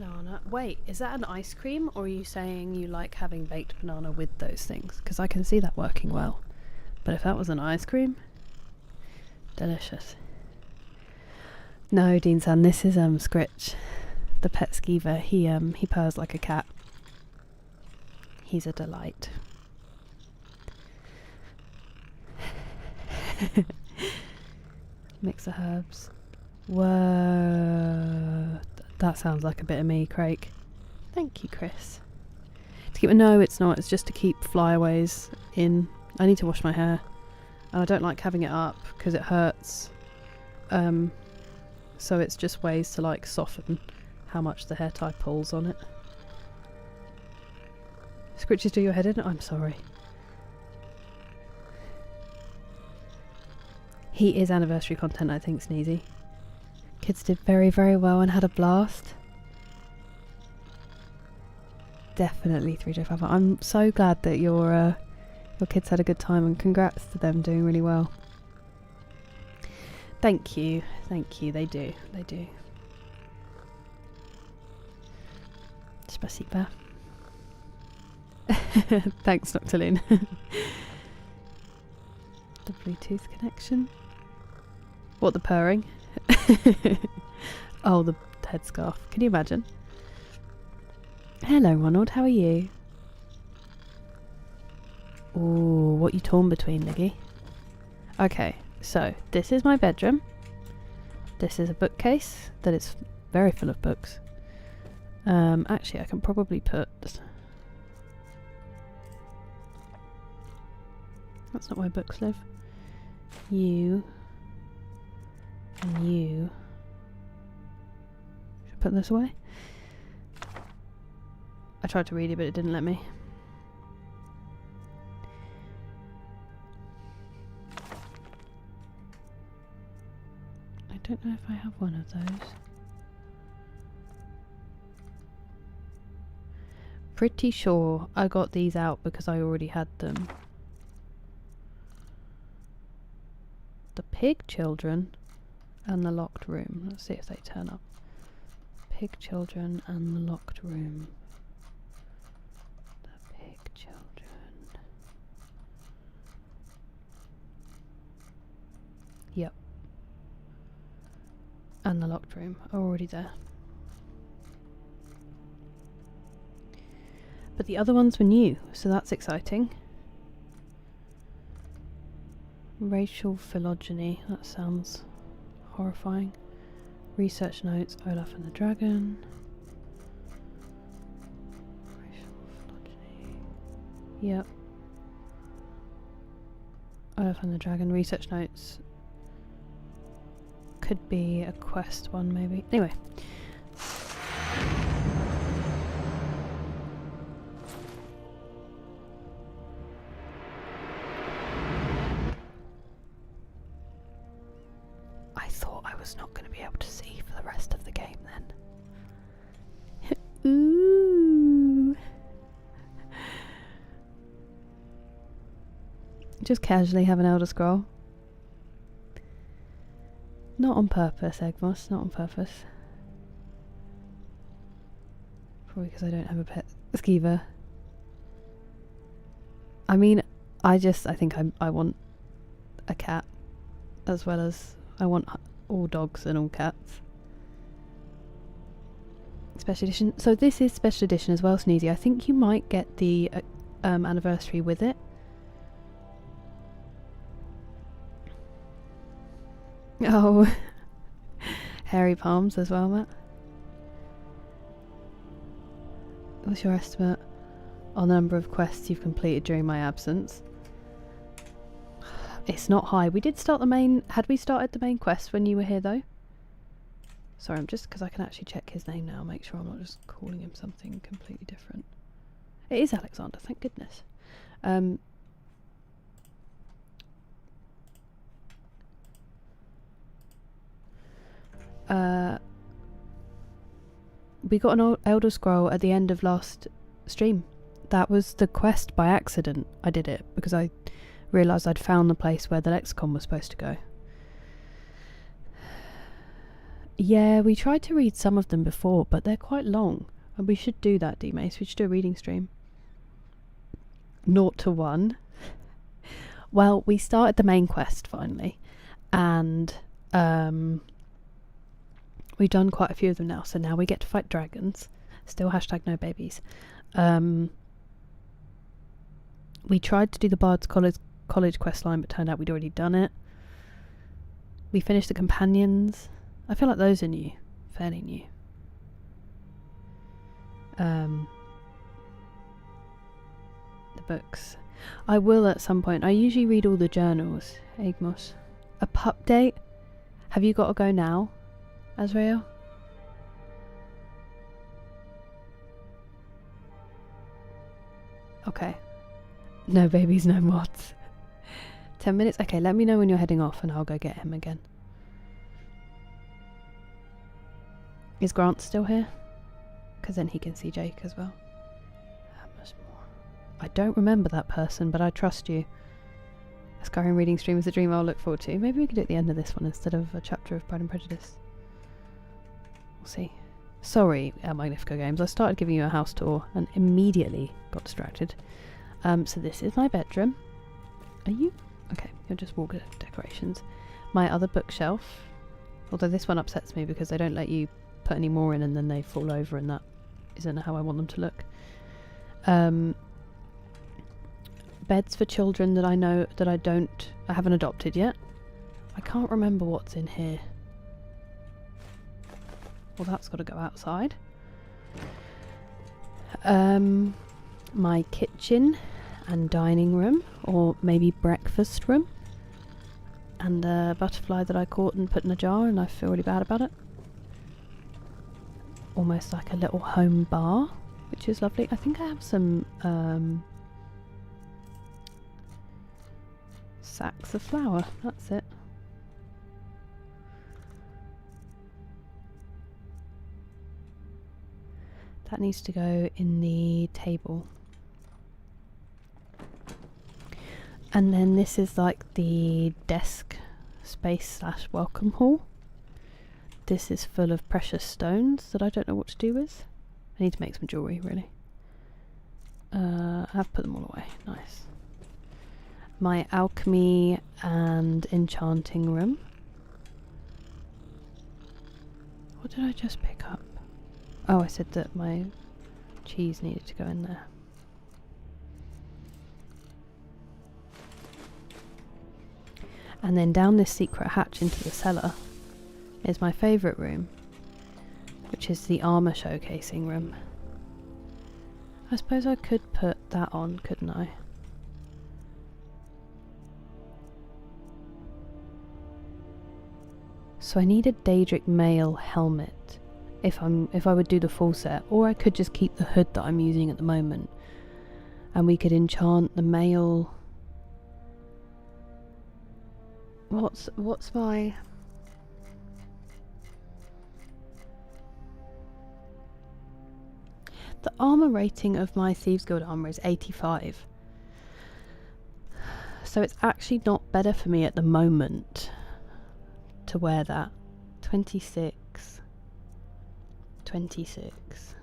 banana. Wait, is that an ice cream, or are you saying you like having baked banana with those things? Because I can see that working well. But if that was an ice cream, delicious. No, Dean-san, this is Scritch, the pet skeever. He purrs like a cat. He's a delight. Mix the herbs. Whoa, that sounds like a bit of me, Craig. Thank you, Chris. To keep no, it's not. It's just to keep flyaways in. I need to wash my hair, and I don't like having it up because it hurts. So it's just ways to like soften how much the hair tie pulls on it. Scritches, do your head in? I'm sorry. He is anniversary content, I think, Sneezy. Kids did very, very well and had a blast. Definitely 3J5. I'm so glad that your kids had a good time, and congrats to them doing really well. Thank you, they do. Spasiba. Thanks, Noctiline. The Bluetooth connection. What, the purring? Oh, the headscarf. Can you imagine? Hello, Ronald, how are you? Ooh, what you torn between, Niggy? Okay, so this is my bedroom. This is a bookcase that is very full of books. Actually, I can probably put... That's not where books live. You... and you... Should I put this away? I tried to read it, but it didn't let me. I don't know if I have one of those. Pretty sure I got these out because I already had them. The Pig Children and the Locked Room. Let's see if they turn up. Pig Children and the Locked Room. The Pig Children. Yep. And the Locked Room are already there. But the other ones were new, so that's exciting. Racial phylogeny, that sounds horrifying. Research notes, Olaf and the Dragon. Racial phylogeny. Yep. Olaf and the Dragon, research notes. Could be a quest one, maybe. Anyway. Not going to be able to see for the rest of the game then. Ooh. Just casually have an Elder Scroll. Not on purpose, Egmos, not on purpose. Probably because I don't have a pet skeever. I mean, I think I want a cat, as well as I want all dogs and all cats. Special edition. So this is special edition as well, Sneezy. I think you might get the anniversary with it. Oh, hairy palms as well, Matt. What's your estimate on the number of quests you've completed during my absence? It's not high. We did start the main... Had we started the main quest when you were here, though? Sorry, I'm just... Because I can actually check his name now. Make sure I'm not just calling him something completely different. It is Alexander, thank goodness. We got an Elder Scroll at the end of last stream. That was the quest by accident. I did it because I realised I'd found the place where the lexicon was supposed to go. Yeah, we tried to read some of them before, but they're quite long. And we should do that, D-Mace. We should do a reading stream. 0 to 1. Well, we started the main quest finally. And we've done quite a few of them now. So now we get to fight dragons. Still hashtag no babies. We tried to do the Bard's College quest line, but turned out we'd already done it. We finished the companions. I feel like those are new. Fairly new. The books. I will at some point. I usually read all the journals. Egmos. A pup date? Have you got to go now, Azrael? Okay. No babies, no mods. 10 minutes? Okay, let me know when you're heading off and I'll go get him again. Is Grant still here? Because then he can see Jake as well. How much more? I don't remember that person, but I trust you. A Skyrim reading stream is a dream I'll look forward to. Maybe we could do it at the end of this one instead of a chapter of Pride and Prejudice. We'll see. Sorry, Magnifico Games. I started giving you a house tour and immediately got distracted. So this is my bedroom. Are you? Okay, you're just wall decorations. My other bookshelf. Although this one upsets me because they don't let you put any more in and then they fall over, and that isn't how I want them to look. Beds for children that I know that I haven't adopted yet. I can't remember what's in here. Well, that's got to go outside. My kitchen and dining room, or maybe breakfast room, and a butterfly that I caught and put in a jar and I feel really bad about it. Almost like a little home bar, which is lovely. I think I have some sacks of flour, that's it. That needs to go in the table. And then this is like the desk space / welcome hall. This is full of precious stones that I don't know what to do with. I need to make some jewellery, really. I've put them all away. Nice. My alchemy and enchanting room. What did I just pick up? Oh, I said that my cheese needed to go in there. And then down this secret hatch into the cellar is my favourite room, which is the armour showcasing room. I suppose I could put that on, couldn't I? So I need a Daedric mail helmet if I would do the full set, or I could just keep the hood that I'm using at the moment, and we could enchant the mail. What's my... The armour rating of my Thieves Guild armour is 85. So it's actually not better for me at the moment to wear that. 26. 26.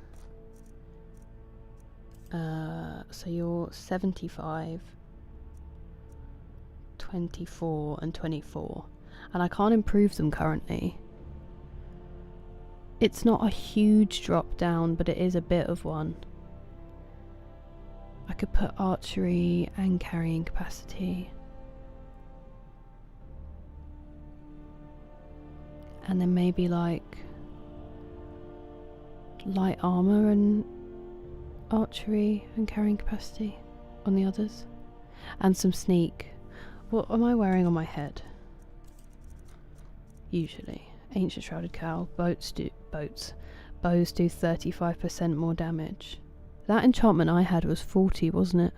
So you're 75. 24 and 24, and I can't improve them currently. It's not a huge drop down, but it is a bit of one. I could put archery and carrying capacity, and then maybe like light armor and archery and carrying capacity on the others, and some sneak. What am I wearing on my head? Usually. Ancient Shrouded Cowl. Bows do 35% more damage. That enchantment I had was 40, wasn't it?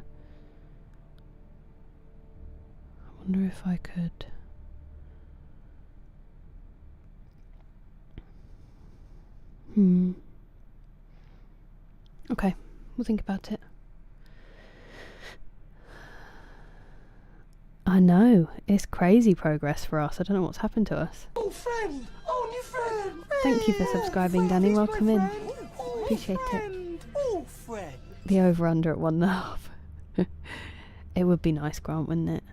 I wonder if I could... Okay, we'll think about it. I know, it's crazy progress for us. I don't know what's happened to us. Oh, friend! Oh, new friend! Thank you for subscribing, Danny. Welcome in. Appreciate it. Oh, friend. The over-under at 1.5. It would be nice, Grant, wouldn't it?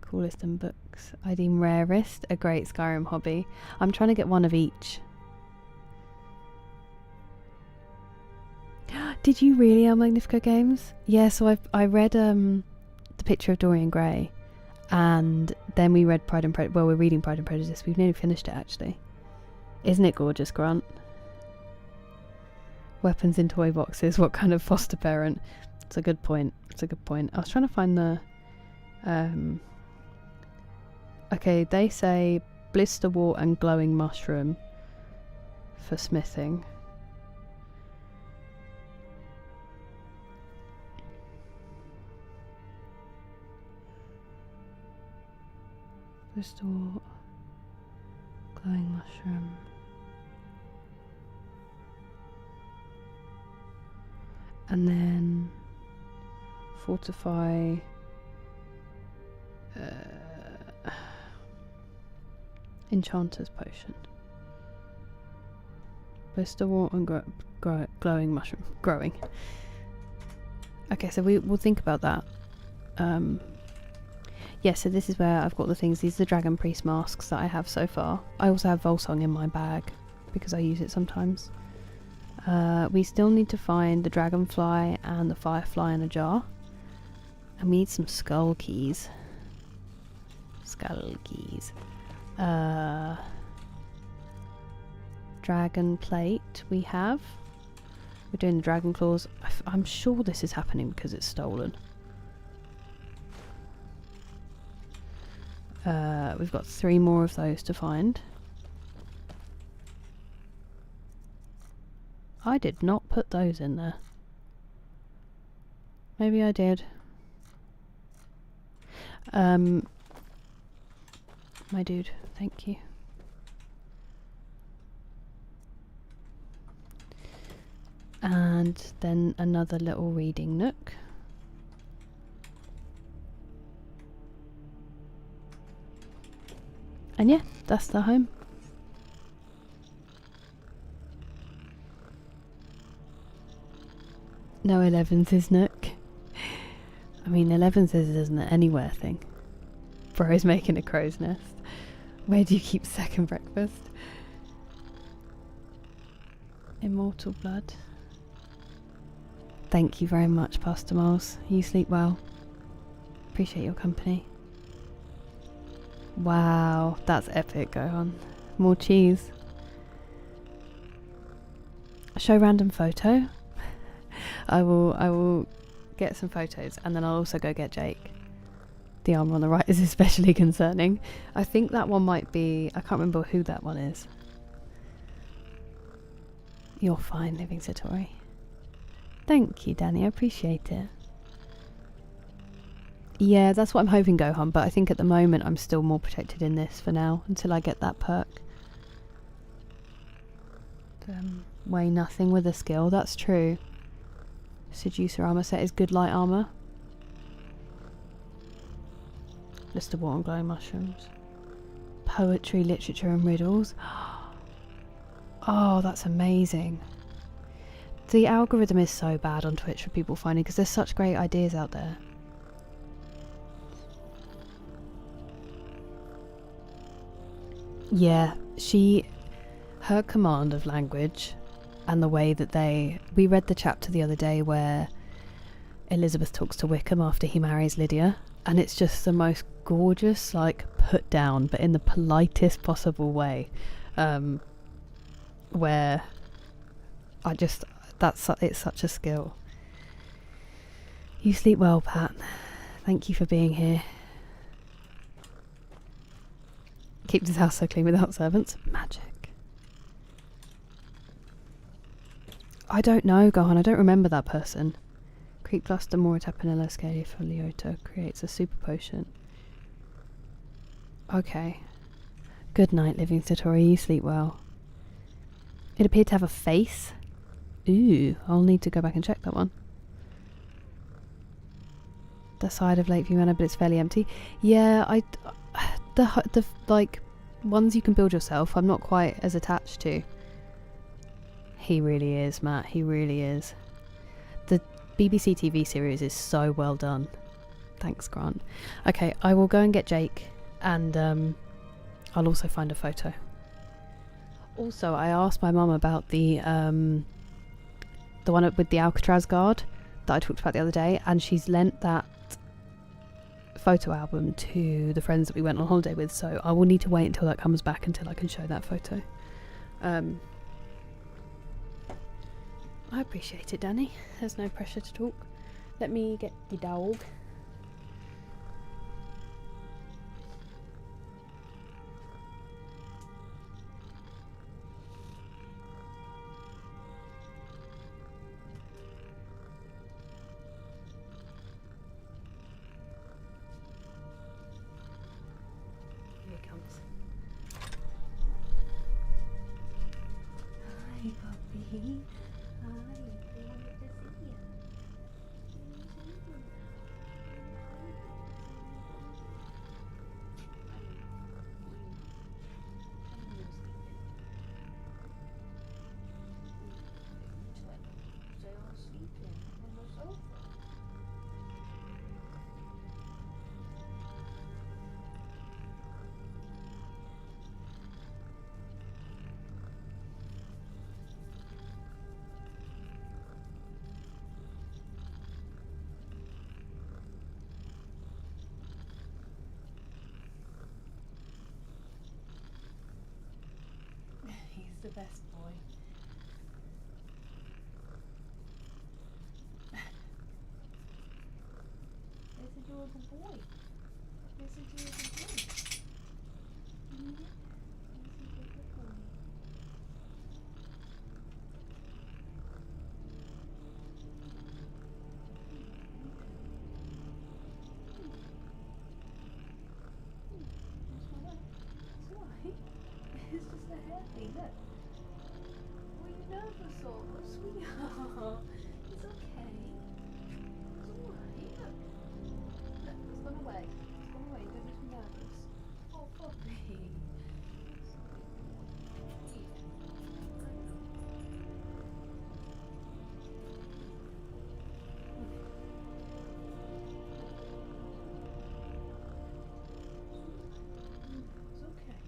Coolest in books. I deem rarest a great Skyrim hobby. I'm trying to get one of each. Did you really, El Magnifico Games? Yeah, so I read The Picture of Dorian Gray, and then we read Pride and Prejudice. Well, we're reading Pride and Prejudice. We've nearly finished it, actually. Isn't it gorgeous, Grant? Weapons in toy boxes. What kind of foster parent? It's a good point. It's a good point. I was trying to find the... Okay, they say blisterwort and glowing mushroom for smithing. Blisterwort, glowing mushroom. And then fortify enchanter's potion. Blisterwort and glowing mushroom. Growing. Okay, so we'll think about that. Yeah, so this is where I've got the things. These are the Dragon Priest masks that I have so far. I also have Volsong in my bag because I use it sometimes. We still need to find the Dragonfly and the Firefly in a jar. And we need some skull keys. Skull keys. Dragon plate we have. We're doing the Dragon Claws. I'm sure this is happening because it's stolen. We've got 3 more of those to find. I did not put those in there. Maybe I did. My dude, thank you. And then another little reading nook. And yeah, that's the home. No 11's nook. I mean, 11's isn't an anywhere thing. Bro's making a crow's nest. Where do you keep second breakfast? Immortal blood. Thank you very much, Pastor Miles. You sleep well. Appreciate your company. Wow, that's epic. Go on. More cheese. Show random photo. I will get some photos, and then I'll also go get Jake. The armor on the right is especially concerning. I think that one might be... I can't remember who that one is. You're fine, Living Satori. Thank you, Danny. I appreciate it. Yeah, that's what I'm hoping, Gohan, but I think at the moment I'm still more protected in this for now, until I get that perk. Weigh nothing with a skill, that's true. Seducer armor set is good light armor. List of water and glowing mushrooms. Poetry, literature and riddles. Oh, that's amazing. The algorithm is so bad on Twitch for people finding, because there's such great ideas out there. Yeah, her command of language and the way that we read the chapter the other day where Elizabeth talks to Wickham after he marries Lydia, and it's just the most gorgeous, like, put down, but in the politest possible way, where it's such a skill. You sleep well, Pat. Thank you for being here. Keeps his house so clean without servants. Magic. I don't know, Gohan. I don't remember that person. Creek Cluster, Mora Tapanilla, Scaly Foliota creates a super potion. Okay. Good night, Living Satori. You sleep well. It appeared to have a face. Ooh, I'll need to go back and check that one. The side of Lakeview Manor, but it's fairly empty. Yeah, the ones you can build yourself, I'm not quite as attached to. He really is, Matt. He really is. The BBC TV series is so well done. Thanks, Grant. Okay, I will go and get Jake, and I'll also find a photo. Also, I asked my mum about the one with the Alcatraz guard that I talked about the other day, and she's lent that photo album to the friends that we went on holiday with, so I will need to wait until that comes back until I can show that photo. I appreciate it, Danny. There's no pressure to talk. Let me get the dog. Here he comes. Hi, puppy. He's the best boy. This is your good boy. This is your good boy. Mm-hmm. This is your good boy. It's alright. It's just a hairpin, look. Were you nervous or sweetheart? It's okay. It's alright, look. Look, it's gone away. It's gone away, don't be nervous. Oh, puppy. It's okay.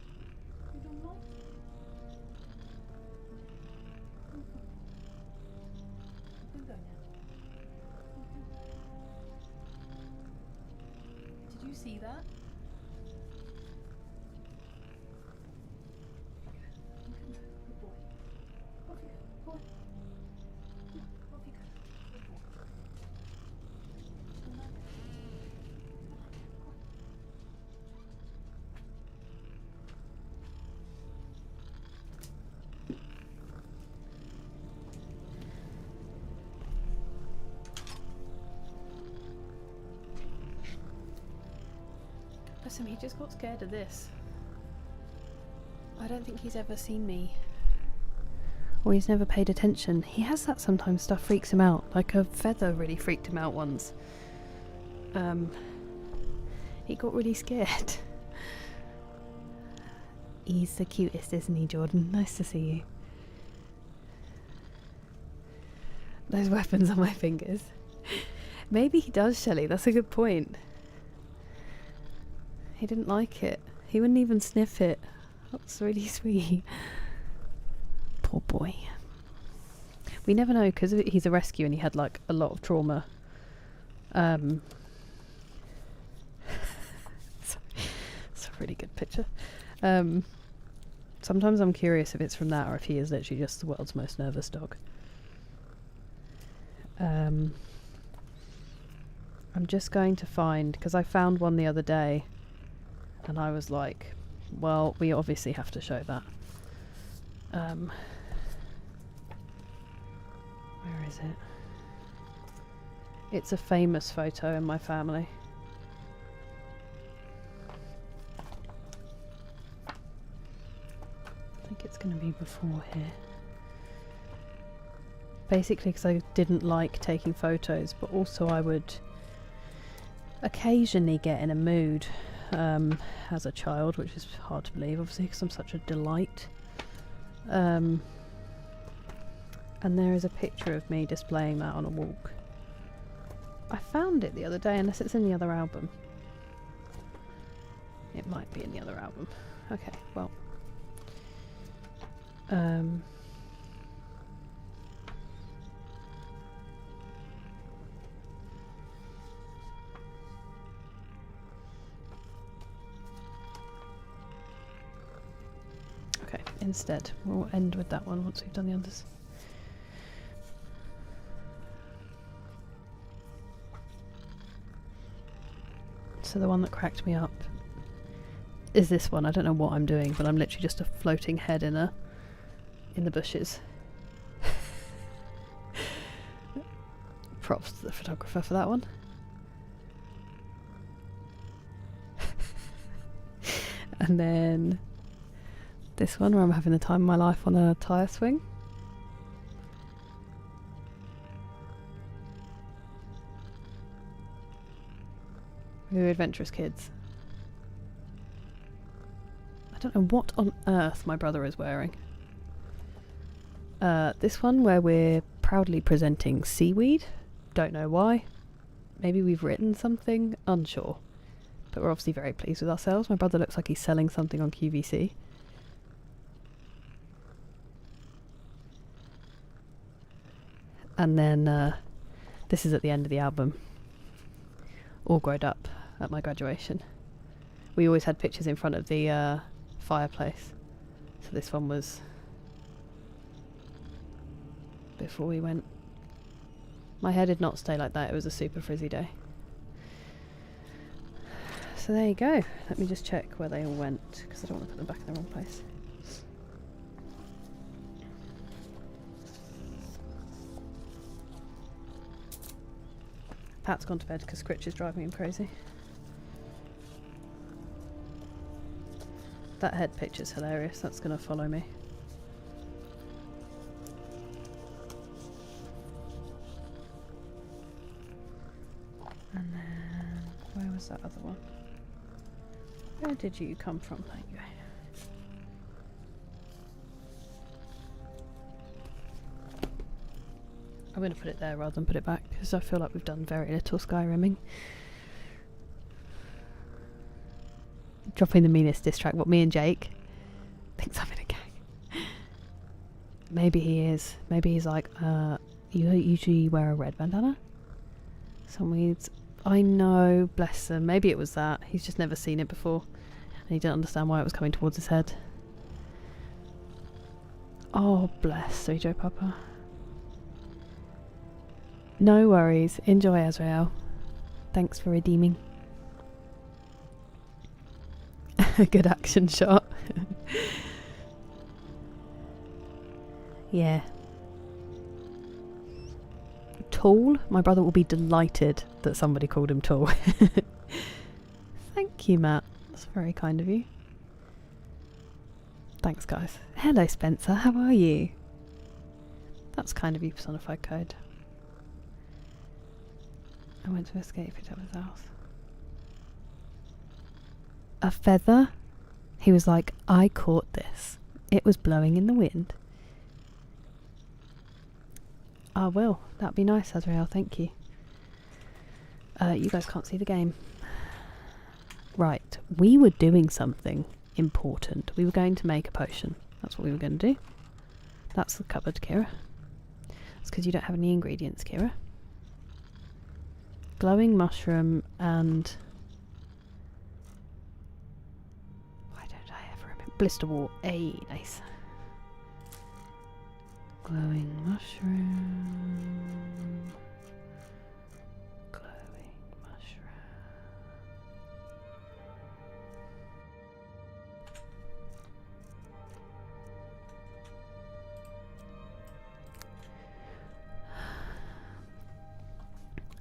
You don't like it? You can go now. Did you see that? Good boy. Off you go. Boy. Off you go. Good boy. Bless him, he just got scared of this. I don't think he's ever seen me. Or he's never paid attention. He has that sometimes, stuff freaks him out. Like a feather really freaked him out once. He got really scared. He's the cutest, isn't he, Jordan? Nice to see you. Those weapons on my fingers. Maybe he does, Shelley. That's a good point. He didn't like it. He wouldn't even sniff it. That's really sweet. Poor boy. We never know because he's a rescue and he had like a lot of trauma. It's a really good picture. Sometimes I'm curious if it's from that or if he is literally just the world's most nervous dog. I'm just going to find, because I found one the other day and I was like, well, we obviously have to show that. Where is it? It's a famous photo in my family. I think it's going to be before here. Basically because I didn't like taking photos, but also I would occasionally get in a mood as a child, which is hard to believe, obviously, because I'm such a delight. And there is a picture of me displaying that on a walk. I found it the other day, unless it's in the other album. It might be in the other album. Okay, well. Okay, instead, we'll end with that one once we've done the others. So the one that cracked me up is this one. I don't know what I'm doing, but I'm literally just a floating head in the bushes. Props to the photographer for that one. And then this one where I'm having the time of my life on a tyre swing. We were adventurous kids. I don't know what on earth my brother is wearing. This one where we're proudly presenting seaweed. Don't know why. Maybe we've written something. Unsure. But we're obviously very pleased with ourselves. My brother looks like he's selling something on QVC. And then this is at the end of the album. All grown up at my graduation. We always had pictures in front of the fireplace. So this one was before we went. My hair did not stay like that. It was a super frizzy day. So there you go. Let me just check where they all went, because I don't want to put them back in the wrong place. Pat's gone to bed because Scritch is driving him crazy. That head picture's hilarious. That's going to follow me. And then, where was that other one? Where did you come from? There you go. I'm going to put it there rather than put it back, because I feel like we've done very little Skyrimming. Dropping the meanest diss track. What, me and Jake? Thinks I'm in a gang. Maybe he is. Maybe he's like, you don't usually wear a red bandana? Some weeds. I know, bless him. Maybe it was that. He's just never seen it before. And he didn't understand why it was coming towards his head. Oh, bless. Sorry, Joe Papa. No worries. Enjoy, Azrael. Thanks for redeeming. A good action shot. Yeah. Tall? My brother will be delighted that somebody called him tall. Thank you, Matt. That's very kind of you. Thanks, guys. Hello, Spencer. How are you? That's kind of you, personified code. I went to escape it at his house. A feather? He was like, I caught this. It was blowing in the wind. I will. That'd be nice, Azrael. Thank you. You guys can't see the game. Right. We were doing something important. We were going to make a potion. That's what we were going to do. That's the cupboard, Kira. It's because you don't have any ingredients, Kira. Glowing mushroom and... why don't I ever remember? Blister wart. Ay, nice. Glowing mushroom. Glowing mushroom.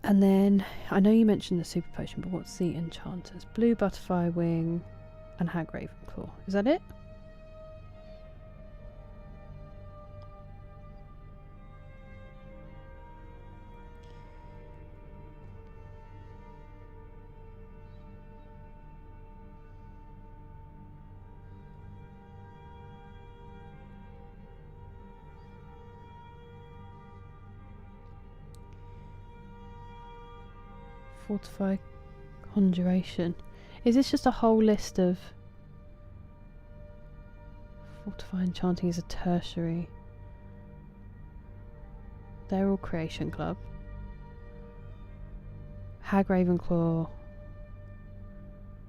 And then, I know you mentioned the super potion, but what's the enchanters? Blue butterfly wing and hag ravenclaw. Is that it? Fortify Conjuration. Is this just a whole list of... Fortify Enchanting is a tertiary. They're all Creation Club. Hag Ravenclaw.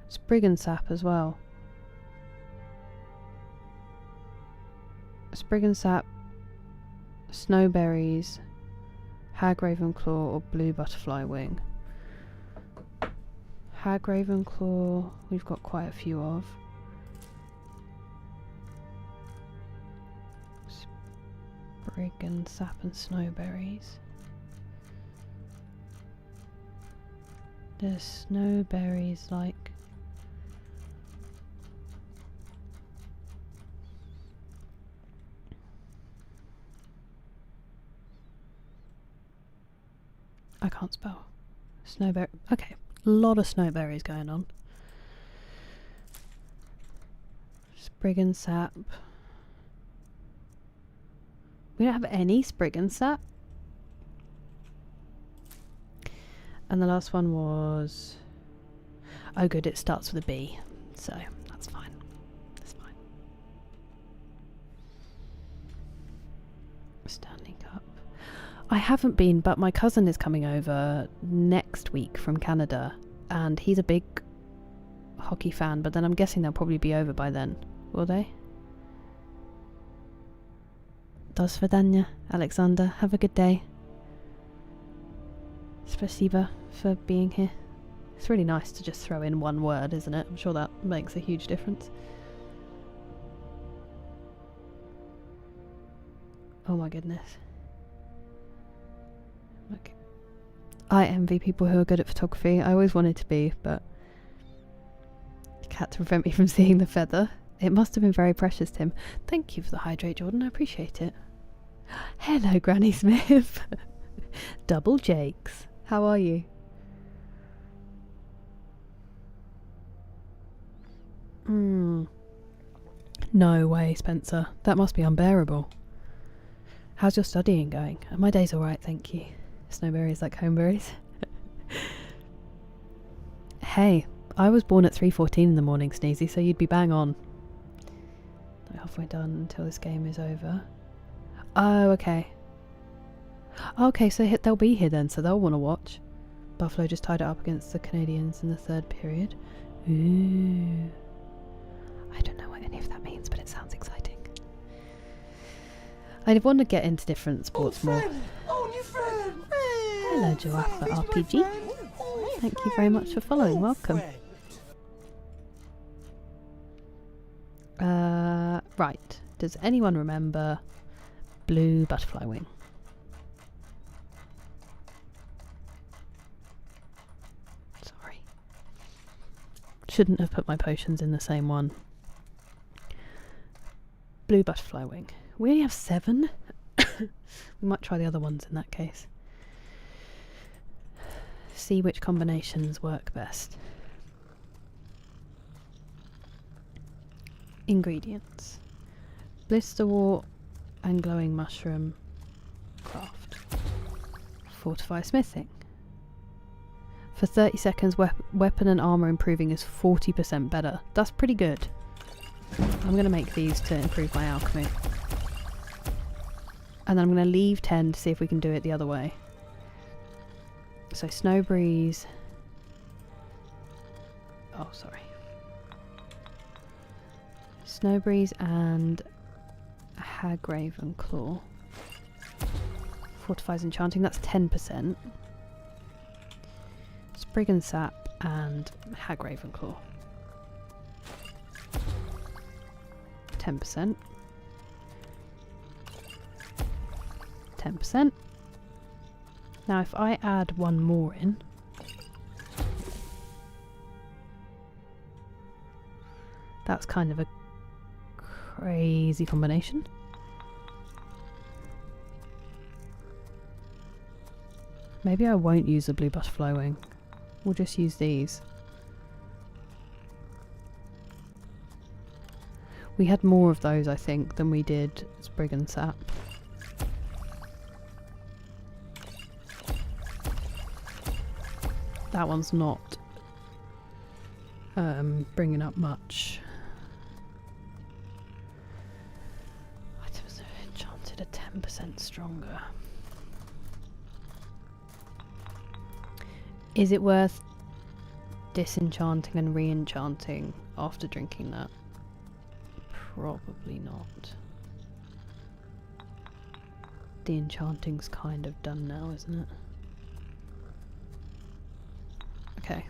Spriggan Sap as well. Spriggan Sap, Snowberries, Hag Ravenclaw or Blue Butterfly Wing. Hag Ravenclaw we've got quite a few of. Spriggan Sap and Snowberries. There's Snowberries like... I can't spell. Snowberry. Okay, a lot of snowberries going on. Spriggan Sap. We don't have any Spriggan Sap. And the last one was... Oh good, it starts with a B. So, that's fine. That's fine. Standing Cup. I haven't been, but my cousin is coming over next week from Canada, and he's a big hockey fan, but then I'm guessing they'll probably be over by then, will they? Do svidania, Alexander. Have a good day. Spasiba for being here. It's really nice to just throw in one word, isn't it? I'm sure that makes a huge difference. Oh my goodness. Okay. I envy people who are good at photography. I always wanted to be, but you can't prevent me from seeing the feather. It must have been very precious to him. Thank you for the hydrate, Jordan. I appreciate it. Hello, Granny Smith. Double Jakes. How are you? No way, Spencer. That must be unbearable. How's your studying going? My day's alright, thank you. Snowberries like homeberries. Hey, I was born at 3:14 in the morning, Sneezy, so you'd be bang on. Not halfway done until this game is over. Oh, okay. Okay, so they'll be here then, so they'll want to watch. Buffalo just tied it up against the Canadians in the third period. Ooh. I don't know what any of that means, but it sounds exciting. I want to get into different sports more. Oh, new friend! Hello, Joaffa RPG. Thank you very much for following. Welcome. Right. Does anyone remember Blue Butterfly Wing? Sorry. Shouldn't have put my potions in the same one. Blue Butterfly Wing. We only have 7. We might try the other ones in that case. See which combinations work best. Ingredients. Blisterwort and glowing mushroom craft. Fortify smithing. For 30 seconds weapon and armor improving is 40% better. That's pretty good. I'm going to make these to improve my alchemy. And then I'm going to leave 10 to see if we can do it the other way. So Snow Breeze. Oh, sorry. Snow Breeze and Hag Ravenclaw. Fortifies Enchanting, that's 10%. Spriggan Sap and Hag Ravenclaw. 10%. 10%. Now if I add one more in, that's kind of a crazy combination. Maybe I won't use the Blue Butterfly Wing. We'll just use these. We had more of those, I think, than we did Spriggan Sap. That one's not bringing up much. Items are enchanted are 10% stronger. Is it worth disenchanting and re-enchanting after drinking that? Probably not. The enchanting's kind of done now, isn't it? Okay.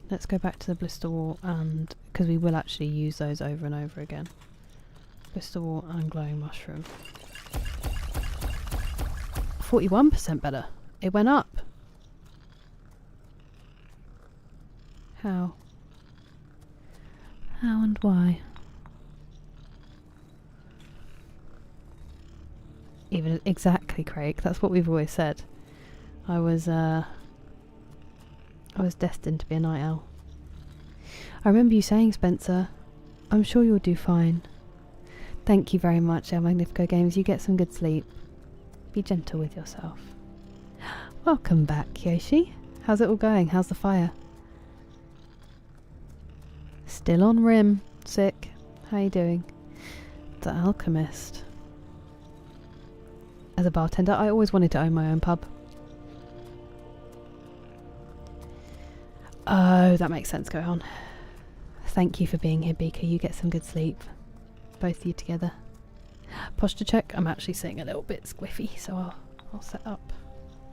Let's go back to the blister wall, and because we will actually use those over and over again. Blister wall and glowing mushroom. 41% better. It went up. How? How and why? Even exactly, Craig. That's what we've always said. I was destined to be a night owl. I remember you saying, Spencer, I'm sure you'll do fine. Thank you very much, El Magnifico Games. You get some good sleep. Be gentle with yourself. Welcome back, Yoshi. How's it all going? How's the fire? Still on rim. Sick. How you doing? The Alchemist. As a bartender, I always wanted to own my own pub. Oh, that makes sense. Go on. Thank you for being here, Beaker. You get some good sleep. Both of you together. Posture check. I'm actually sitting a little bit squiffy, so I'll set up.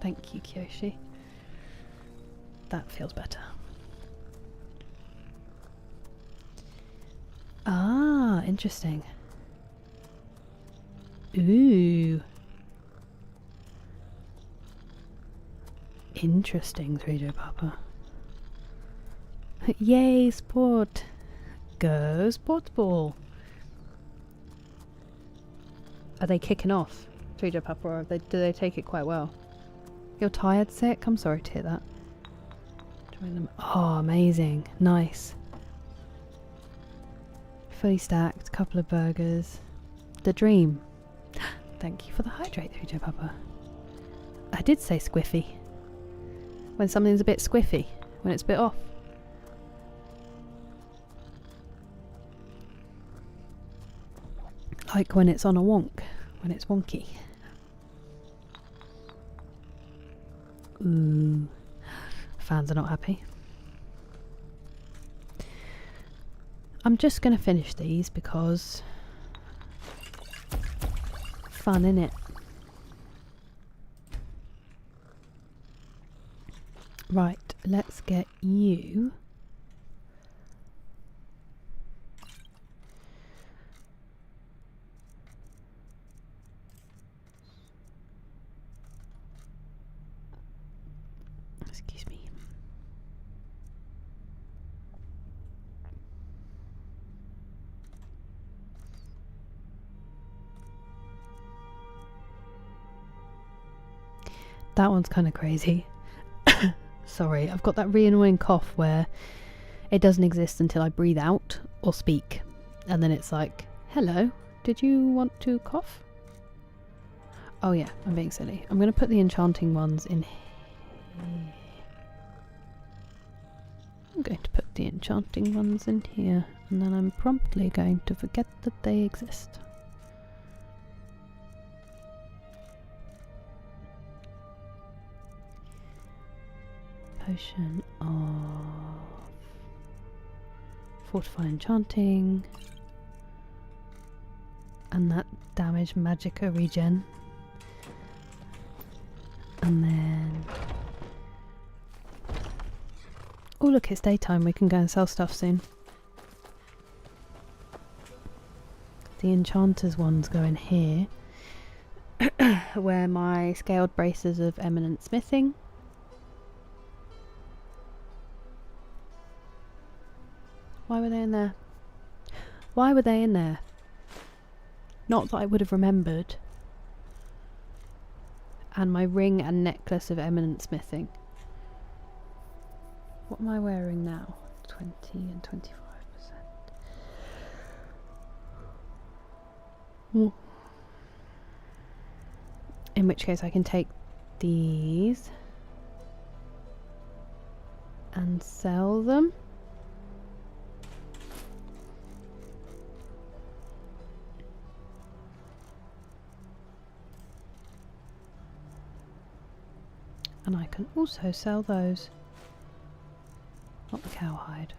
Thank you, Kyoshi. That feels better. Ah, interesting. Ooh. Interesting, 3J Papa. Yay, sport! Go sports ball! Are they kicking off, 3J Papa, or do they take it quite well? You're tired, sick? I'm sorry to hear that. Join them. Oh, amazing. Nice. Fully stacked, couple of burgers. The dream. Thank you for the hydrate, 3J Papa. I did say squiffy. When something's a bit squiffy, when it's a bit off. Like when it's on a wonk, when it's wonky. Ooh. Fans are not happy. I'm just going to finish these because fun, innit? Right, let's get you. Excuse me. That one's kind of crazy. Sorry, I've got that really annoying cough where it doesn't exist until I breathe out or speak. And then it's like, hello, did you want to cough? Oh yeah, I'm being silly. I'm going to put the enchanting ones in here. I'm going to put the enchanting ones in here. And then I'm promptly going to forget that they exist. Potion of Fortify Enchanting, and that damage Magicka regen, and then oh look, it's daytime, we can go and sell stuff soon. The Enchanter's ones go in here where my scaled braces of eminent smithing. Why were they in there? Why were they in there? Not that I would have remembered. And my ring and necklace of eminent smithing. What am I wearing now? 20 and 25%. In which case I can take these and sell them. And I can also sell those. Not the cowhide.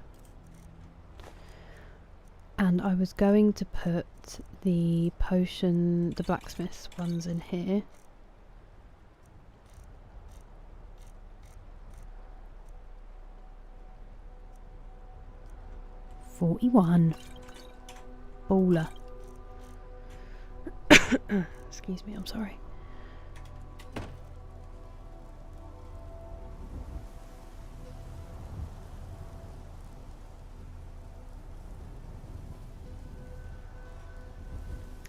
And I was going to put the potion, the blacksmith's ones in here. $41. Baller. Excuse me, I'm sorry.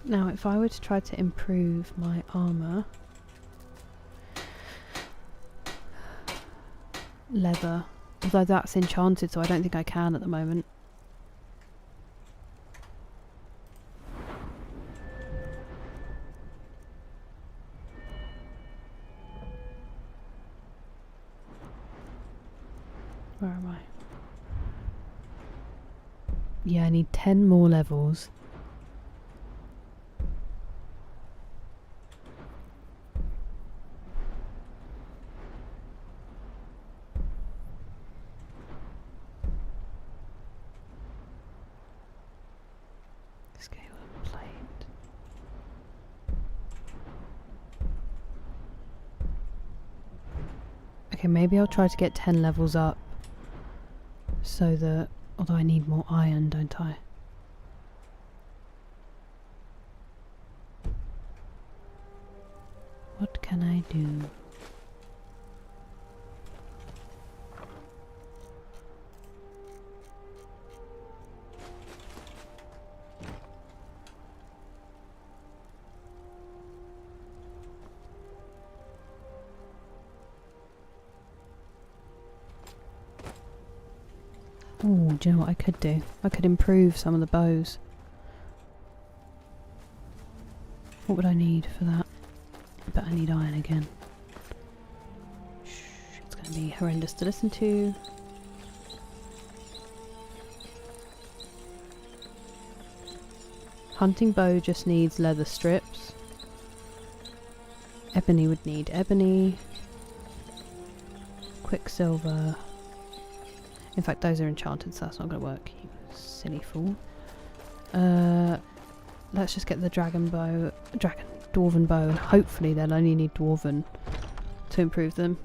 Now, if I were to try to improve my armour, leather, although that's enchanted, so I don't think I can at the moment. Where am I? Yeah, I need 10 more levels. Okay, maybe I'll try to get 10 levels up so that, although I need more iron, don't I? What can I do? Oh, do you know what I could do? I could improve some of the bows. What would I need for that? I bet I need iron again. Shh, it's going to be horrendous to listen to. Hunting bow just needs leather strips. Ebony would need ebony. Quicksilver. In fact, those are enchanted, so that's not going to work, you silly fool. Let's just get the dwarven bow, and hopefully they'll only need dwarven to improve them.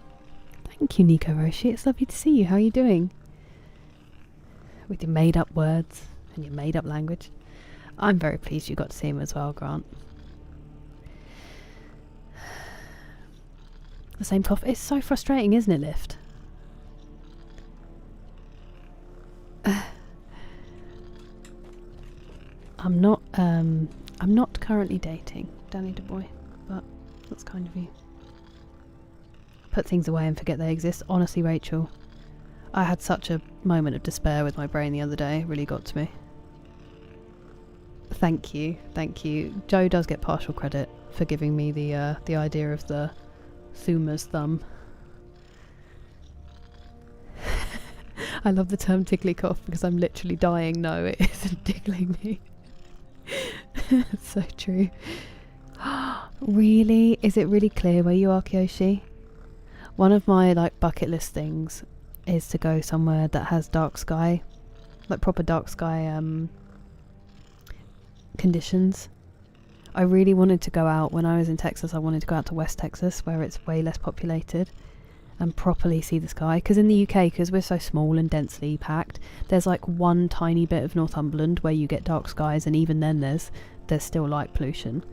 Thank you, Nico Roshi. It's lovely to see you. How are you doing? With your made-up words and your made-up language. I'm very pleased you got to see him as well, Grant. The same cough. It's so frustrating, isn't it, Lift? I'm not currently dating Danny DeBoy, but that's kind of you. Put things away and forget they exist. Honestly, Rachel, I had such a moment of despair with my brain the other day. It really got to me. Thank you, thank you. Joe does get partial credit for giving me the idea of the Thu'um's thumb. I love the term tickly cough because I'm literally dying. No, it isn't tickling me. It's so true. Really? Is it really clear where you are, Kyoshi? One of my bucket list things is to go somewhere that has dark sky, proper dark sky conditions. I really wanted to go out when I was in Texas. I wanted to go out to West Texas where it's way less populated and properly see the sky, because in the UK, because we're so small and densely packed, there's one tiny bit of Northumberland where you get dark skies, and even then there's still light pollution.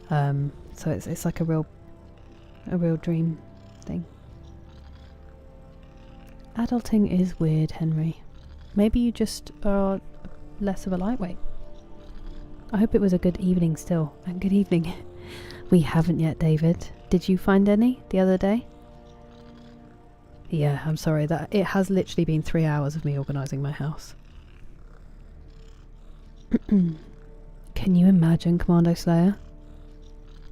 So it's like a real dream thing. Adulting is weird, Henry. Maybe you just are less of a lightweight. I hope it was a good evening still, and good evening. We haven't yet, David. Did you find any the other day? Yeah, I'm sorry, that it has literally been 3 hours of me organising my house. Can you imagine, Commando Slayer?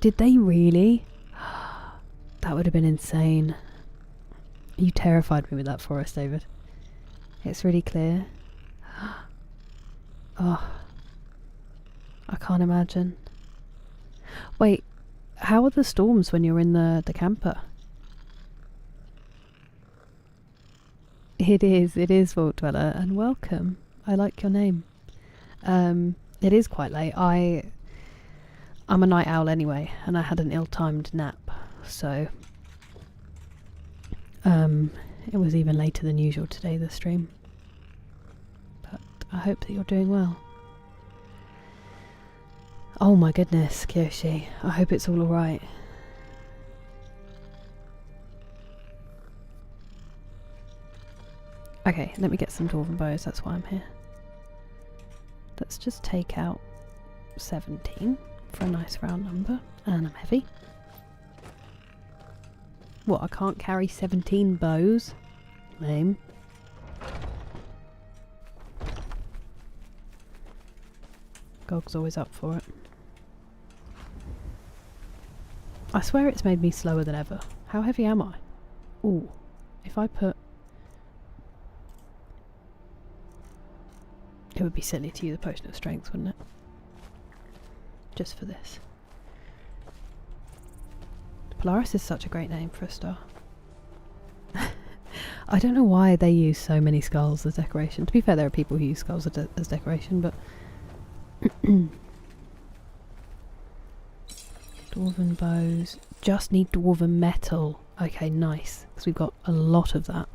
Did they really? That would have been insane. You terrified me with that for us, David. It's really clear. Oh, I can't imagine. Wait, how are the storms when you're in the camper? It is Vault Dweller, and welcome. I like your name. It is quite late. I'm a night owl anyway, and I had an ill-timed nap, so it was even later than usual today, the stream. But I hope that you're doing well. Oh my goodness, Kyoshi. I hope it's all alright. Okay, let me get some dwarven bows, that's why I'm here. Let's just take out 17 for a nice round number. And I'm heavy. What, I can't carry 17 bows? Lame. Gog's always up for it. I swear it's made me slower than ever. How heavy am I? Ooh, if I put... It would be silly to use a potion of strength, wouldn't it? Just for this. Polaris is such a great name for a star. I don't know why they use so many skulls as decoration. To be fair, there are people who use skulls as decoration, but... Dwarven bows. Just need dwarven metal. Okay, nice. Because we've got a lot of that.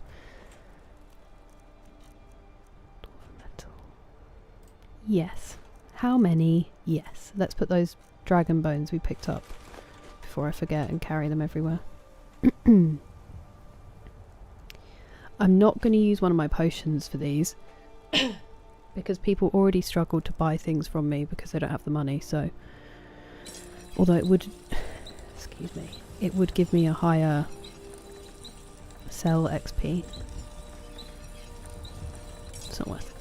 Dwarven metal. Yes. How many? Yes. Let's put those dragon bones we picked up before I forget and carry them everywhere. I'm not going to use one of my potions for these because people already struggle to buy things from me because they don't have the money, so although it would excuse me, it would give me a higher sell XP. It's not worth it.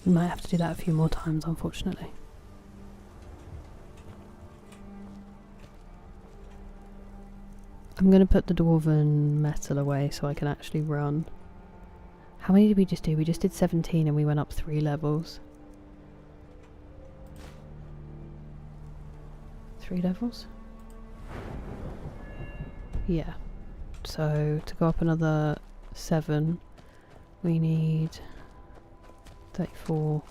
We might have to do that a few more times, unfortunately. I'm going to put the dwarven metal away so I can actually run. How many did we just do? We just did 17 and we went up 3 levels. 3 levels? Yeah. So to go up another 7, we need 34.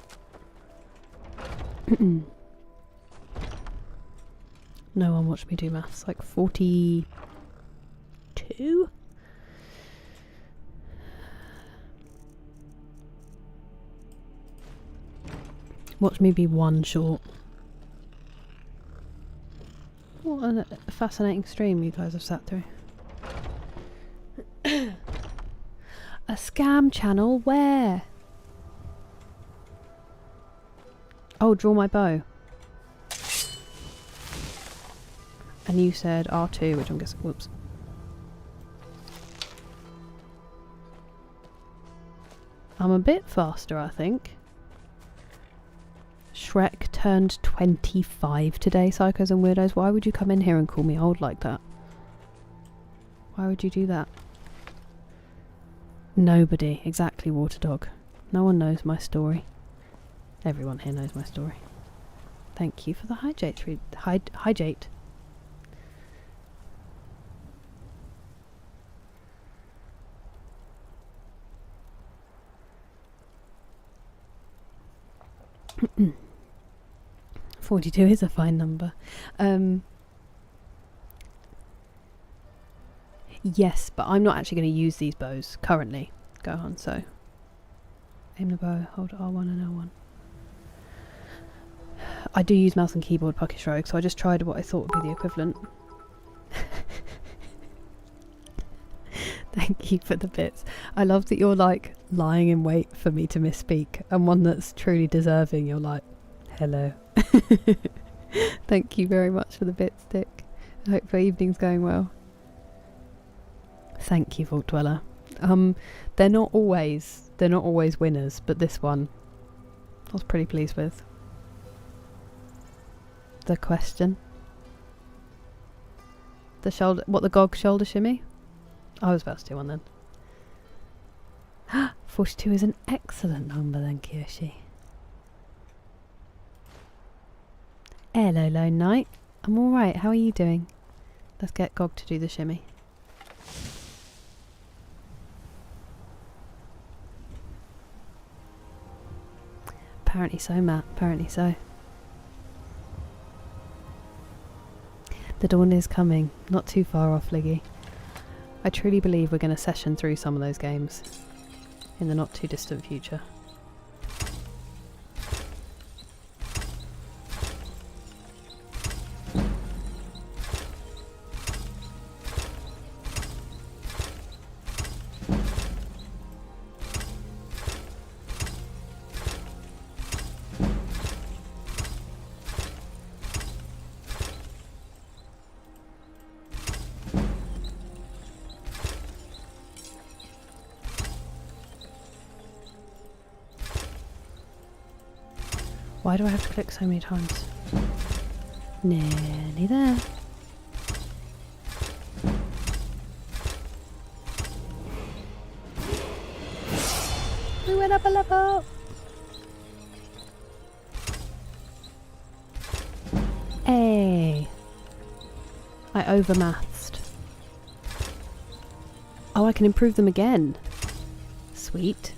No one watched me do maths. Like 42? Watch me be 1 short. What a fascinating stream you guys have sat through. A scam channel? Where? Oh, draw my bow. And you said R2, which I'm guessing... Whoops. I'm a bit faster, I think. Shrek turned 25 today, psychos and weirdos. Why would you come in here and call me old like that? Why would you do that? Nobody. Exactly, Waterdog. No one knows my story. Everyone here knows my story. Thank you for the hydrate. Hydrate. Mm. 42 is a fine number. Yes, but I'm not actually going to use these bows currently. Go on, so. Aim the bow, hold R1 and L1. I do use mouse and keyboard, Puckish Rogue, so I just tried what I thought would be the equivalent. Thank you for the bits. I love that you're like lying in wait for me to misspeak, and one that's truly deserving, you're like, hello. Thank you very much for the bit stick. I hope your evening's going well. Thank you, Vault Dweller. They're not always winners, but this one I was pretty pleased with. The question. The GOG shoulder shimmy? I was about to do one then. 42 is an excellent number then, Kyoshi. Hello, Lone Knight. I'm alright, how are you doing? Let's get GOG to do the shimmy. Apparently so, Matt. Apparently so. The dawn is coming. Not too far off, Liggy. I truly believe we're going to session through some of those games in the not too distant future. Why do I have to click so many times? Nearly there. We went up a level! Hey! I overmathed. Oh, I can improve them again. Sweet.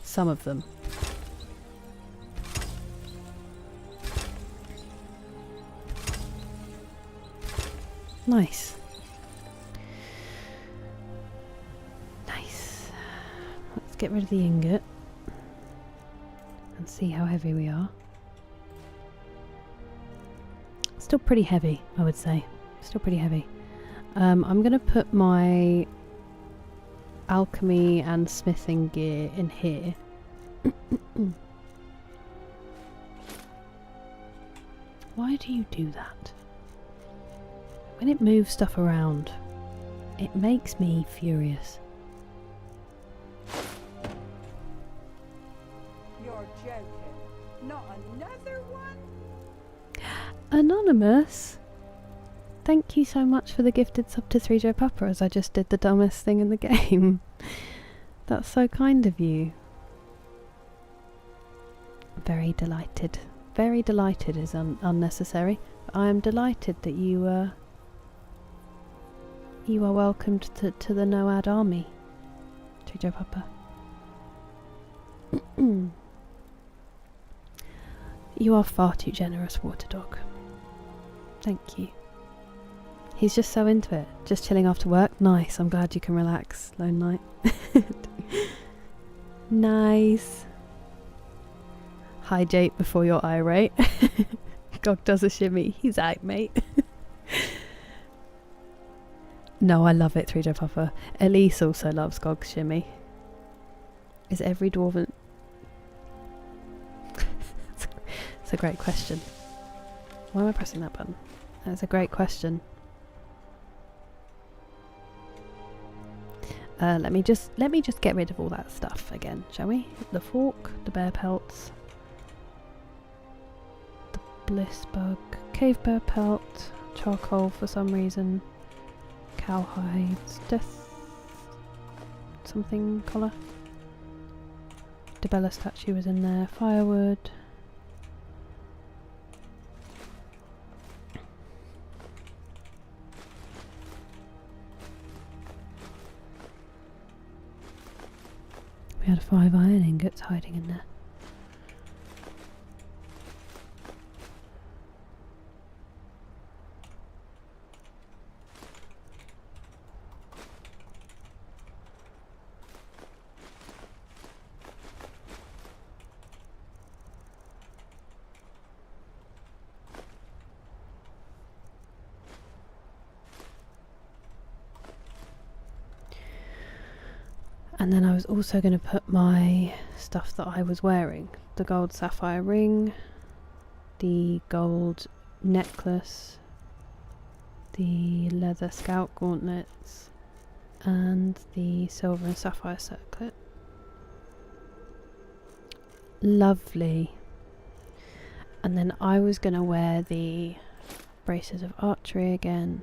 Some of them. Nice. Nice. Let's get rid of the ingot and see how heavy we are. Still pretty heavy, I would say. Still pretty heavy. I'm going to put my alchemy and smithing gear in here. Why do you do that? When it moves stuff around, it makes me furious. You're joking. Not another one? Anonymous? Thank you so much for the gifted sub to 3 Joe Papa, as I just did the dumbest thing in the game. That's so kind of you. Very delighted. Very delighted is unnecessary. I am delighted that you are welcomed to the Noad army, 3 Joe Papa. You are far too generous, Water Dog. Thank you. He's just so into it. Just chilling after work. Nice. I'm glad you can relax, Lone Knight. Nice. Hydrate before you're irate. God does a shimmy. He's out, mate. No, I love it, 3 Joe Papa. Elise also loves GOG's shimmy. Is every dwarven... It's a great question. Why am I pressing that button? That's a great question. Let me just get rid of all that stuff again, shall we? The fork, the bear pelts, the bliss bug, cave bear pelt, charcoal for some reason, cowhides, death, something collar. Debella statue was in there, firewood. We had 5 iron ingots hiding in there. And then I was also going to put my stuff that I was wearing. The gold sapphire ring, the gold necklace, the leather scout gauntlets, and the silver and sapphire circlet. Lovely. And then I was going to wear the braces of archery again.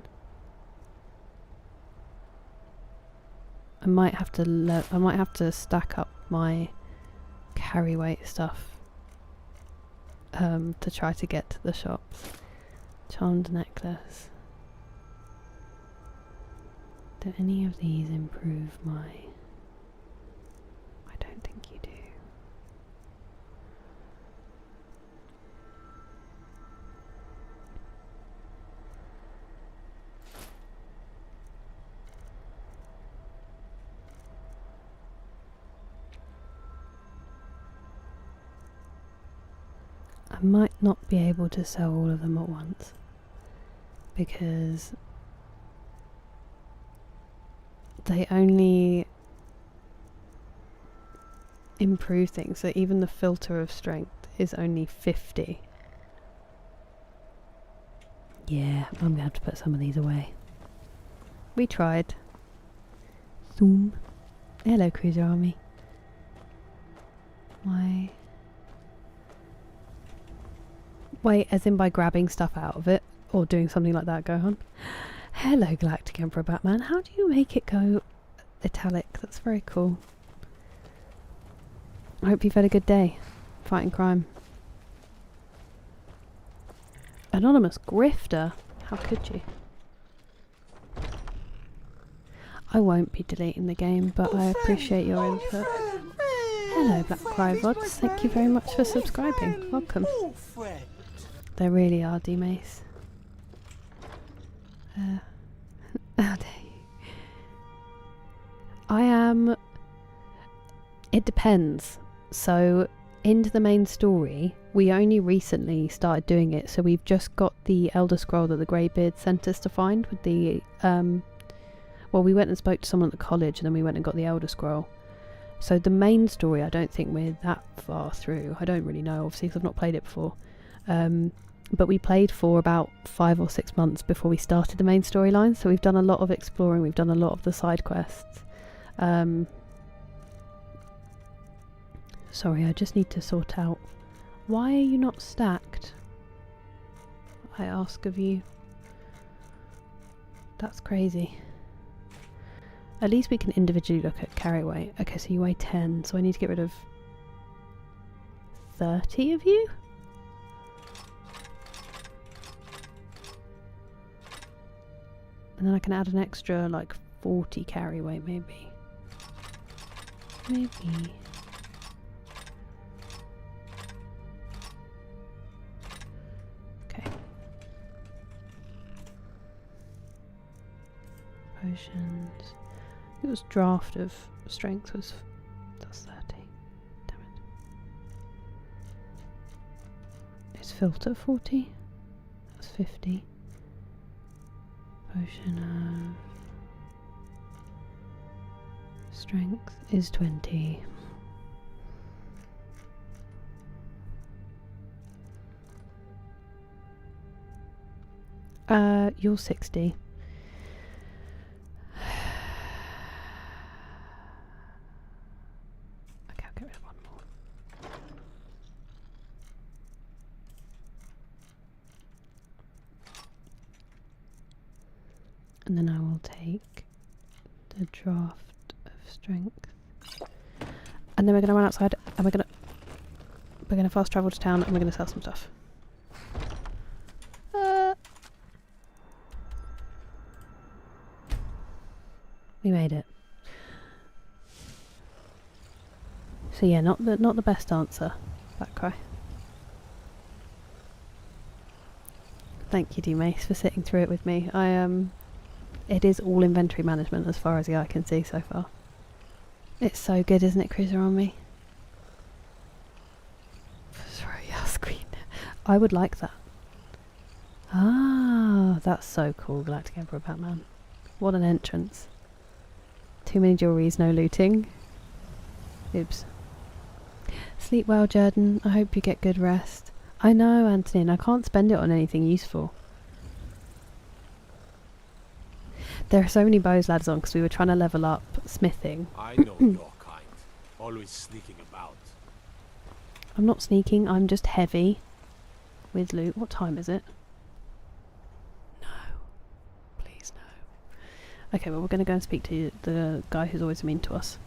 I might have to stack up my carry weight stuff to try to get to the shops. Charmed necklace. Do any of these improve my... I don't think you do. I might not be able to sell all of them at once because they only improve things, so even the filter of strength is only 50. Yeah, I'm gonna have to put some of these away. We tried. Thu'um. Hello, Cruiser Army. Why? Wait, as in by grabbing stuff out of it, or doing something like that, go on. Hello, Galactic Emperor Batman. How do you make it go italic? That's very cool. I hope you've had a good day fighting crime. Anonymous Grifter. How could you? I won't be deleting the game, but I appreciate your input. Hello, Black Cryvods. Thank you very much for subscribing. Welcome. They really are, D-Mace. How dare you? I am... It depends. So, into the main story, we only recently started doing it, so we've just got the Elder Scroll that the Greybeard sent us to find with the... well, we went and spoke to someone at the college, and then we went and got the Elder Scroll. So the main story, I don't think we're that far through. I don't really know, obviously, because I've not played it before. But we played for about 5 or 6 months before we started the main storyline, so we've done a lot of exploring, we've done a lot of the side quests. Sorry, I just need to sort out, why are you not stacked? I ask of you. That's crazy. At least we can individually look at carry weight. Okay, so you weigh 10, so I need to get rid of 30 of you? And then I can add an extra, like, 40 carry weight, maybe. Maybe. Okay. Potions. It was draft of strength was... That's 30. Damn it. Is filter 40? That's 50. Potion of strength is 20. You're 60. Okay, I'll get rid of one more. And then I will take the draft of strength. And then we're going to run outside and we're going to fast travel to town and we're going to sell some stuff. We made it. So yeah, not the best answer, that cry. Thank you, D-Mace, for sitting through it with me. It is all inventory management as far as the eye can see so far. It's so good, isn't it, Cruiser Army? Sorry, yes, Queen. I would like that. Ah, that's so cool, Galactic Emperor Batman. What an entrance. Too many jewelries, no looting. Oops. Sleep well, Jordan. I hope you get good rest. I know, Anthony, and I can't spend it on anything useful. There are so many bows ladders on because we were trying to level up smithing. I know your kind. Always sneaking about. I'm not sneaking, I'm just heavy with loot. What time is it? No. Please no. Okay, well we're going to go and speak to the guy who's always mean to us.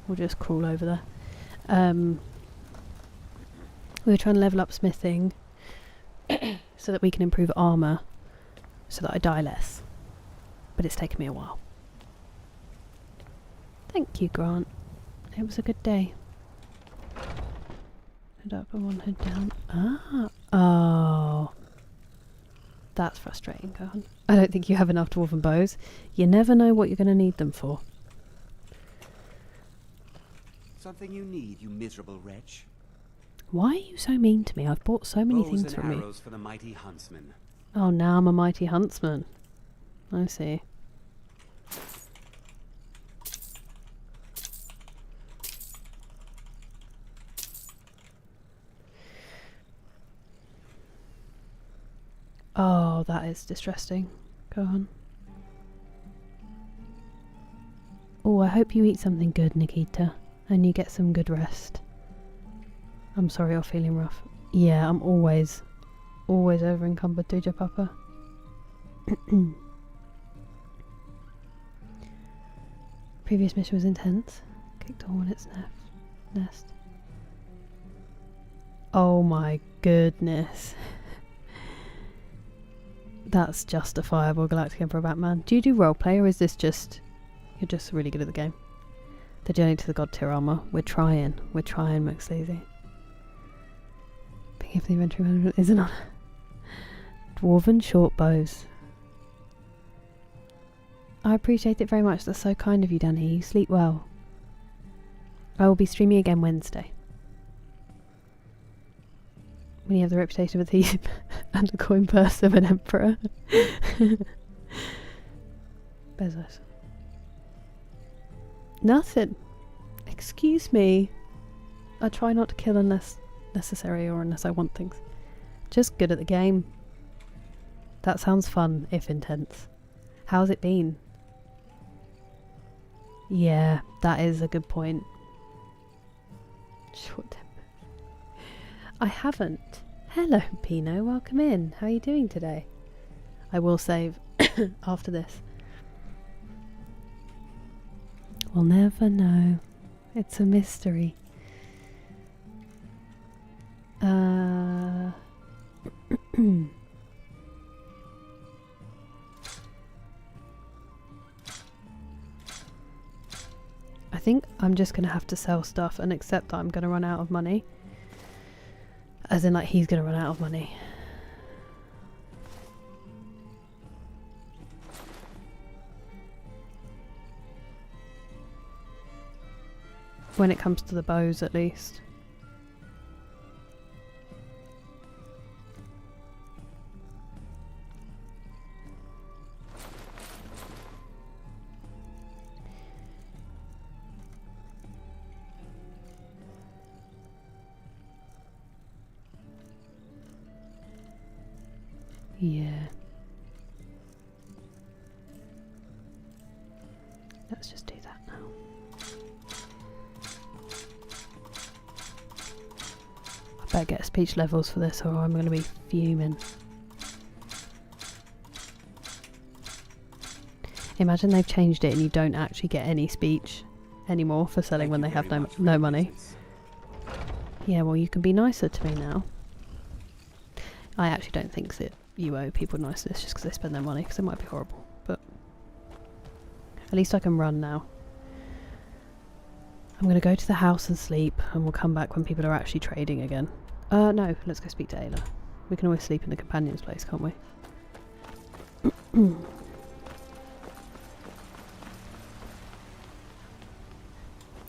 We'll just crawl over there. We were trying to level up smithing so that we can improve armour so that I die less. But it's taken me a while. Thank you, Grant. It was a good day. Head up and one head down. Ah. Oh. That's frustrating, go on. I don't think you have enough dwarven bows. You never know what you're going to need them for. Something you need, you miserable wretch. Why are you so mean to me? I've bought so many Bows things and from you. arrows for the mighty huntsman. Oh, now I'm a mighty huntsman. I see. Oh, that is distressing. Go on. Oh, I hope you eat something good, Nikita, and you get some good rest. I'm sorry you're feeling rough. Yeah, I'm always over encumbered, Duja Papa. Previous mission was intense. Kicked a hornet's nest. Oh my goodness. That's justifiable, Galactic Emperor Batman. Do you do roleplay, or is this just... You're just really good at the game? The journey to the God tier armor. We're trying, McSleazy. Picking up the inventory management isn't on. Dwarven short bows. I appreciate it very much. That's so kind of you, Danny. You sleep well. I will be streaming again Wednesday. When you have the reputation of a thief and the coin purse of an emperor. Bezos. Nothing. Excuse me. I try not to kill unless necessary or unless I want things. Just good at the game. That sounds fun, if intense. How's it been? Yeah, that is a good point. Short temper. I haven't. Hello, Pino. Welcome in. How are you doing today? I will save after this. We'll never know. It's a mystery. I think I'm just going to have to sell stuff and accept that I'm going to run out of money. As in, like, he's going to run out of money. When it comes to the bows, at least. Yeah. Let's just do that now. I better get speech levels for this or I'm going to be fuming. Imagine they've changed it and you don't actually get any speech anymore for selling when they have no money. Yeah, well, you can be nicer to me now. I actually don't think that you owe people niceness just because they spend their money, because it might be horrible, but at least I can run now. I'm going to go to the house and sleep, and we'll come back when people are actually trading again. No, let's go speak to Ayla. We can always sleep in the companion's place, can't we?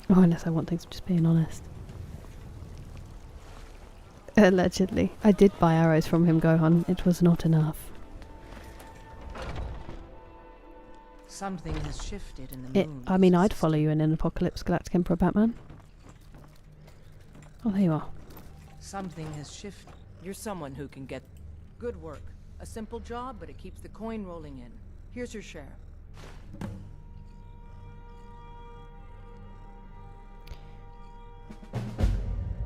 Oh, unless I want things, just being honest. Allegedly. I did buy arrows from him, Gohan. It was not enough. Something has shifted in the moon. I mean, I'd follow you in an apocalypse, Galactic Emperor Batman. Oh, there you are. Something has shifted. You're someone who can get good work. A simple job, but it keeps the coin rolling in. Here's your share.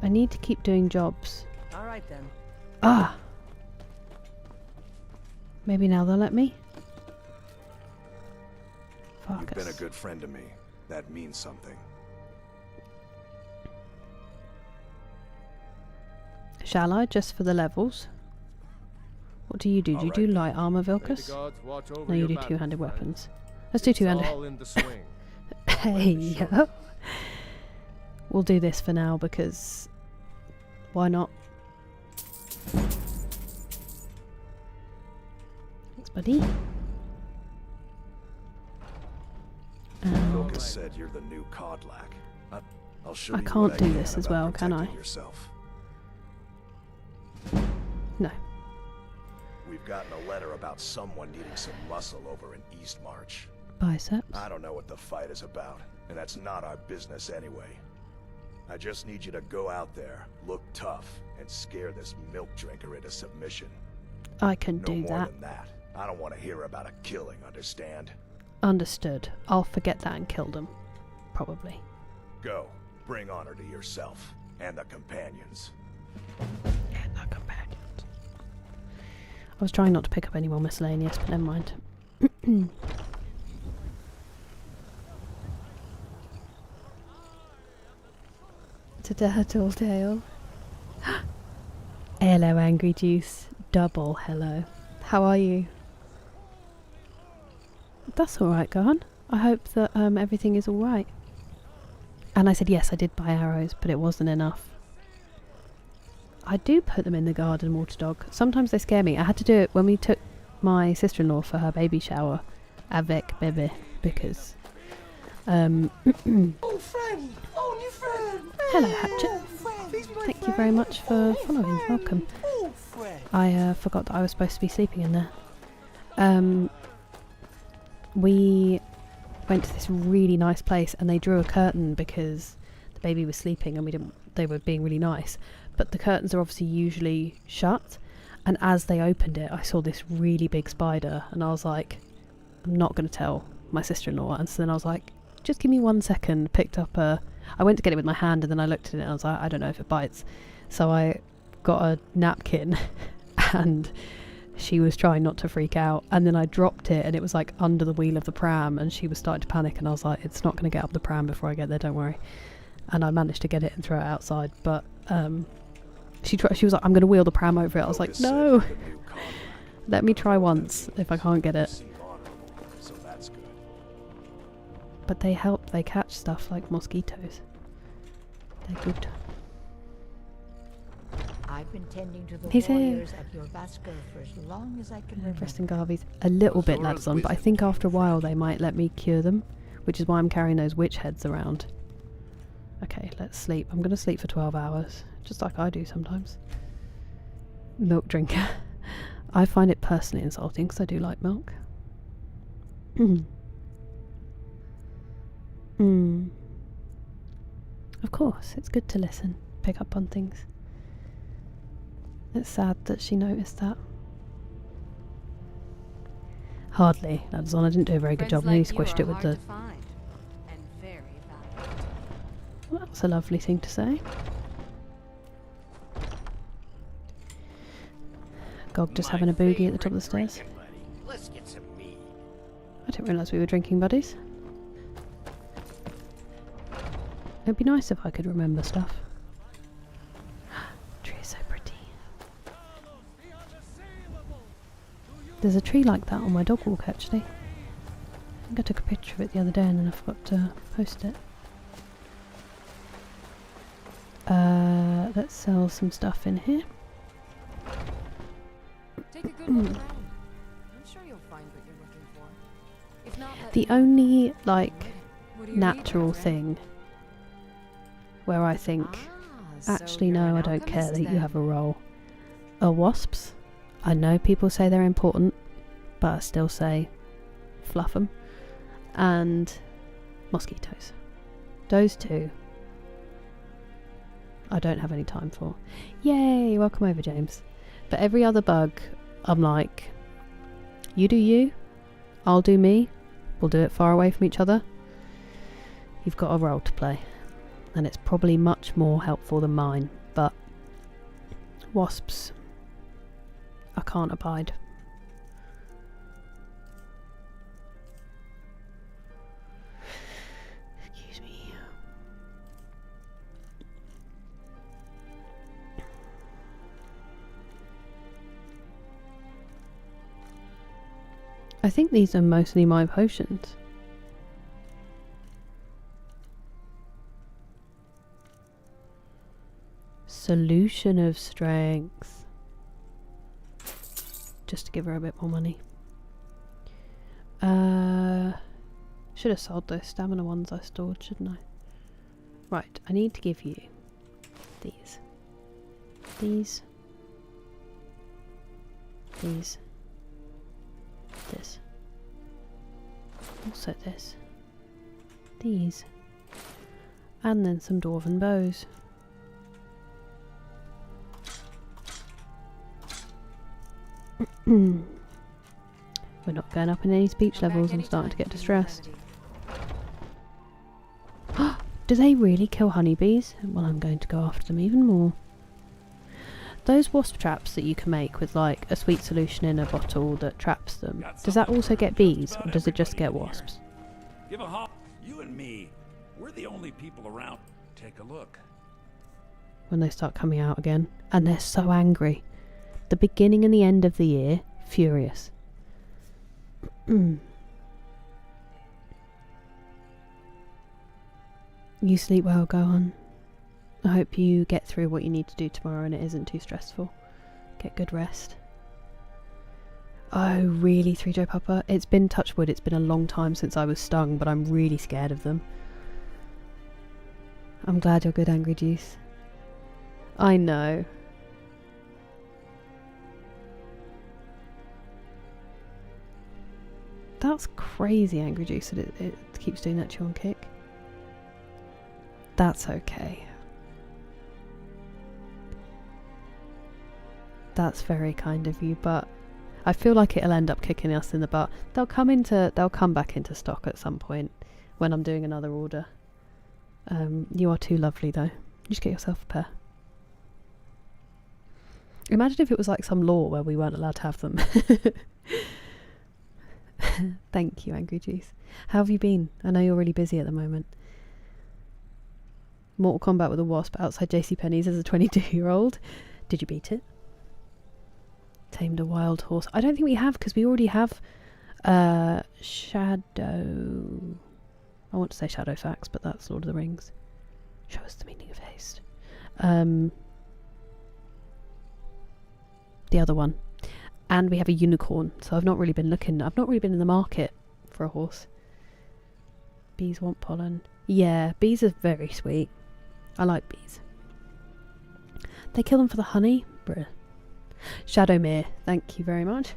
I need to keep doing jobs. All right then. Ah! Maybe now they'll let me? You've been a Focus. good friend to me. That means something. Shall I, just for the levels? What do you do? Do you do light armor, Vilcus? No, you do two-handed weapons. Let's do two-handed. All in the swing. Hey, yo. We'll do this for now because why not? Thanks, buddy. Lucas said you're the new Codlac. I'll show I you can't what do can this as about well, can I? protecting yourself. No. We've gotten a letter about someone needing some muscle over in East March. Biceps. I don't know what the fight is about, and that's not our business anyway. I just need you to go out there, look tough, and scare this milk drinker into submission. I can No do more that. than that. I don't want to hear about a killing, understand? Understood. I'll forget that and kill them. Probably. Go. Bring honor to yourself and the companions. And our companions. I was trying not to pick up any more miscellaneous, but never mind. It's a turtle tail. Hello, Angry Juice. Double hello. How are you? That's alright, Gohan. I hope that everything is alright. And I said yes, I did buy arrows, but it wasn't enough. I do put them in the garden, Water Dog. Sometimes they scare me. I had to do it when we took my sister-in-law for her baby shower. Avec bébé. Because... Oh, friend! Oh, new friend! Hello, Hatchet. Thank you very much for following. Welcome. Oh, friend! I forgot that I was supposed to be sleeping in there. We went to this really nice place and they drew a curtain because the baby was sleeping and they were being really nice. But the curtains are obviously usually shut, and as they opened it I saw this really big spider and I was like, I'm not going to tell my sister-in-law. And so then I was like, just give me 1 second. Picked up I went to get it with my hand and then I looked at it and I was like, I don't know if it bites. So I got a napkin and she was trying not to freak out, and then I dropped it and it was like under the wheel of the pram and she was starting to panic and I was like, it's not going to get up the pram before I get there, don't worry. And I managed to get it and throw it outside, but she was like, I'm going to wheel the pram over it. I was like, no, let me try once if I can't get it. So that's good. But they help, they catch stuff like mosquitoes. They're good. I've been tending to the He's here. warriors at your Vasco for as long as I can remember. Preston Garvey's a little bit lads on, but I think after a while they might let me cure them, which is why I'm carrying those witch heads around. Okay, let's sleep. I'm going to sleep for 12 hours, just like I do sometimes. Milk drinker. I find it personally insulting because I do like milk. Of course, it's good to listen, pick up on things. It's sad that she noticed that. Hardly. That's on. I didn't do a very good job. I nearly squished it with the... Well, that's a lovely thing to say. Gog just having a boogie at the top of the stairs. Let's get some meat. I didn't realise we were drinking buddies. It'd be nice if I could remember stuff. Tree is so pretty. There's a tree like that on my dog walk actually. I think I took a picture of it the other day and then I forgot to post it. Let's sell some stuff in here. Take a good look around. I'm sure you'll find what you're looking for. If not, let The me know. only like What do you need, natural my friend? thing where I think So actually you're no, an I don't care alchemist that you then. have a role, are wasps. I know people say they're important, but I still say fluff 'em. And mosquitoes. Those two I don't have any time for. Yay, welcome over, James. But every other bug, I'm like, you do you, I'll do me, we'll do it far away from each other. You've got a role to play, and it's probably much more helpful than mine, but wasps, I can't abide. Excuse me. I think these are mostly my potions. Solution of strength. Just to give her a bit more money. Should have sold those stamina ones I stored, shouldn't I? Right, I need to give you these. These. These. This. Also this. These. And then some dwarven bows. We're not going up in any speech levels. I'm starting to get distressed. Do they really kill honeybees? Well, I'm going to go after them even more. Those wasp traps that you can make with like a sweet solution in a bottle that traps them, does that also get bees or does it just get wasps? Give a hop. You and me, we're the only people around. Take a look. When they start coming out again. And they're so angry. The beginning and the end of the year, furious. You sleep well, go on. I hope you get through what you need to do tomorrow and it isn't too stressful. Get good rest. Oh, really, 3J Papa? It's been, touch wood, it's been a long time since I was stung, but I'm really scared of them. I'm glad you're good, Angry Juice. I know. That's crazy, Angry Juice, that it keeps doing that to you on kick. That's okay. That's very kind of you, but I feel like it'll end up kicking us in the butt. They'll come back into stock at some point when I'm doing another order. You are too lovely though. You just get yourself a pair. Imagine if it was like some law where we weren't allowed to have them. Thank you, Angry Juice. How have you been? I know you're really busy at the moment. Mortal Kombat with a wasp outside JCPenney's as a 22-year-old. Did you beat it? Tamed a wild horse. I don't think we have, because we already have Shadow... I want to say Shadowfax, but that's Lord of the Rings. Show us the meaning of haste. The other one. And we have a unicorn, so I've not really been looking. I've not really been in the market for a horse. Bees want pollen. Yeah, bees are very sweet. I like bees. They kill them for the honey? Bruh. Shadowmere, thank you very much.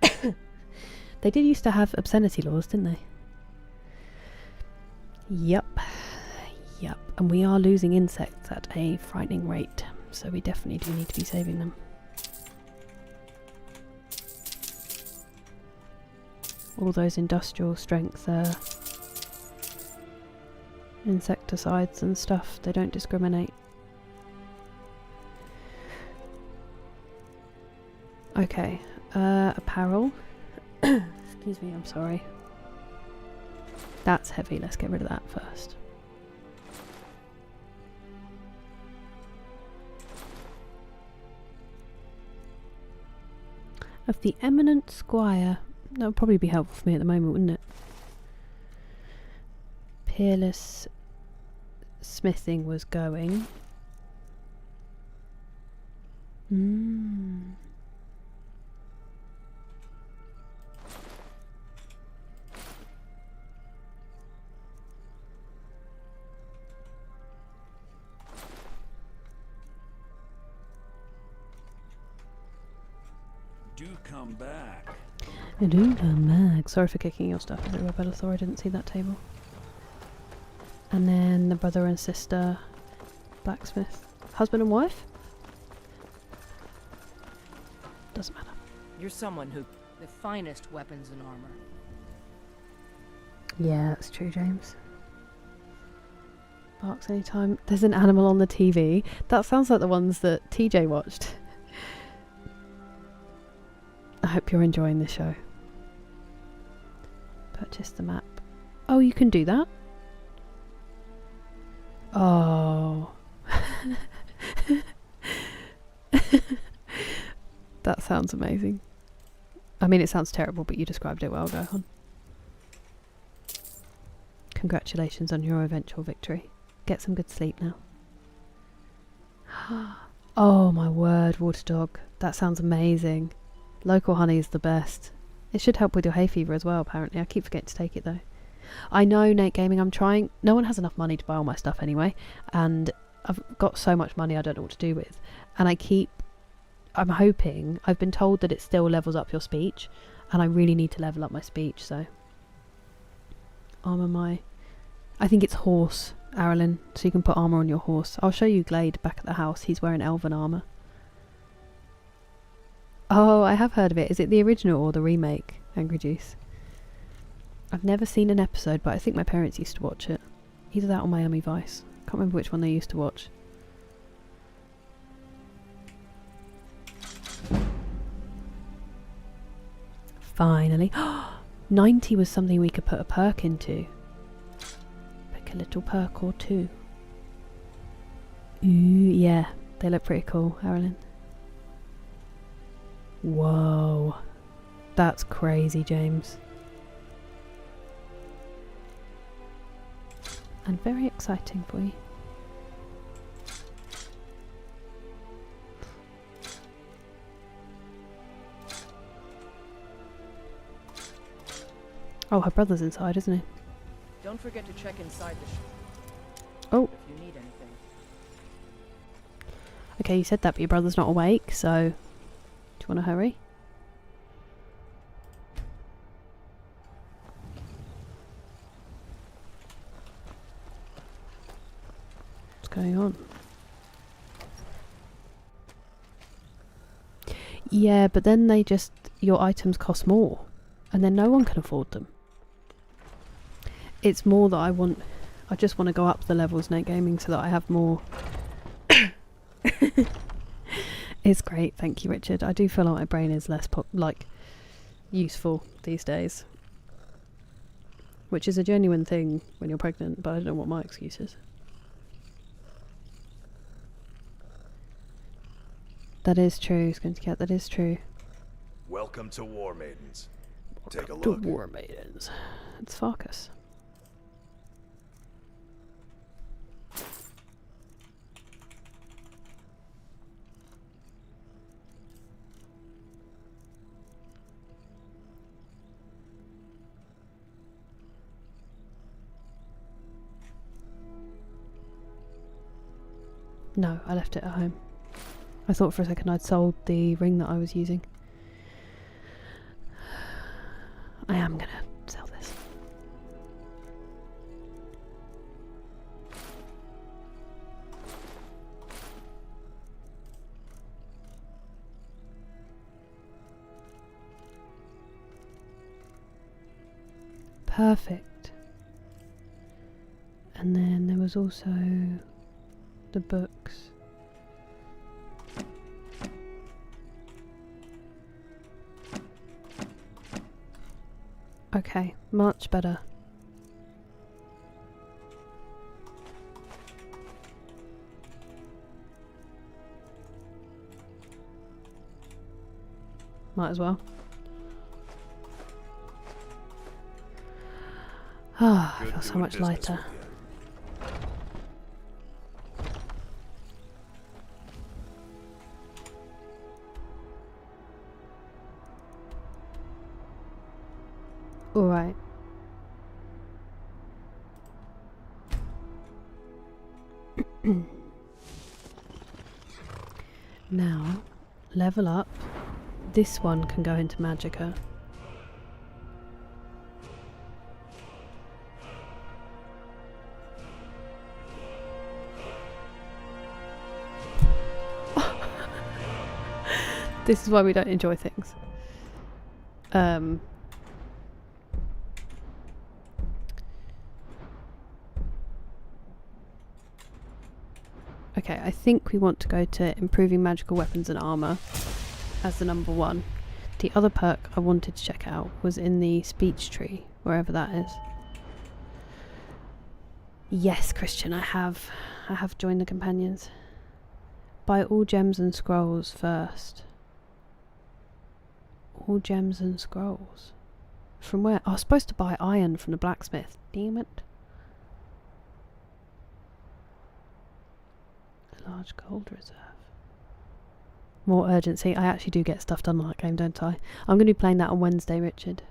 They did used to have obscenity laws, didn't they? Yup. Yup. And we are losing insects at a frightening rate, so we definitely do need to be saving them. All those industrial strength insecticides and stuff, they don't discriminate. Okay, apparel. Excuse me, I'm sorry. That's heavy, let's get rid of that first. Of the eminent squire. That would probably be helpful for me at the moment, wouldn't it? Peerless smithing was going. Do come back. I do come back. Sorry for kicking your stuff, Azura Bellathor. I didn't see that table. And then the brother and sister blacksmith. Husband and wife? Doesn't matter. You're someone who... the finest weapons and armor. Yeah, that's true, James. Barks anytime. There's an animal on the TV. That sounds like the ones that TJ watched. I hope you're enjoying the show. Purchase the map. Oh, you can do that? Oh. That sounds amazing. I mean, it sounds terrible, but you described it well. Go on. Congratulations on your eventual victory. Get some good sleep now. Oh my word, water dog. That sounds amazing. Local honey is the best. It should help with your hay fever as well, apparently. I keep forgetting to take it though. I know, Nate Gaming, I'm trying. No one has enough money to buy all my stuff anyway. And I've got so much money I don't know what to do with. And I'm hoping, I've been told that it still levels up your speech. And I really need to level up my speech, so. I think it's horse, Arilyn, so you can put armour on your horse. I'll show you Glade back at the house. He's wearing elven armour. Oh, I have heard of it. Is it the original or the remake, Angry Juice? I've never seen an episode, but I think my parents used to watch it. Either that or Miami Vice. Can't remember which one they used to watch. Finally. 90 was something we could put a perk into. Pick a little perk or two. Ooh, yeah. They look pretty cool, Arilyn. Whoa. That's crazy, James. And very exciting for you. Oh, her brother's inside, isn't he? Don't forget to check inside the ship. Oh. If you need anything. Okay, you said that, but your brother's not awake, so... Do you want to hurry? What's going on? Yeah, but then your items cost more. And then no one can afford them. It's more that I just want to go up the levels, Nate Gaming, so that I have more. It's great, thank you, Richard. I do feel like my brain is less useful these days, which is a genuine thing when you're pregnant, but I don't know what my excuse is. That is true, Squinty Cat, that is true. Welcome to War Maidens. Take a To look. War Maidens. It's Farkas. No, I left it at home. I thought for a second I'd sold the ring that I was using. I am gonna sell this. Perfect. And then there was also the books. Okay, much better. Might as well. Ah, I feel so much lighter. Alright. Now, level up. This one can go into Magicka. This is why we don't enjoy things. Okay, I think we want to go to improving magical weapons and armor as the number one. The other perk I wanted to check out was in the speech tree, wherever that is. Yes, Christian, I have joined the companions. Buy all gems and scrolls first. All gems and scrolls. From where? I was supposed to buy iron from the blacksmith. Damn it. A large gold reserve. More urgency. I actually do get stuff done on that game, don't I? I'm going to be playing that on Wednesday, Richard.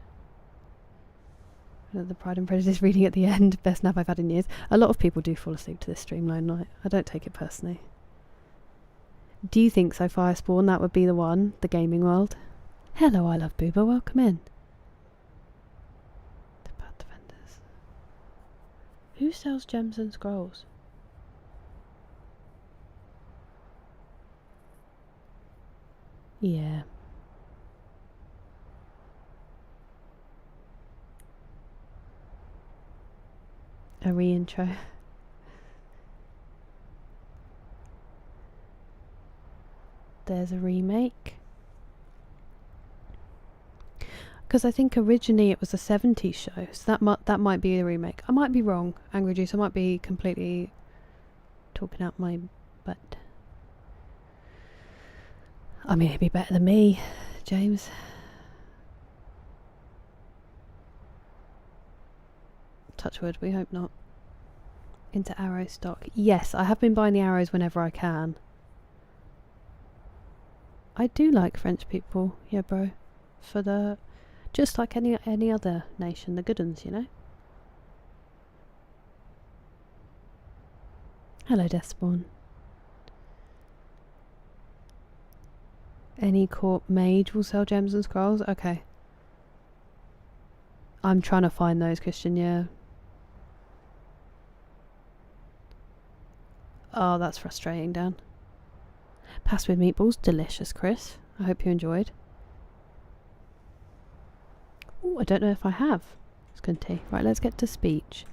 The Pride and Prejudice reading at the end. Best nap I've had in years. A lot of people do fall asleep to this stream lone night. I don't take it personally. Do you think so, Firespawn? That would be the one? The gaming world? Hello, I love Booba. Welcome in. The Bad Defenders. Who sells gems and scrolls? Yeah. A re-intro. There's a remake. Because I think originally it was a 70s show, so that might be a remake. I might be wrong, Angry Juice. I might be completely talking out my butt. I mean, it'd be better than me, James. Touch wood, we hope not. Into arrow stock. Yes, I have been buying the arrows whenever I can. I do like French people, yeah, bro. For the... just like any other nation, the good ones, you know? Hello, Despawn. Any court mage will sell gems and scrolls? Okay. I'm trying to find those, Christian, yeah. Oh, that's frustrating, Dan. Pasta with meatballs, delicious, Chris. I hope you enjoyed. Oh, I don't know if I have. It's good tea. Right, let's get to speech.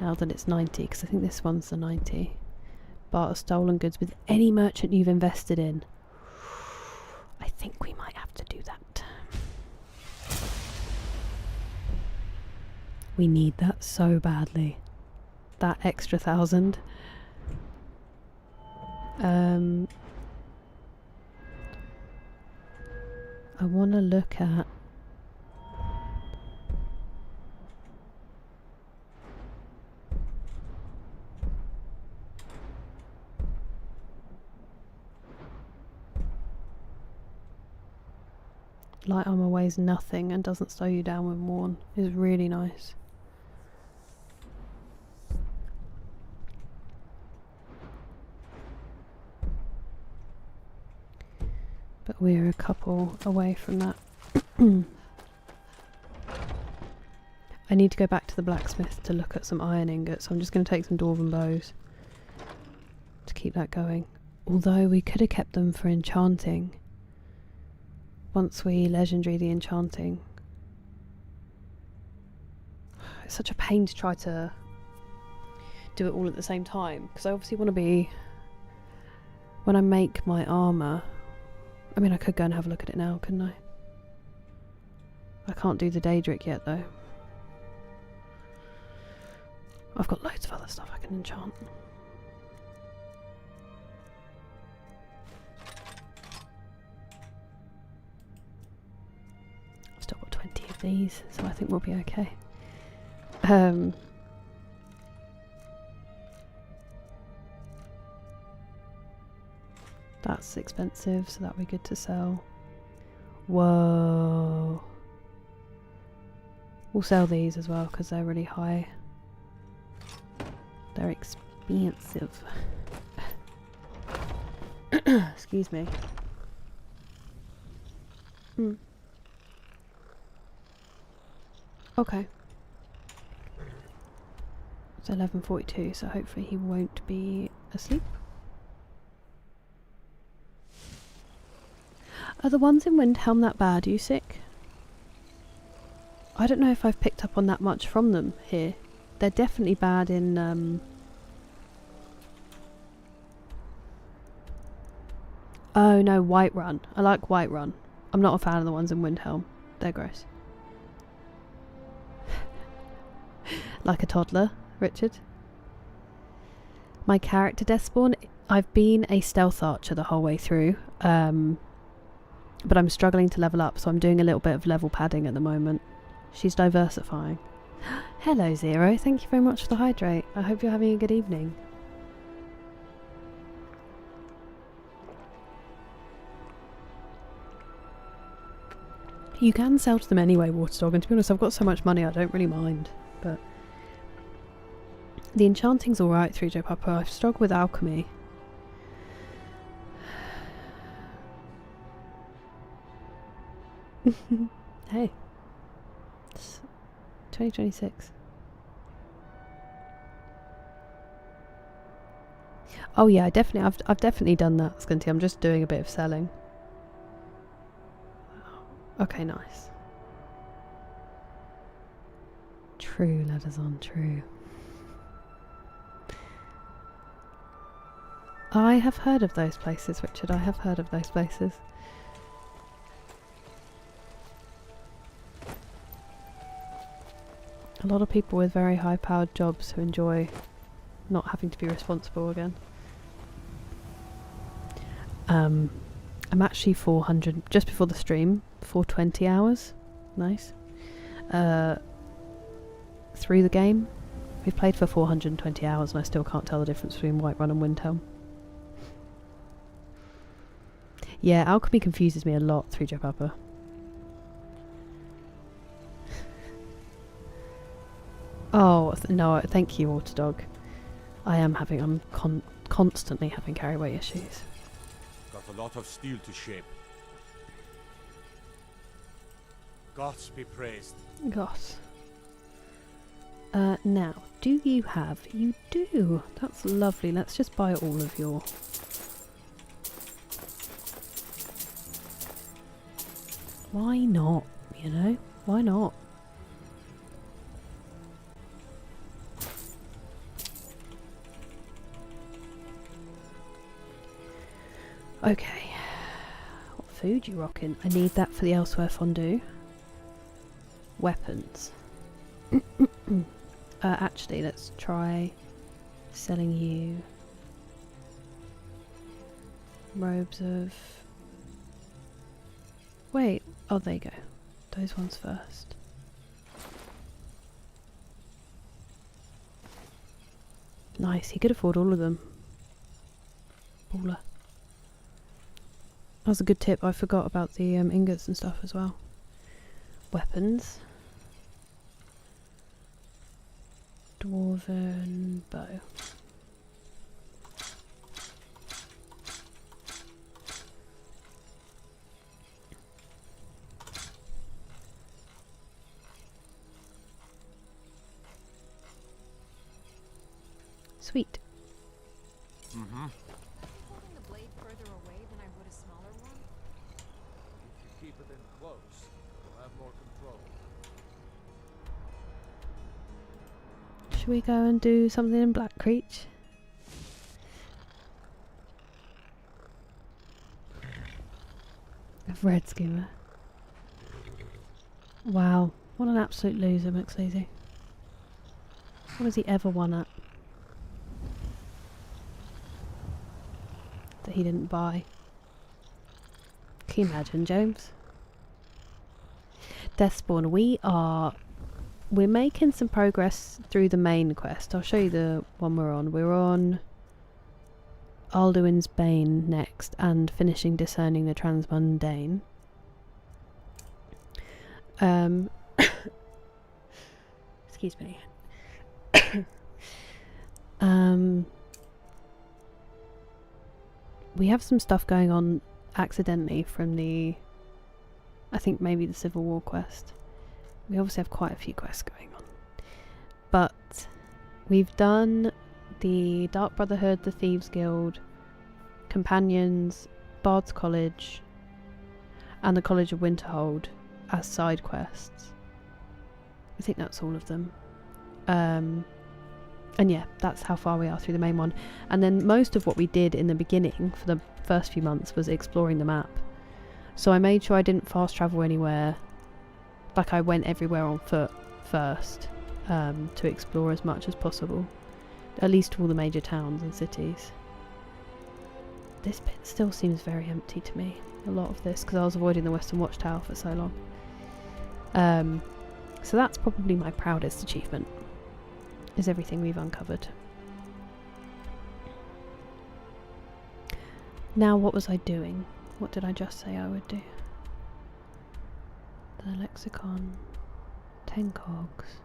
Now that it's 90, because I think this one's the 90. Barter stolen goods with any merchant you've invested in. I think we might have to do that. We need that so badly. That extra 1,000. I want to look at... light armor weighs nothing and doesn't slow you down when worn. Is really nice. But we're a couple away from that. I need to go back to the blacksmith to look at some iron ingots, so I'm just going to take some dwarven bows to keep that going. Although we could have kept them for enchanting. Once we legendary the enchanting. It's such a pain to try to do it all at the same time, because I obviously want to be... when I make my armour... I mean, I could go and have a look at it now, couldn't I? I can't do the Daedric yet, though. I've got loads of other stuff I can enchant. I've still got 20 of these, so I think we'll be okay. That's expensive, so that'll be good to sell. Whoa. We'll sell these as well, because they're really high. They're expensive. Excuse me. Okay. It's 11:42, so hopefully he won't be asleep. Are the ones in Windhelm that bad, you sick? I don't know if I've picked up on that much from them here. They're definitely bad in oh no, Whiterun. I like Whiterun. I'm not a fan of the ones in Windhelm. They're gross. Like a toddler, Richard. My character Deathspawn, I've been a stealth archer the whole way through, but I'm struggling to level up, so I'm doing a little bit of level padding at the moment. She's diversifying. Hello Zero, thank you very much for the hydrate. I hope you're having a good evening. You can sell to them anyway, Waterdog, and to be honest, I've got so much money I don't really mind, but the enchanting's alright through Joe Papa. I've struggled with alchemy. Hey. It's 2026. Oh yeah, I've definitely done that, Skinty. I'm just doing a bit of selling. Okay, nice. True, letters on, true. I have heard of those places, Richard. I have heard of those places. A lot of people with very high-powered jobs who enjoy not having to be responsible again. I'm actually 400, just before the stream, 420 hours. Nice. Through the game. We've played for 420 hours and I still can't tell the difference between Whiterun and Windhelm. Yeah, alchemy confuses me a lot through Joe Papa. Oh, no, thank you, Waterdog. I'm constantly having carry-away issues. Got a lot of steel to shape. Gods be praised. Goss. Now, do you have? You do. That's lovely. Let's just buy all of your... Why not? You know? Why not? Okay. What food you rocking? I need that for the Elsewhere fondue. Weapons. Actually, let's try selling you robes of... Wait, oh there you go. Those ones first. Nice, he could afford all of them. Baller. That was a good tip, I forgot about the ingots and stuff as well. Weapons. Dwarven bow. Sweet. Mm-hmm. Holding the blade further away than I would a smaller one? If you keep it in close, you'll have more control. Should we go and do something in Black Creech? A red skimmer. Wow, what an absolute loser, McSleazy. What has he ever won at? That he didn't buy. Can you imagine, James? Deathspawn, we're making some progress through the main quest. I'll show you the one we're on. We're on Alduin's Bane next and finishing discerning the transmundane. Excuse me. We have some stuff going on accidentally from the, I think maybe the Civil War quest. We obviously have quite a few quests going on. But we've done the Dark Brotherhood, the Thieves Guild, Companions, Bard's College, and the College of Winterhold as side quests. I think that's all of them. And yeah, that's how far we are through the main one. And then most of what we did in the beginning for the first few months was exploring the map. So I made sure I didn't fast travel anywhere. Like, I went everywhere on foot first, to explore as much as possible. At least all the major towns and cities. This bit still seems very empty to me. A lot of this, because I was avoiding the Western Watchtower for so long. So that's probably my proudest achievement, is everything we've uncovered. Now, what was I doing? What did I just say I would do? The lexicon, 10 cogs.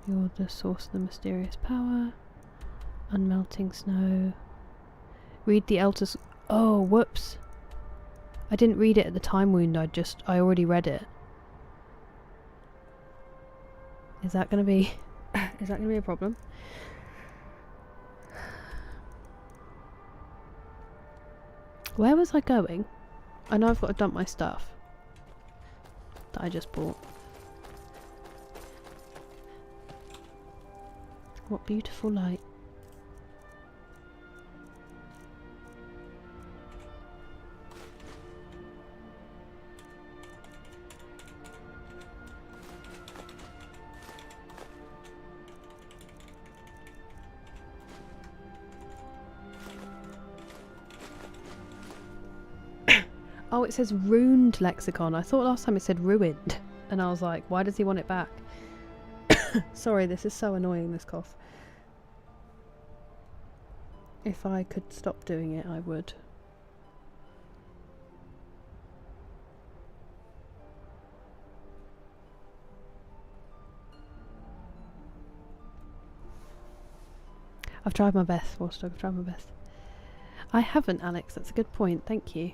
You're the source of the mysterious power. Unmelting snow. Read the Elder's... Oh, whoops. I didn't read it at the time wound, I already read it. Is that gonna be... is that gonna be a problem? Where was I going? I know I've got to dump my stuff that I just bought. What beautiful light. Oh, it says ruined lexicon. I thought last time it said ruined. And I was like, why does he want it back? Sorry, this is so annoying, this cough. If I could stop doing it, I would. I've tried my best, Watchdog. I've tried my best. I haven't, Alex. That's a good point. Thank you.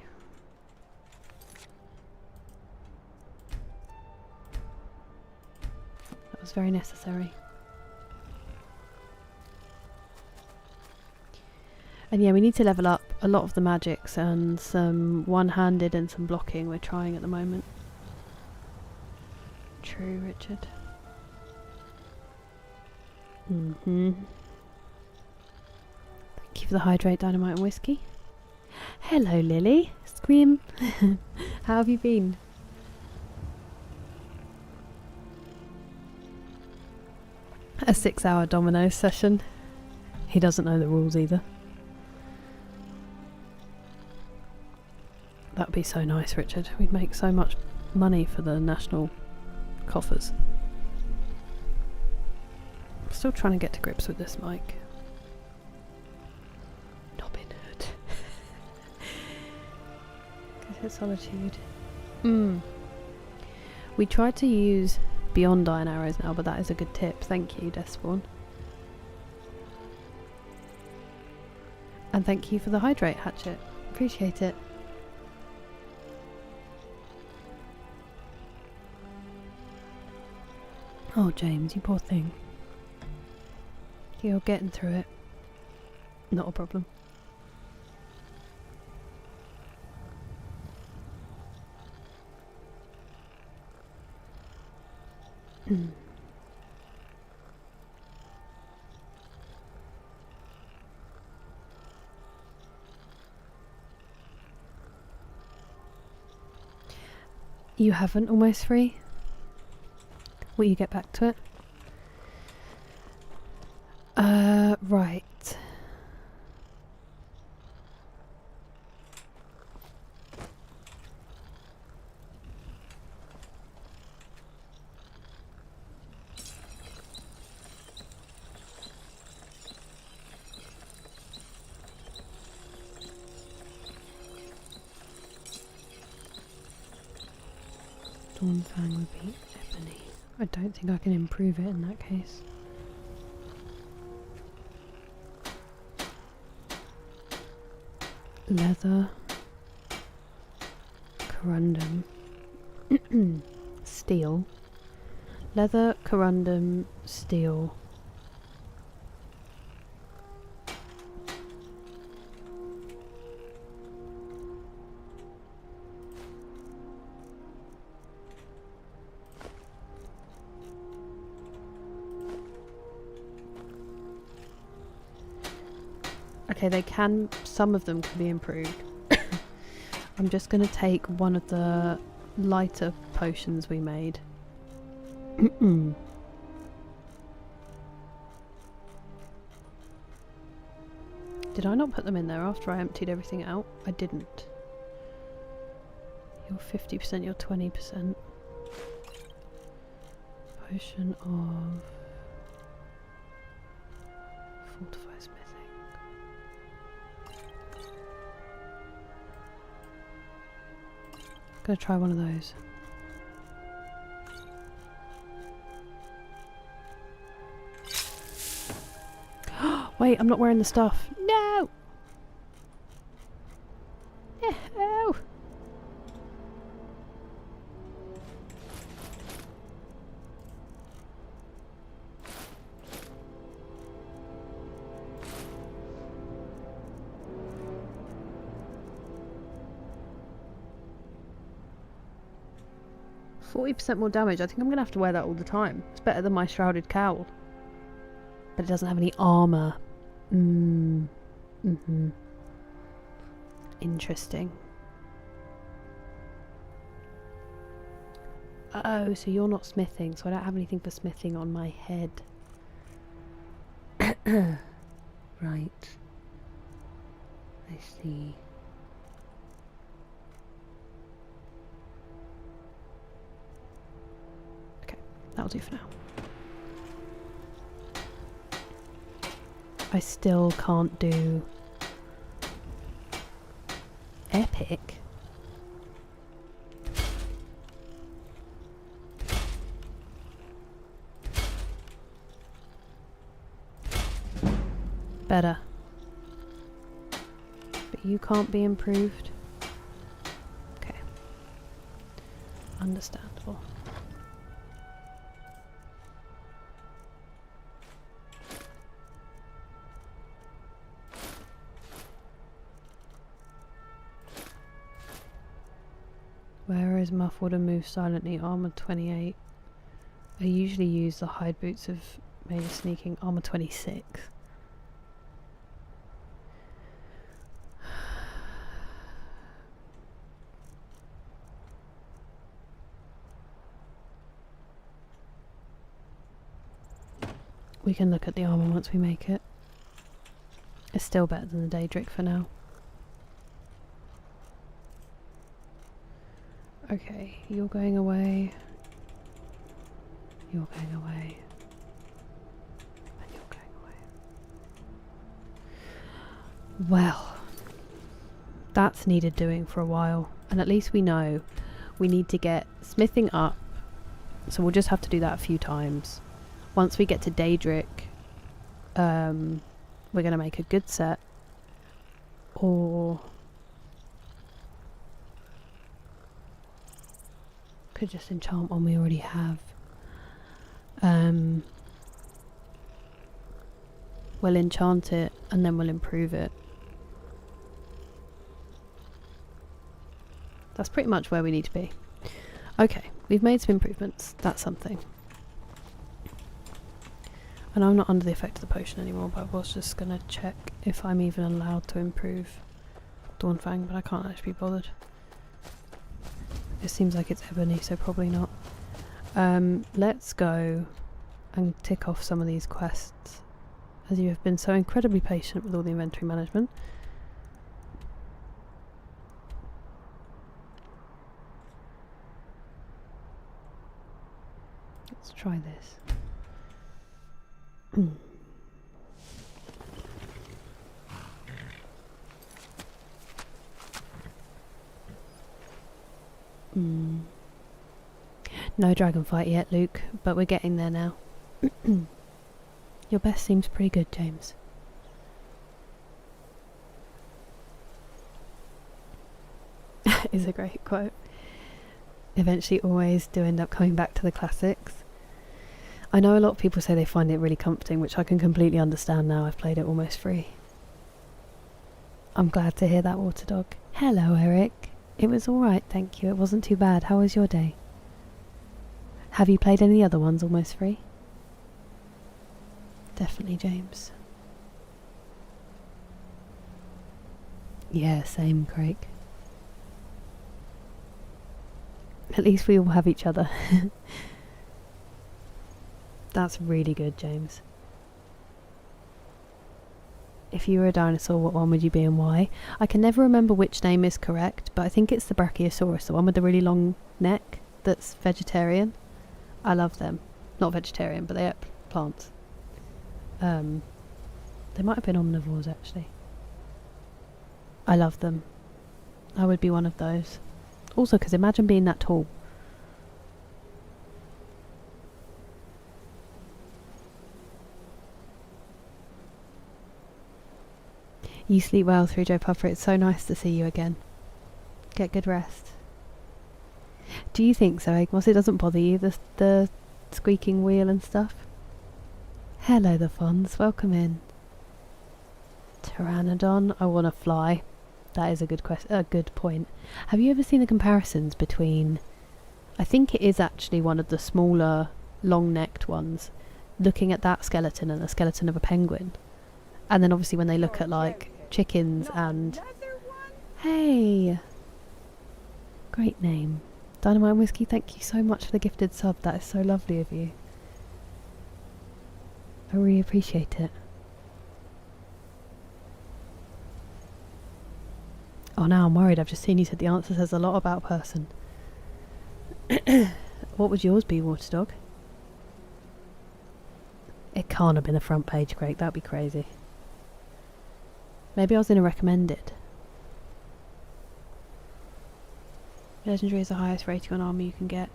That was very necessary. And yeah, we need to level up a lot of the magics and some one-handed and some blocking we're trying at the moment. True, Richard. Thank you for the hydrate, dynamite and whiskey. Hello, Lily. Scream. How have you been? A 6-hour dominoes session. He doesn't know the rules either. That would be so nice, Richard. We'd make so much money for the national coffers. I'm still trying to get to grips with this mic. Robin Hood. Good hit solitude. We tried to use Beyond Iron Arrows now, but that is a good tip. Thank you, Deathspawn. And thank you for the hydrate, Hatchet. Appreciate it. Oh, James, you poor thing. You're getting through it. Not a problem. You haven't Almost Free? Will you get back to it? Right. Dawnfang would be ebony. I don't think I can improve it in that case. Leather. Corundum. Steel. Leather, corundum, steel. Okay, they can, some of them can be improved. I'm just going to take one of the lighter potions we made. Did I not put them in there after I emptied everything out? I didn't. You're 50%, you're 20%. Potion of fortify smithing. Gonna try one of those. Wait, I'm not wearing the stuff. No! No! 40% more damage. I think I'm going to have to wear that all the time. It's better than my shrouded cowl. But it doesn't have any armour. Interesting. Oh, so you're not smithing, so I don't have anything for smithing on my head. Right. I see. Okay, that'll do for now. I still can't do epic. Better. But you can't be improved. Okay. Understandable. Where is muffled and move silently? Armor 28. I usually use the hide boots of maybe sneaking. Armor 26. We can look at the armor once we make it. It's still better than the Daedric for now. Okay, you're going away. You're going away. And you're going away. Well, that's needed doing for a while. And at least we know we need to get smithing up. So we'll just have to do that a few times. Once we get to Daedric, we're going to make a good set. Or could just enchant one we already have. We'll enchant it and then we'll improve it. That's pretty much where we need to be. Okay, we've made some improvements. That's something. And I'm not under the effect of the potion anymore, but I was just going to check if I'm even allowed to improve Dawnfang, but I can't actually be bothered. It seems like it's ebony, so probably not. Let's go and tick off some of these quests, as you have been so incredibly patient with all the inventory management. Let's try this. No dragon fight yet, Luke, but we're getting there now. Your best seems pretty good, James. Is a great quote. Eventually always do end up coming back to the classics. I know a lot of people say they find it really comforting, which I can completely understand now. I've played it almost free. I'm glad to hear that, Water Dog. Hello, Eric. It was alright, thank you. It wasn't too bad. How was your day? Have you played any other ones almost free? Definitely, James. Yeah, same, Craig. At least we all have each other. That's really good, James. If you were a dinosaur, what one would you be and why? I can never remember which name is correct, but I think it's the Brachiosaurus, the one with the really long neck that's vegetarian. I love them. Not vegetarian, but they eat plants. They might have been omnivores, actually. I love them. I would be one of those. Also, because imagine being that tall. You sleep well through Joe Puffer. It's so nice to see you again. Get good rest. Do you think so, Egmos? It doesn't bother you, the squeaking wheel and stuff? Hello, the Fonz. Welcome in. Pteranodon. I want to fly. That is a good point. Have you ever seen the comparisons between... I think it is actually one of the smaller, long-necked ones, looking at that skeleton and the skeleton of a penguin. And then obviously when they look at, like, chickens and... Hey! Great name. Dynamite and Whiskey, thank you so much for the gifted sub. That is so lovely of you. I really appreciate it. Oh, now I'm worried. I've just seen you said the answer says a lot about a person. What would yours be, Waterdog? It can't have been the front page, Craig. That'd be crazy. Maybe I was in a recommended. Legendary is the highest rating on armor you can get.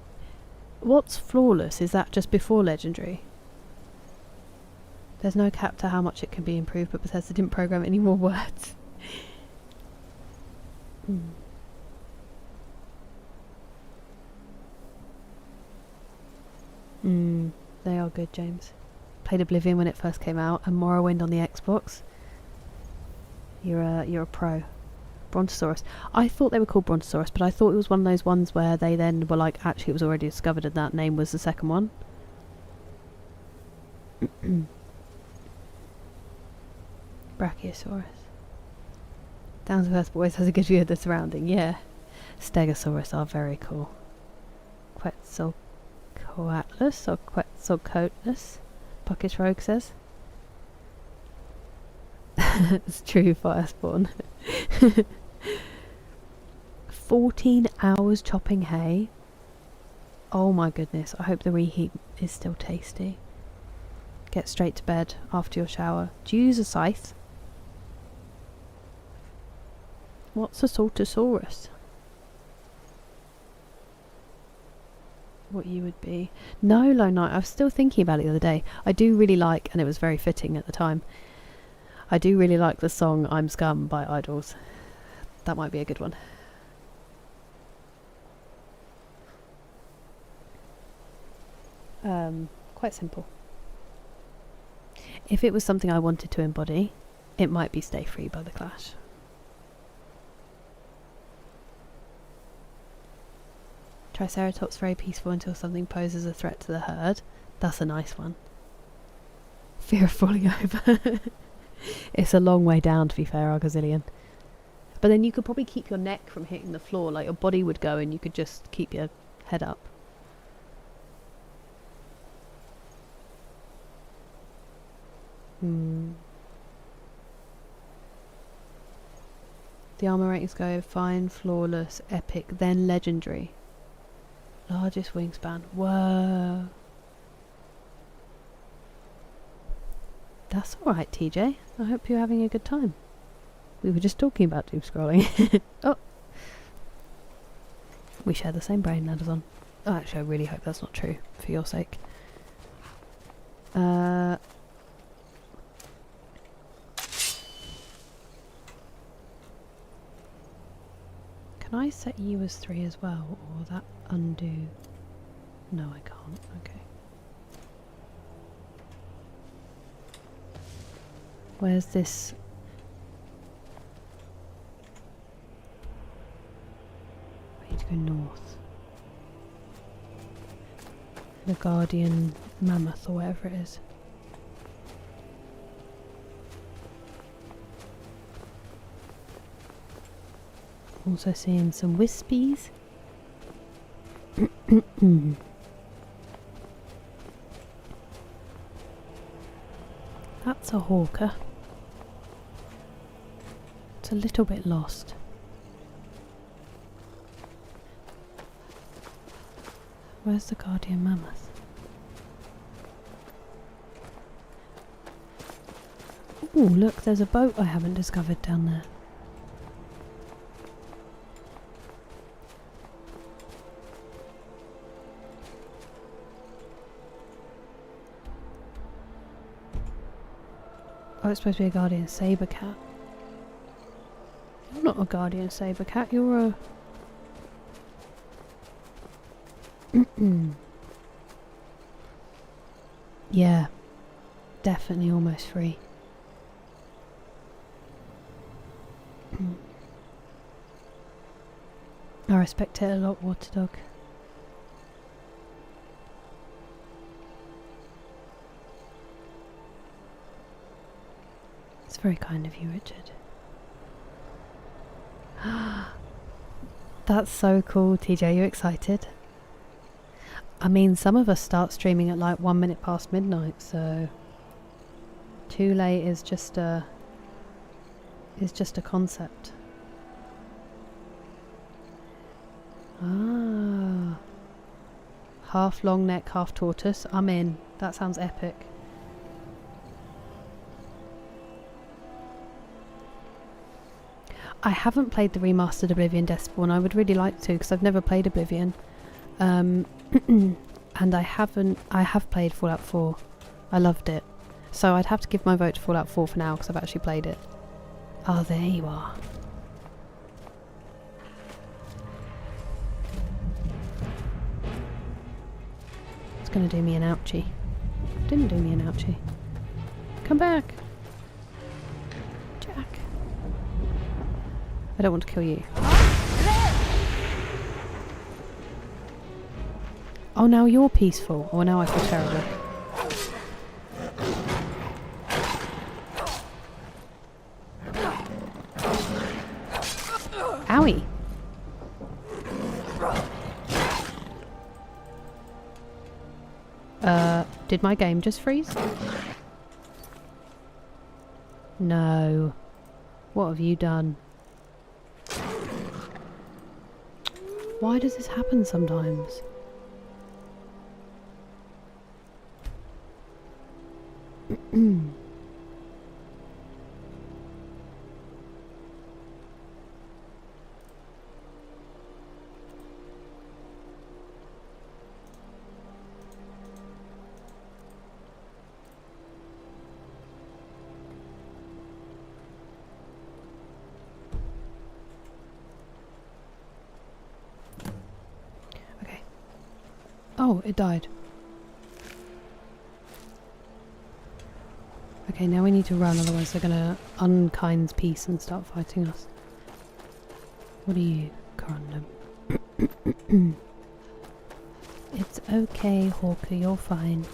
What's flawless? Is that just before legendary? There's no cap to how much it can be improved, but Bethesda didn't program any more words. They are good, James. Played Oblivion when it first came out, and Morrowind on the Xbox. You're a pro. Brontosaurus. I thought they were called Brontosaurus, but I thought it was one of those ones where they then were like, actually it was already discovered and that name was the second one. Brachiosaurus. Down to Earth always has a good view of the surrounding, yeah. Stegosaurus are very cool. Quetzalcoatlus or Quetzalcoatlus, Buckish Rogue says. It's true, Firespawn. 14 hours chopping hay. Oh my goodness, I hope the reheat is still tasty. Get straight to bed after your shower. Do you use a scythe? What's a Saltosaurus? What you would be. No, Lone Knight, I was still thinking about it the other day. I do really like, and it was very fitting at the time, I do really like the song I'm Scum by Idols. That might be a good one. Quite simple. If it was something I wanted to embody, it might be Stay Free by The Clash. Triceratops very peaceful until something poses a threat to the herd. That's a nice one. Fear of falling over. It's a long way down, to be fair, Argazillion. But then you could probably keep your neck from hitting the floor, like your body would go and you could just keep your head up. The armor ratings go fine, flawless, epic, then legendary. Largest wingspan. Whoa. That's alright, TJ. I hope you're having a good time. We were just talking about doom scrolling. Oh. We share the same brain, Nadazon. Oh, actually, I really hope that's not true, for your sake. Can I set you as 3 as well, or that undo? No, I can't. Okay. Where's this? I need to go north. The Guardian Mammoth, or whatever it is. Also seeing some wispies. That's a hawker. It's a little bit lost. Where's the guardian mammoth? Ooh, look, there's a boat I haven't discovered down there. Oh, it's supposed to be a guardian saber cat. You're not a guardian saber cat, you're a... Yeah, definitely almost free. I respect it a lot, Water Dog. It's very kind of you, Richard. That's so cool, TJ. You excited? I mean, some of us start streaming at like 1 minute past midnight, so too late is just a concept. Ah, half long neck, half tortoise. I'm in. That sounds epic. I haven't played the remastered Oblivion Despawn. I would really like to because I've never played Oblivion. And I have played Fallout 4. I loved it. So I'd have to give my vote to Fallout 4 for now because I've actually played it. Oh, there you are. It's going to do me an ouchie. Didn't do me an ouchie. Come back. Jack. I don't want to kill you. Oh, now you're peaceful. Oh, now I feel terrible. Owie. Did my game just freeze? No. What have you done? Why does this happen sometimes? Okay. Oh, it died. Okay, now we need to run, otherwise they're gonna unkind peace and start fighting us. What are you, Corundum? It's okay, Hawker, you're fine.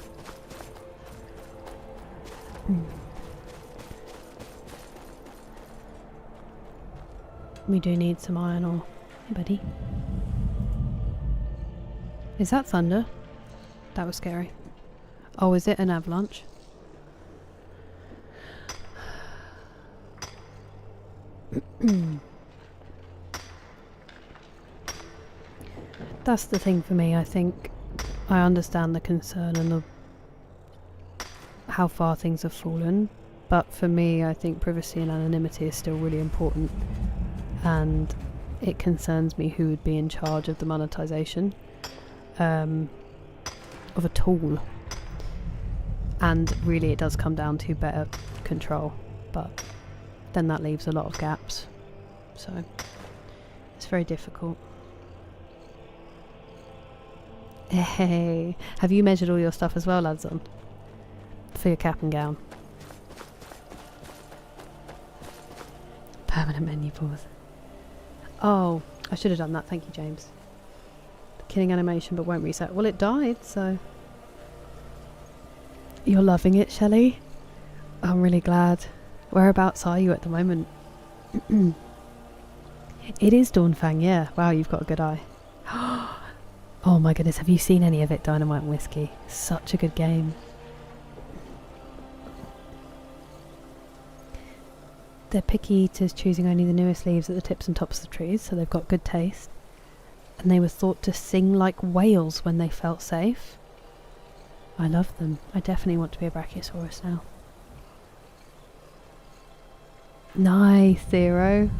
We do need some iron ore. Hey, buddy. Is that thunder? That was scary. Oh, is it an avalanche? That's the thing for me. I think I understand the concern and how far things have fallen, but for me I think privacy and anonymity is still really important, and it concerns me who would be in charge of the monetization of a tool, and really it does come down to better control, but then that leaves a lot of gaps, so it's very difficult. Hey, have you measured all your stuff as well, Ladzon? For your cap and gown. Permanent menu pause. Oh, I should have done that, thank you, James. The killing animation but won't reset. Well, it died, so... You're loving it, Shelley? I'm really glad. Whereabouts are you at the moment? It is Dawnfang, yeah. Wow, you've got a good eye. Oh my goodness, have you seen any of it, Dynamite and Whiskey? Such a good game. They're picky eaters, choosing only the newest leaves at the tips and tops of the trees, so they've got good taste. And they were thought to sing like whales when they felt safe. I love them. I definitely want to be a Brachiosaurus now. Nice, Zero.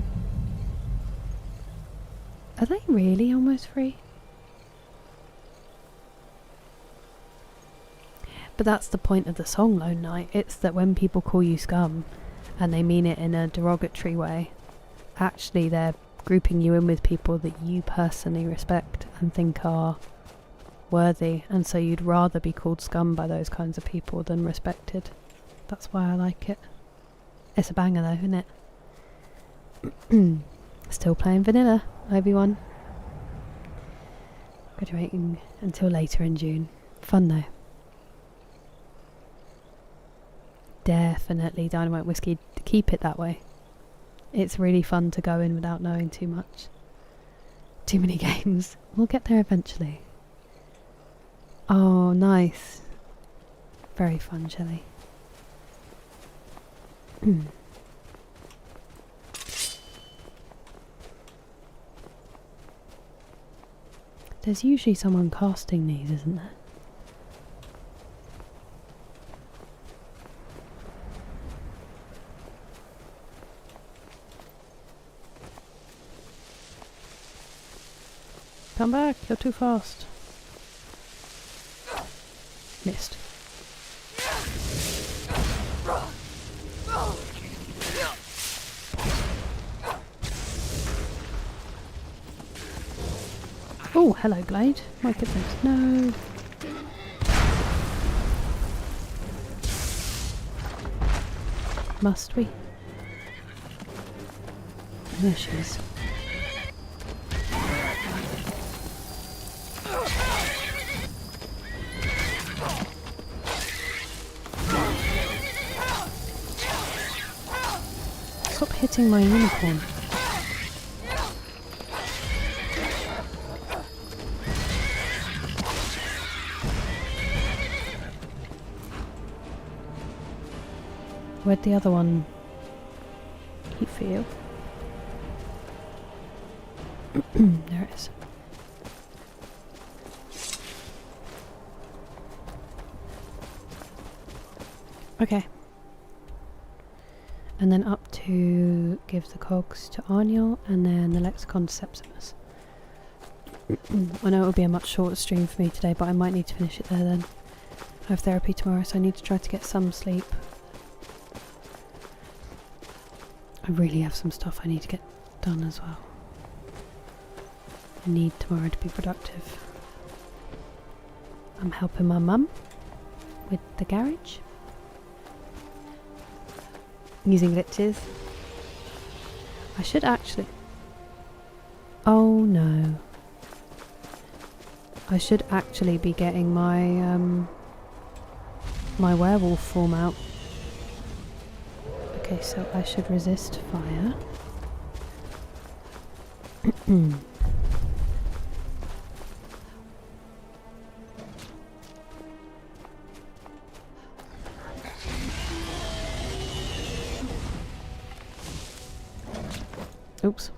Are they really almost free? But that's the point of the song, Lone Knight. It's that when people call you scum, and they mean it in a derogatory way, actually they're grouping you in with people that you personally respect and think are worthy, and so you'd rather be called scum by those kinds of people than respected. That's why I like it. It's a banger though, isn't it? Still playing vanilla, Obi-Wan. Graduating until later in June. Fun though. Definitely Dynamite Whiskey, keep it that way. It's really fun to go in without knowing too much. Too many games. We'll get there eventually. Oh, nice. Very fun, Shelley. There's usually someone casting these, isn't there? Come back, you're too fast. Missed. Oh, hello, Glade. My goodness, no. Must we? There she is. Stop hitting my unicorn. Where'd the other one keep for you? There it is. Okay. And then up to give the cogs to Arniel, and then the lexicon to Septimus. I know it will be a much shorter stream for me today, but I might need to finish it there then. I have therapy tomorrow, so I need to try to get some sleep. I really have some stuff I need to get done as well. I need tomorrow to be productive. I'm helping my mum with the garage. Using glitches. I should actually... Oh no. I should actually be getting my my werewolf form out. Okay, so I should resist fire. Oops.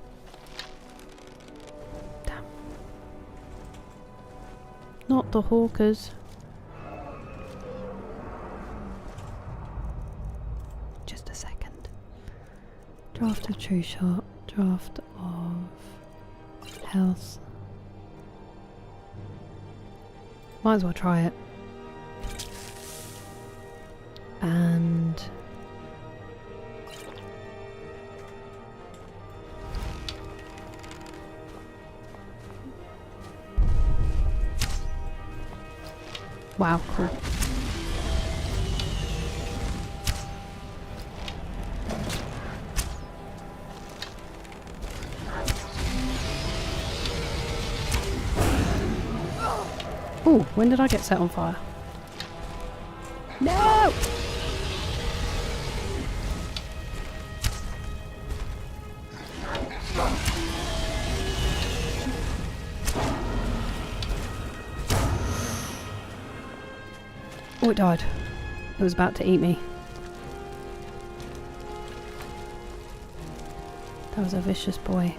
Damn. Not the hawkers. Just a second. Draft of true shot. Draft of health. Might as well try it. And wow, cool. Ooh, when did I get set on fire? No! Oh, it died. It was about to eat me. That was a vicious boy.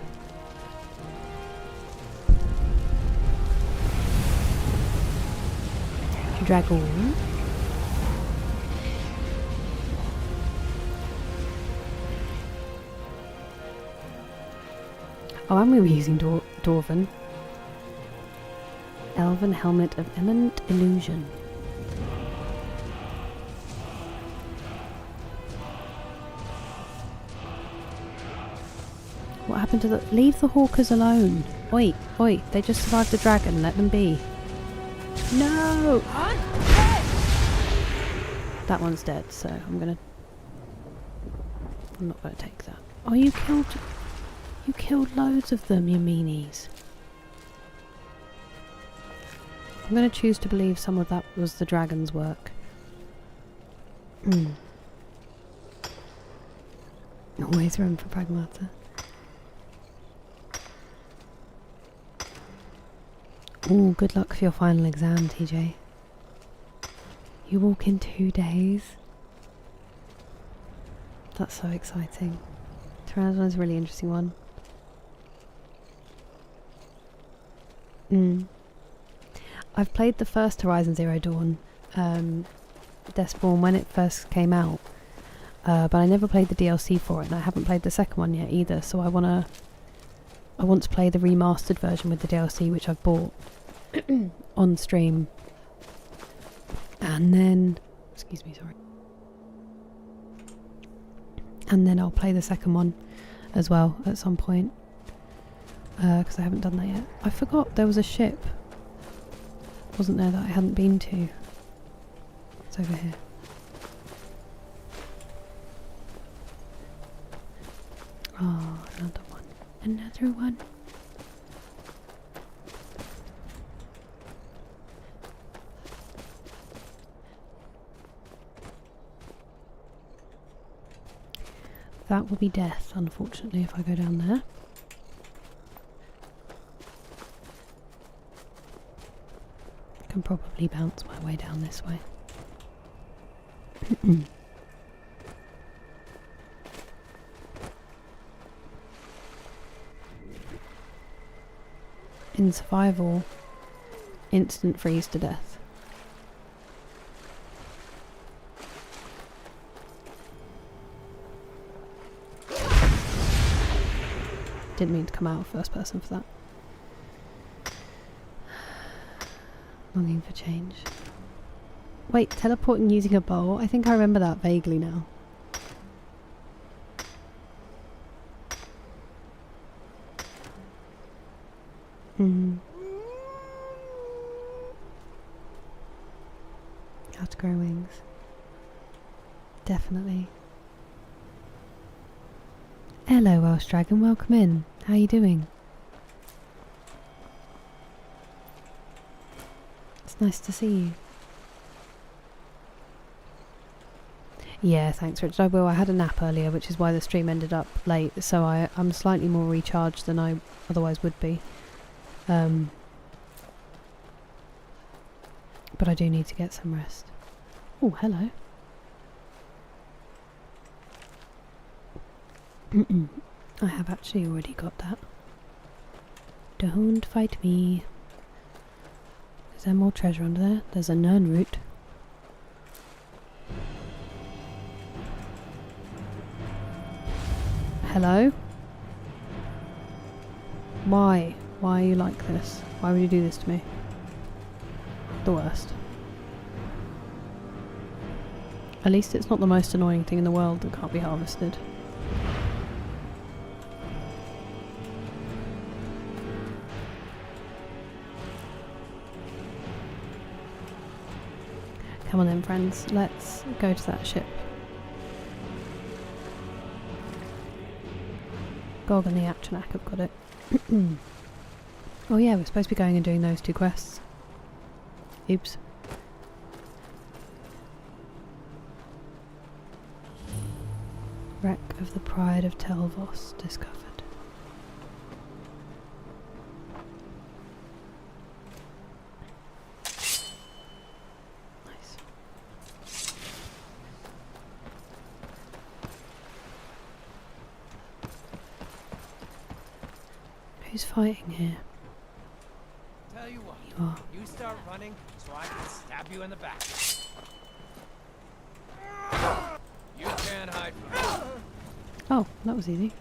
Dragoon. Oh, and we were using Dwarven. Elven Helmet of Eminent Illusion. What happened to the... Leave the hawkers alone. Oi, oi, they just survived the dragon, let them be. No! That one's dead, so I'm not gonna take that. Oh, you killed loads of them, you meanies. I'm gonna choose to believe some of that was the dragon's work. Always room for Pragmata. Ooh, good luck for your final exam, TJ. You walk in 2 days. That's so exciting. Tyrannosaurus is a really interesting one. I've played the first Horizon Zero Dawn, Despawn, when it first came out, but I never played the DLC for it, and I haven't played the second one yet either. So I want to play the remastered version with the DLC, which I've bought on stream, and then, excuse me, sorry, and then I'll play the second one as well at some point, because I haven't done that yet. I forgot there was a ship, wasn't there, that I hadn't been to. It's over here. Oh, another one. Another one. That will be death, unfortunately, if I go down there. I can probably bounce my way down this way. In survival, instant freeze to death. Didn't mean to come out first person for that. Longing for change. Wait, teleporting using a bow? I think I remember that vaguely now. How to grow wings. Definitely. Hello, Welsh Dragon, welcome in. How are you doing? It's nice to see you. Yeah, thanks Richard, I will. I had a nap earlier, which is why the stream ended up late, so I'm slightly more recharged than I otherwise would be. But I do need to get some rest. Oh, hello. I have actually already got that. Don't fight me. Is there more treasure under there? There's a Nern root. Hello? Why? Why are you like this? Why would you do this to me? The worst. At least it's not the most annoying thing in the world that can't be harvested. Come on then, friends. Let's go to that ship. Gog and the Atchanak have got it. Oh yeah, we're supposed to be going and doing those 2 quests. Oops. Wreck of the Pride of Telvos discovered. Nice. Who's fighting here? Tell you what, You are. you start running so I can stab you in the back. You can't hide from me. Oh, that was easy.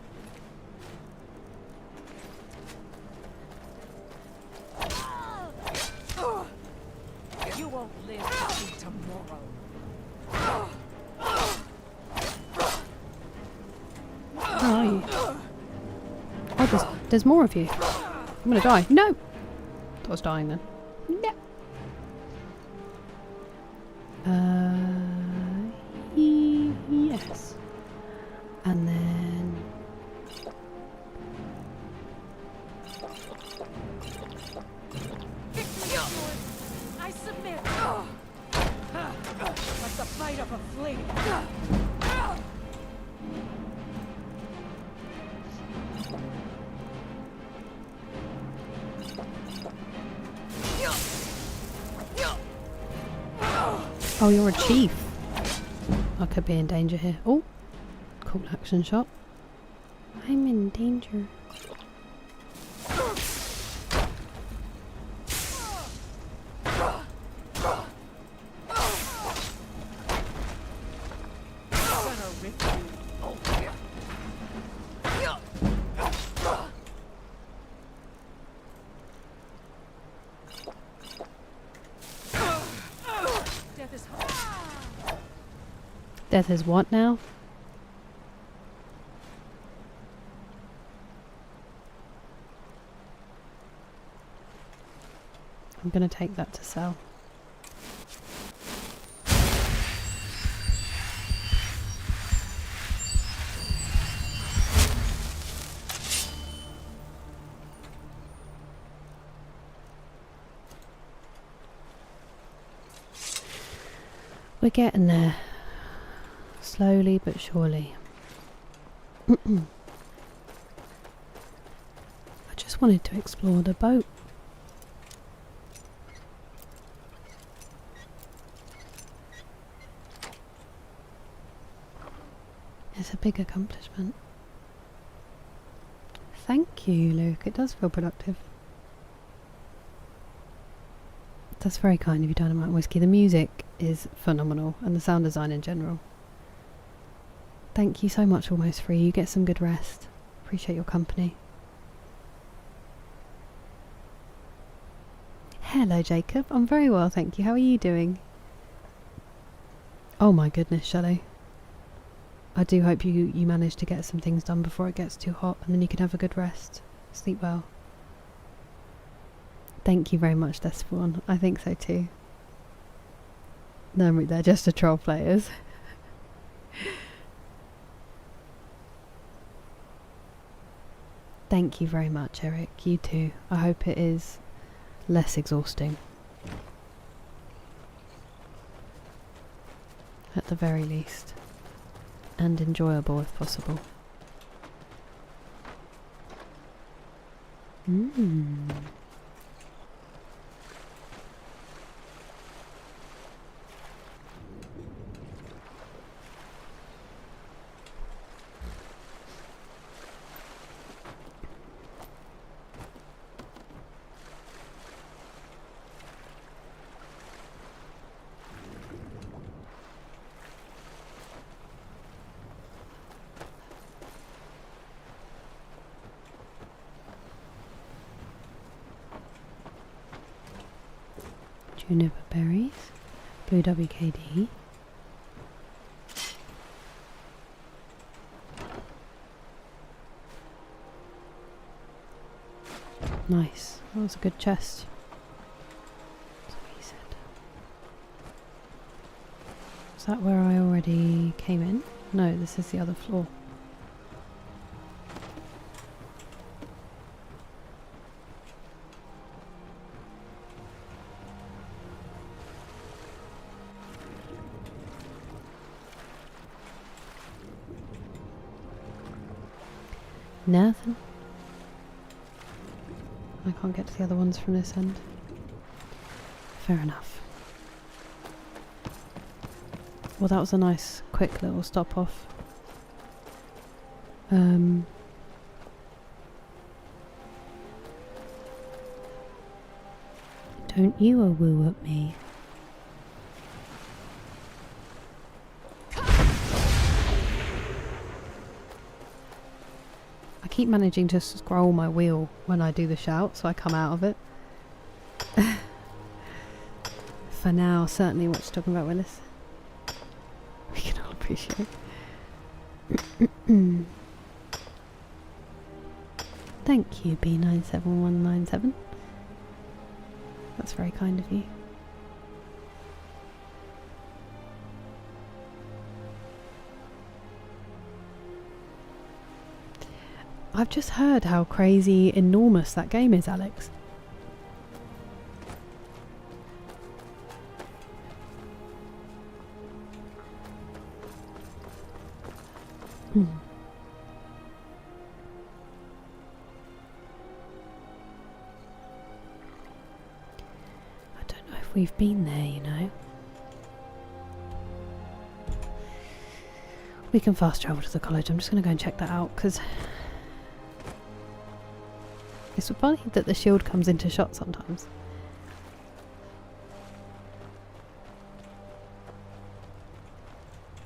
You won't live to see tomorrow. Where are you? Oh, there's more of you. I'm gonna die. No! I was dying then. No. Yes. And then... I submit. Like the bite of a flea. Oh, you're a chief. I could be in danger here. Oh, cool action shot. I'm in danger. Death is Death is what now? I'm gonna take that to sell. We're getting there. Slowly but surely. I just wanted to explore the boat. It's a big accomplishment. Thank you, Luke. It does feel productive. That's very kind of you, Dynamite Whiskey. The music is phenomenal, and the sound design in general. Thank you so much, Almost Free. You get some good rest. Appreciate your company. Hello, Jacob. I'm very well, thank you. How are you doing? Oh my goodness, Shelley. I do hope you manage to get some things done before it gets too hot, and then you can have a good rest. Sleep well. Thank you very much, Despawn. I think so too. No, they're just a troll players. Thank you very much, Eric. You too. I hope it is less exhausting. At the very least. And enjoyable if possible. Juniper berries, blue WKD. Nice. That was a good chest. That's what he said. Is that where I already came in? No, this is the other floor. Nothing. I can't get to the other ones from this end. Fair enough. Well, that was a nice, quick little stop off. Don't you woo at me. I keep managing to scroll my wheel when I do the shout, so I come out of it. For now, certainly what you're talking about, Willis. We can all appreciate. Thank you, B97197. That's very kind of you. I've just heard how crazy enormous that game is, Alex. I don't know if we've been there, you know. We can fast travel to the college. I'm just going to go and check that out because it's funny that the shield comes into shot sometimes.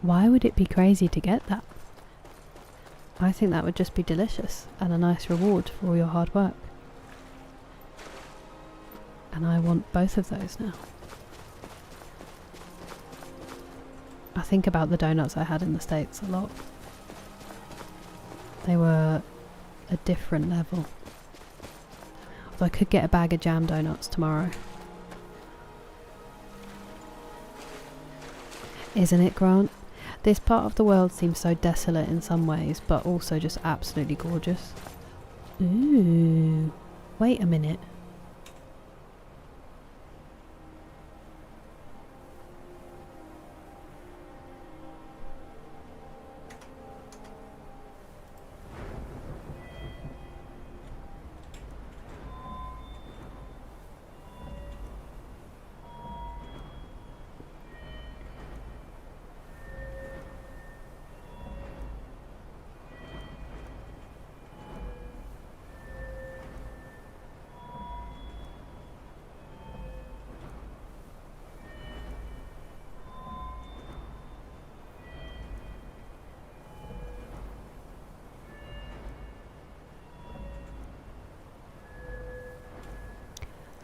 Why would it be crazy to get that? I think that would just be delicious and a nice reward for all your hard work. And I want both of those now. I think about the donuts I had in the States a lot. They were a different level. Although I could get a bag of jam donuts tomorrow. Isn't it, Grant? This part of the world seems so desolate in some ways, but also just absolutely gorgeous. Ooh, wait a minute.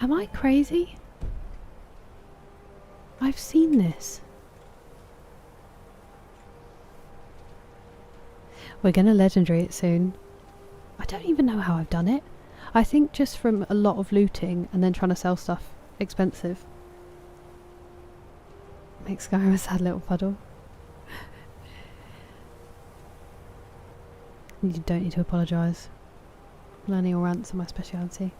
Am I crazy? I've seen this. We're gonna legendary it soon. I don't even know how I've done it. I think just from a lot of looting and then trying to sell stuff expensive. Makes Skyrim a sad little puddle. You don't need to apologise. Learning your rants are my speciality.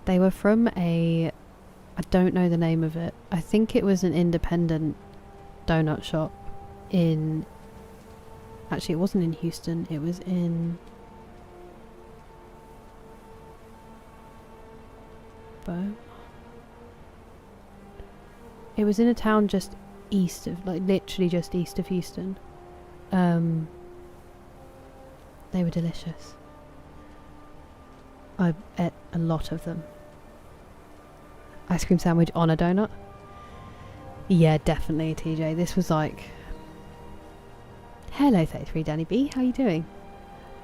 They were from I don't know the name of it. I think it was an independent donut shop in, actually it wasn't in Houston, it was in it was in a town just east of, like literally just east of Houston. They were delicious. I ate a lot of them. Ice cream sandwich on a donut? Yeah, definitely, TJ. This was like... Hello, 33 Danny B. How you doing?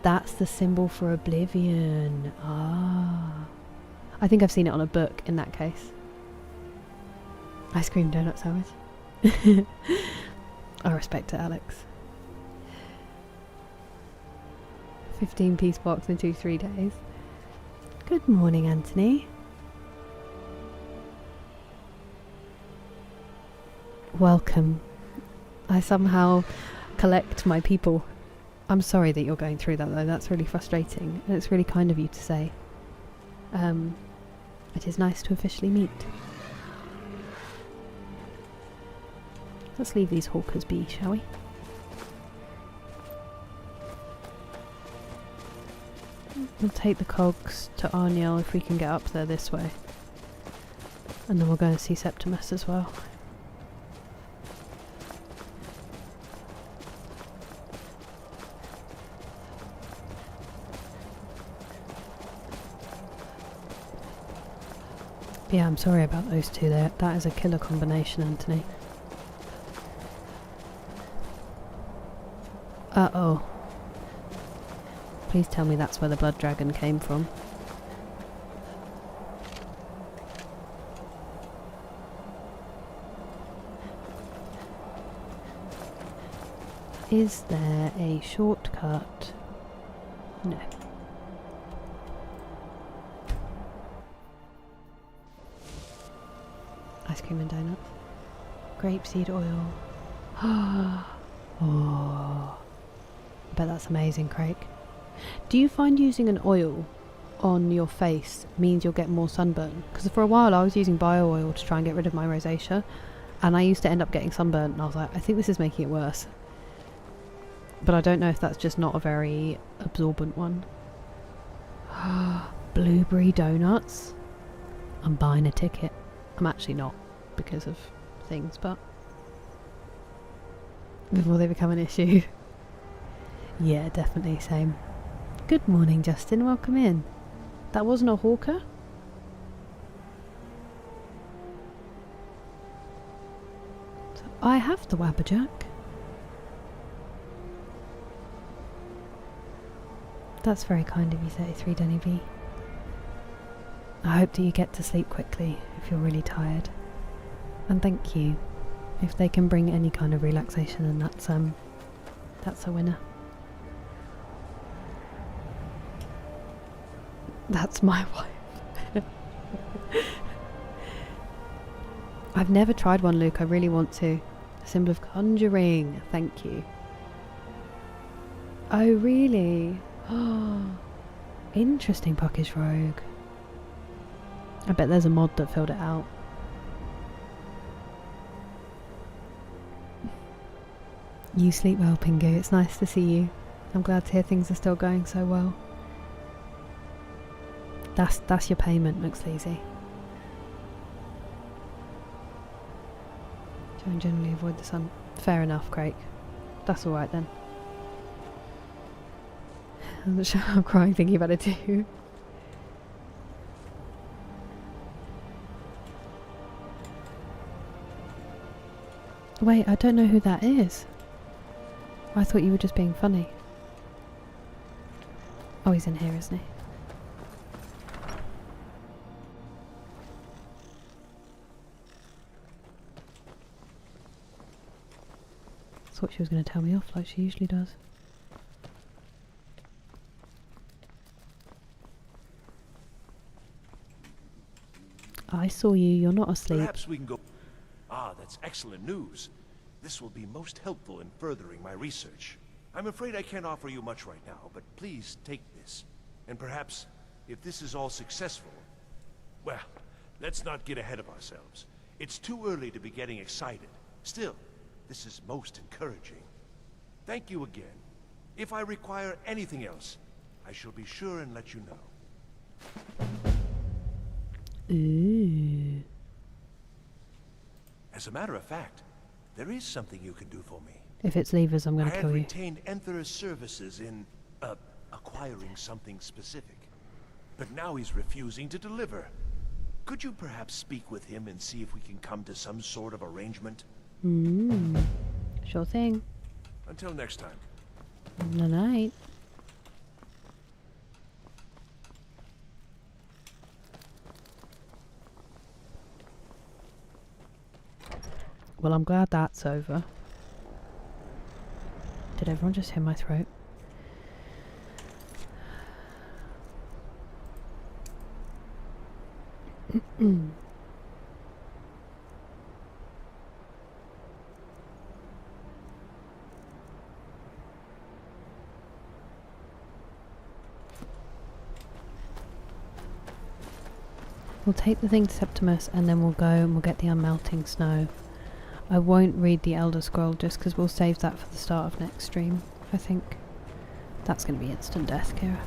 That's the symbol for oblivion. Ah. I think I've seen it on a book in that case. Ice cream donut sandwich. I respect it, Alex. 15-piece box in 3 days. Good morning, Anthony. Welcome. I somehow collect my people. I'm sorry that you're going through that though, that's really frustrating. And it's really kind of you to say. It is nice to officially meet. Let's leave these hawkers be, shall we? We'll take the cogs to Arniel if we can get up there this way. And then we'll go and see Septimus as well. Yeah, I'm sorry about those two there. That is a killer combination, Anthony. Uh-oh. Please tell me that's where the blood dragon came from. Is there a shortcut? No. Ice cream and donuts. Grapeseed oil. Oh. I bet that's amazing, Craig. Do you find using an oil on your face means you'll get more sunburn? Because for a while I was using bio oil to try and get rid of my rosacea, and I used to end up getting sunburnt, and I was like, I think this is making it worse. But I don't know if that's just not a very absorbent one. Blueberry donuts. I'm buying a ticket. I'm actually not, because of things, but before they become an issue. Yeah, definitely, same. Good morning, Justin, welcome in. That wasn't a hawker? So I have the Wabberjack. That's very kind of you, 33 Denny V. I hope that you get to sleep quickly if you're really tired. And thank you. If they can bring any kind of relaxation, then that's a winner. That's my wife. I've never tried one, Luke. I really want to. A symbol of conjuring. Thank you. Oh, really? Oh, interesting, Puckish Rogue. I bet there's a mod that filled it out. You sleep well, Pingu. It's nice to see you. I'm glad to hear things are still going so well. That's your payment, looks easy. Try and generally avoid the sun. Fair enough, Craig. That's alright then. I'm not sure I'm crying thinking about it too. Wait, I don't know who that is. I thought you were just being funny. Oh, he's in here, isn't he? Thought she was going to tell me off like she usually does. I saw you, you're not asleep. Perhaps we can go... Ah, that's excellent news. This will be most helpful in furthering my research. I'm afraid I can't offer you much right now, but please take this. And perhaps, if this is all successful... Well, let's not get ahead of ourselves. It's too early to be getting excited. Still, this is most encouraging. Thank you again. If I require anything else, I shall be sure and let you know. Ooh. As a matter of fact, there is something you can do for me. If it's levers, I'm going to kill you. I had retained Enther's services in, acquiring something specific. But now he's refusing to deliver. Could you perhaps speak with him and see if we can come to some sort of arrangement? Sure thing. Until next time. Good night. Well, I'm glad that's over. Did everyone just hear my throat? We'll take the thing to Septimus and then we'll go and we'll get the unmelting snow. I won't read the Elder Scroll just because we'll save that for the start of next stream, I think. That's going to be instant death, Kira.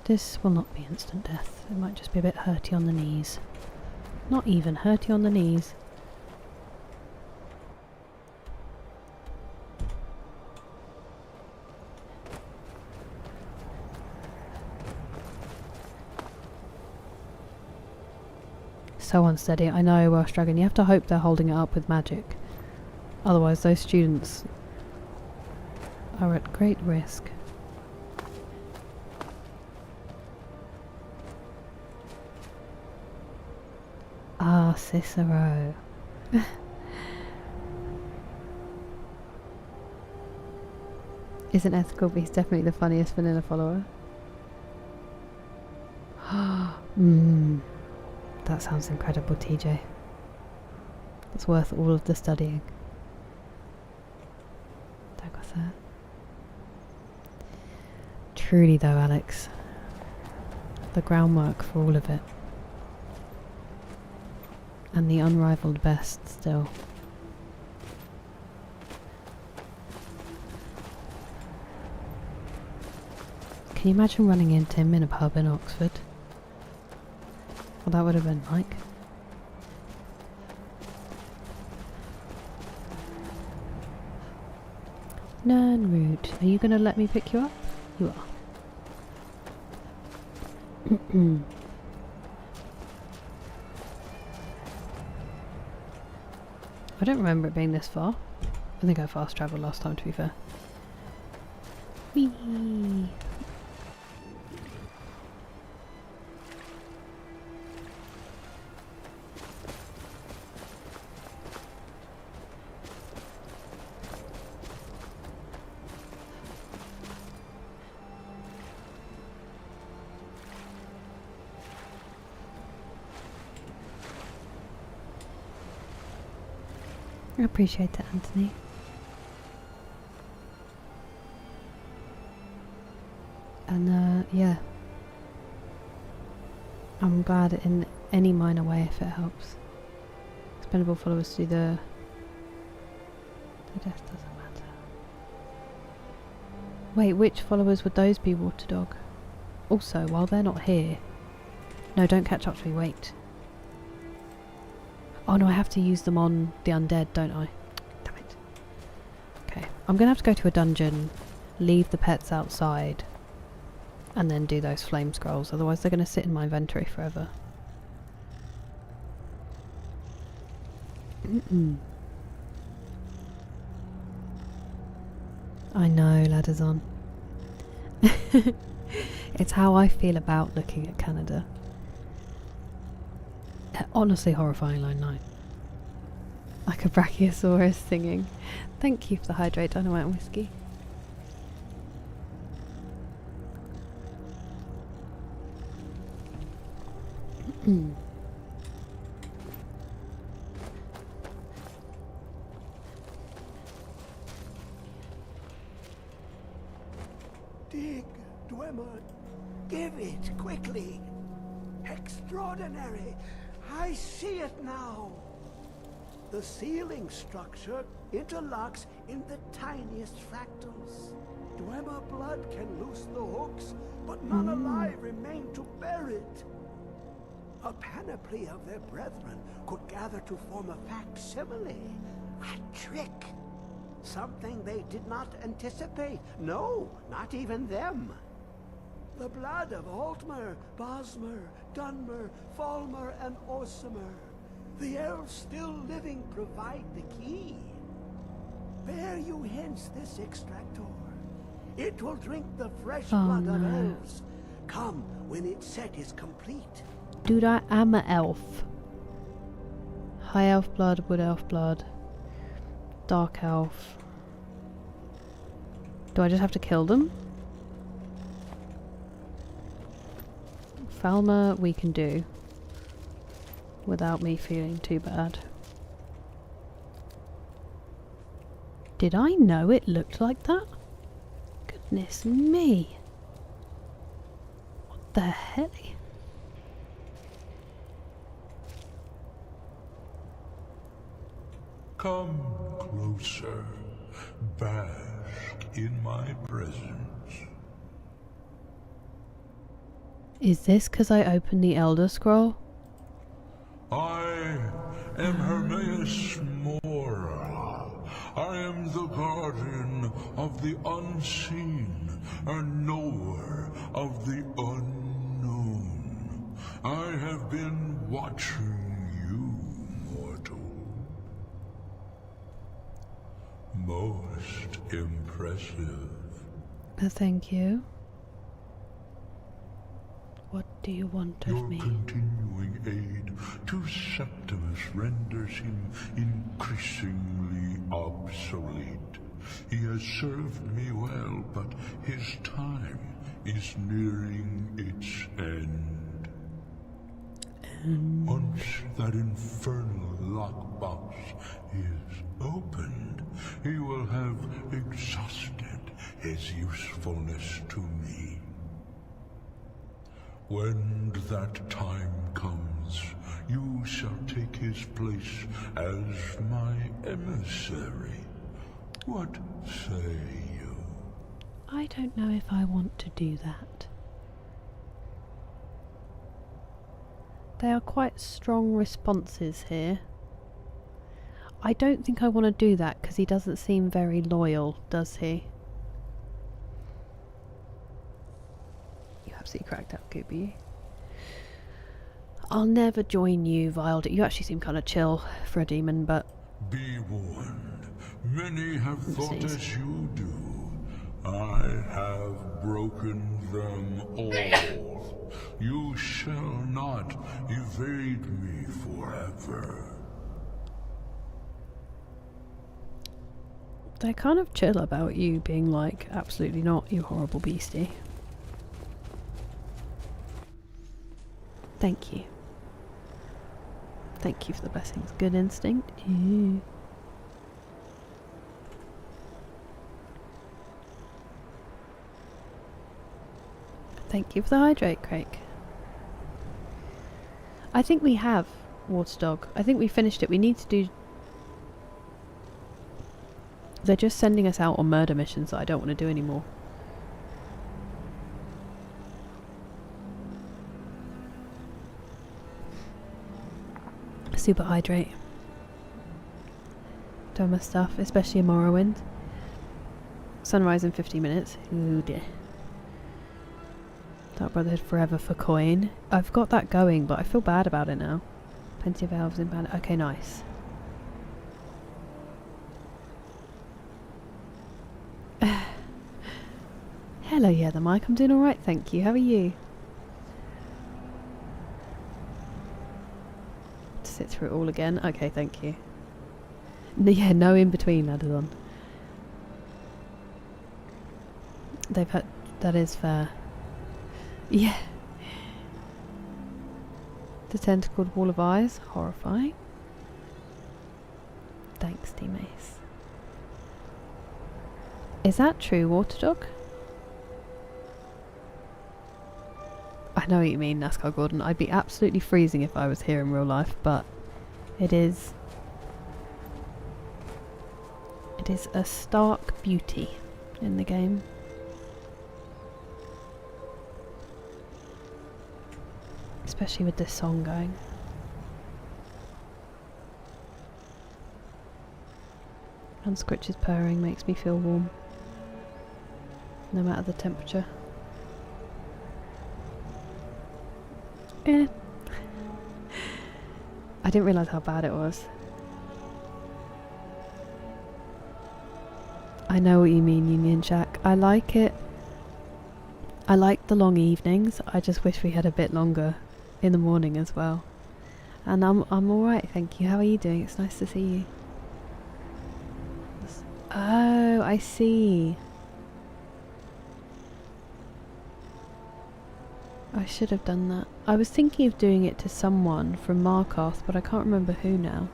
This will not be instant death. It might just be a bit hurty on the knees. Not even hurty on the knees. so unsteady. I know, Welsh Dragon. You have to hope they're holding it up with magic. Otherwise, those students are at great risk. Ah, Cicero. Isn't ethical, but he's definitely the funniest vanilla follower. That sounds incredible, TJ. It's worth all of the studying. Don't go there. Truly though, Alex. The groundwork for all of it. And the unrivaled best still. Can you imagine running into him in a pub in Oxford? Well, that would have been like. Nernroot, are you going to let me pick you up? You are. I don't remember it being this far. I think I fast travelled last time, to be fair. Whee! I appreciate that, Anthony. And yeah, I'm glad in any minor way if it helps. Expendable followers do the death doesn't matter. Wait, which followers would those be, Waterdog? Also, while they're not here... No, don't catch up to me, wait. Oh no, I have to use them on the undead, don't I? Damn it. Okay, I'm gonna have to go to a dungeon, leave the pets outside, and then do those flame scrolls, otherwise they're gonna sit in my inventory forever. I know, ladders on. It's how I feel about looking at Canada. Honestly horrifying line 9. Like a brachiosaurus singing. Thank you for the hydrate dynamite and whiskey. Dig, Dwemer. Give it, quickly. Extraordinary. I see it now. The ceiling structure interlocks in the tiniest fractals. Dwemer blood can loose the hooks, but none alive remain to bear it. A panoply of their brethren could gather to form a facsimile. A trick. Something they did not anticipate. No, not even them. The blood of Altmer, Bosmer, Dunmer, Falmer, and Orsimer. The elves still living provide the key. Bear you hence this extractor. It will drink the fresh blood of elves. Come when its set is complete. Dude, I am an elf. High elf blood, wood elf blood, dark elf. Do I just have to kill them? Falmer we can do without me feeling too bad. Did I know it looked like that? Goodness me. What the hell? Come closer, bask in my presence. Is this because I opened the Elder Scroll? I am Hermaeus Mora. I am the guardian of the unseen, a knower of the unknown. I have been watching impressive. Thank you. What do you want of Your me? continuing aid to Septimus renders him increasingly obsolete. He has served me well, but his time is nearing its end. Once that infernal lockbox is opened, he will have exhausted his usefulness to me. When that time comes, you shall take his place as my emissary. What say you? I don't know if I want to do that. They are quite strong responses here. I don't think I want to do that because he doesn't seem very loyal, does he? You absolutely cracked out, Gooby. I'll never join you, vile. You actually seem kind of chill for a demon, but... Be warned. Many have thought as you do. I have broken them all. You shall not evade me forever. They're kind of chill about you being like, absolutely not, you horrible beastie. Thank you. Thank you for the blessings. Good instinct. Ew. Thank you for the hydrate, Craig. I think we have Water Dog. I think we finished it. We need to do... They're just sending us out on murder missions that I don't want to do anymore. Super hydrate. Done my stuff, especially in Morrowind. Sunrise in 50 minutes. Ooh dear. Dark Brotherhood Forever for coin. I've got that going, but I feel bad about it now. Plenty of elves in band. Okay, nice. Hello, yeah, the mic. I'm doing alright, thank you. How are you? To sit through it all again. Okay, thank you. Yeah, no in between added on. They've had... That is fair. Yeah. The tentacled wall of eyes. Horrifying. Thanks, D-Mace. Is that true, Water Dog? I know what you mean, NASCAR Gordon. I'd be absolutely freezing if I was here in real life, but it is a stark beauty in the game. Especially with this song going. And Squitch's purring makes me feel warm. No matter the temperature. Eh. I didn't realise how bad it was. I know what you mean, Union Jack. I like it. I like the long evenings. I just wish we had a bit longer in the morning as well. And I'm alright, thank you. How are you doing? It's nice to see you. Oh, I see. I should have done that. I was thinking of doing it to someone from Markarth, but I can't remember who now.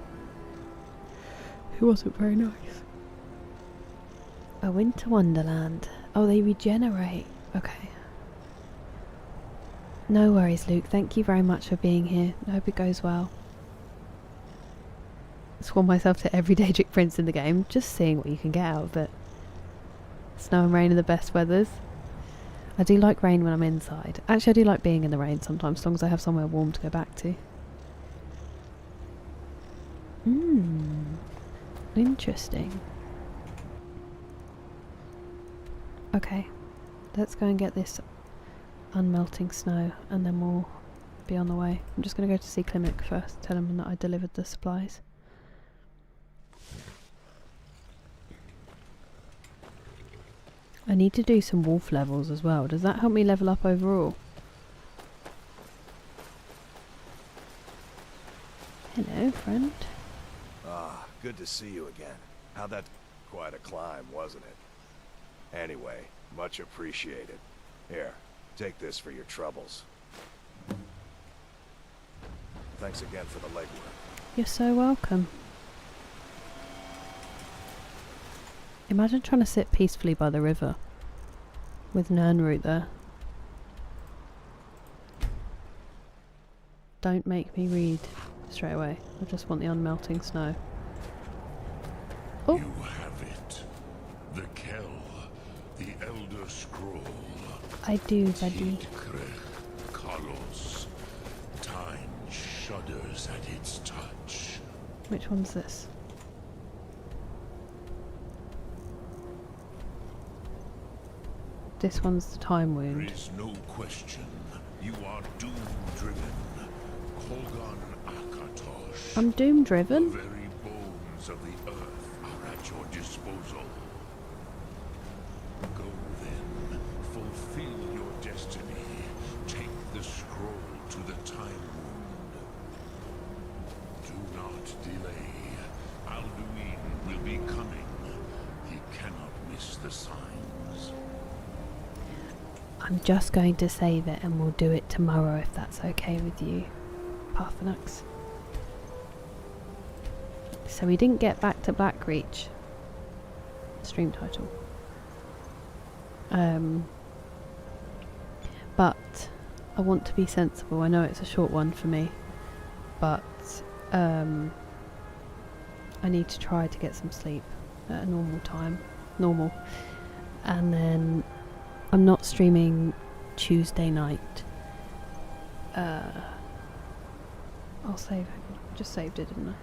Who wasn't very nice. A winter wonderland. Oh, they regenerate. Okay. No worries, Luke. Thank you very much for being here. I hope it goes well. Sworn myself to every Daedric Prince in the game, just seeing what you can get out of it. Snow and rain are the best weathers. I do like rain when I'm inside. Actually, I do like being in the rain sometimes, as long as I have somewhere warm to go back to. Interesting. Okay, let's go and get this unmelting snow, and then we'll be on the way. I'm just going to go to see Klimek first, tell him that I delivered the supplies. I need to do some wolf levels as well. Does that help me level up overall? Hello, friend. Ah, good to see you again. How'd that... Quite a climb, wasn't it? Anyway, much appreciated. Here, take this for your troubles. Thanks again for the legwork. You're so welcome. Imagine trying to sit peacefully by the river with Nernroot there. Don't make me read straight away. I just want the unmelting snow. Oh. You have it. The Kell, the Elder Scroll. I do, buddy. Tidkrech Kalos. Time shudders at its touch. Which one's this? This one's the time There wound. is no question. You are doom-driven. Kolgan Akatosh. I'm doom driven? The very bones of the earth are at your disposal. Go then, fulfill your destiny. Take the scroll to the time wound. Do not delay. Alduin will be coming. He cannot miss the signs. I'm just going to save it and we'll do it tomorrow if that's okay with you, Parthenax. So we didn't get back to Blackreach. Stream title. But I want to be sensible. I know it's a short one for me, but I need to try to get some sleep at a normal time. Normal. And then I'm not streaming Tuesday night. I'll save. Just saved it, didn't I?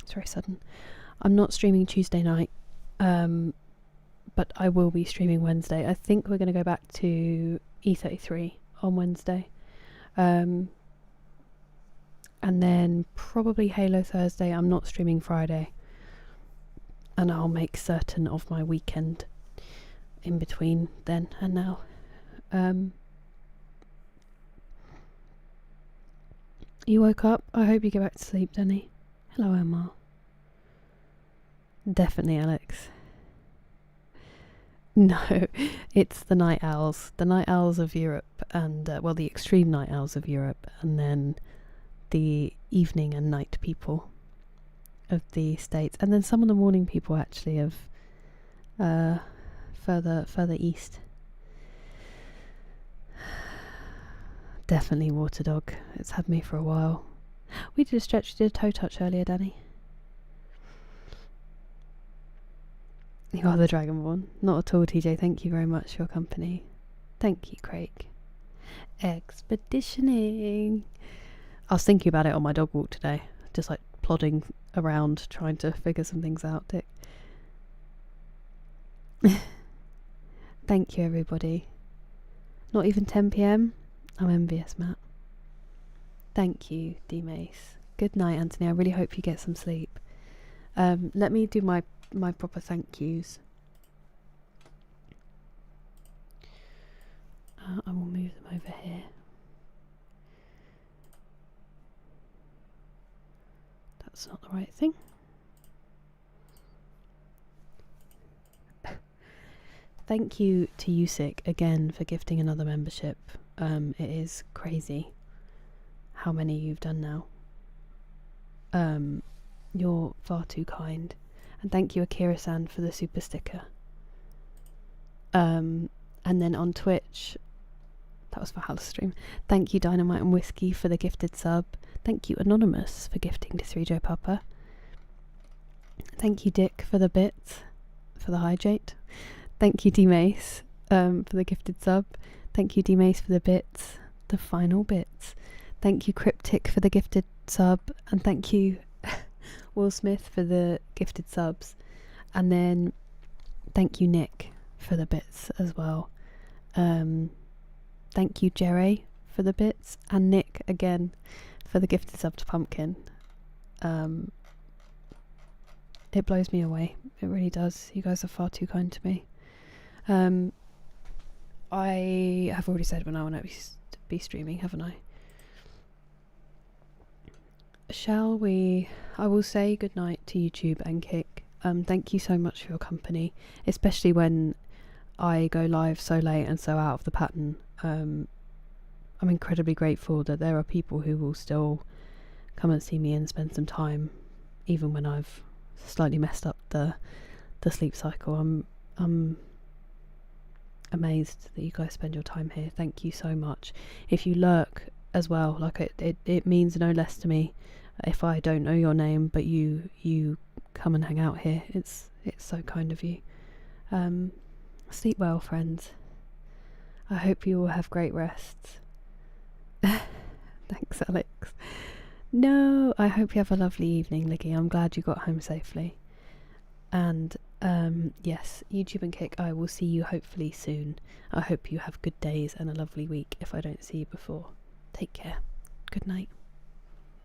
It's very sudden. I'm not streaming Tuesday night, but I will be streaming Wednesday. I think we're going to go back to E33 on Wednesday. And then probably Halo Thursday. I'm not streaming Friday. And I'll make certain of my weekend in between then and now. You woke up? I hope you get back to sleep, Denny. Hello, Emma. Definitely Alex. No, it's the night owls. The night owls of Europe and, well, the extreme night owls of Europe, and then the evening and night people of the States, and then some of the morning people actually of further east. Definitely Water Dog. It's had me for a while. We did a stretch, we did a toe touch earlier, Danny. You are the Dragonborn. Not at all, TJ. Thank you very much for your company. Thank you, Craig. Expeditioning. I was thinking about it on my dog walk today. Just like plodding around trying to figure some things out, Dick. Thank you, everybody. Not even 10 PM? I'm envious, Matt. Thank you, D-Mace. Good night, Anthony. I really hope you get some sleep. Let me do my proper thank yous. I will move them over here. That's not the right thing. Thank you to Usyk again for gifting another membership. It is crazy how many you've done now. You're far too kind. And thank you, Akira-san, for the super sticker. And then on Twitch, that was for Halistream. Thank you, Dynamite and Whiskey, for the gifted sub. Thank you, Anonymous, for gifting to 3Joe Papa. Thank you, Dick, for the bits, for the hydrate. Thank you, D-Mace, for the gifted sub. Thank you, D-Mace, for the bits, the final bits. Thank you, Cryptic, for the gifted sub. And thank you, Will Smith, for the gifted subs. And then thank you, Nick, for the bits as well. Thank you, Jerry, for the bits. And Nick, again, for the gifted sub to Pumpkin. It blows me away. It really does. You guys are far too kind to me. I have already said when I want to be streaming, haven't I? Shall we? I will say goodnight to YouTube and Kick. Thank you so much for your company, especially when I go live so late and so out of the pattern. I'm incredibly grateful that there are people who will still come and see me and spend some time, even when I've slightly messed up the sleep cycle. I'm amazed that you guys spend your time here. Thank you so much. If you lurk as well, like it means no less to me if I don't know your name, but you come and hang out here. It's so kind of you. Sleep well, friends. I hope you all have great rests. Thanks, Alex. No, I hope you have a lovely evening, Liggy. I'm glad you got home safely. And yes, YouTube and Kick, I will see you hopefully soon. I hope you have good days and a lovely week if I don't see you before. Take care. Good night.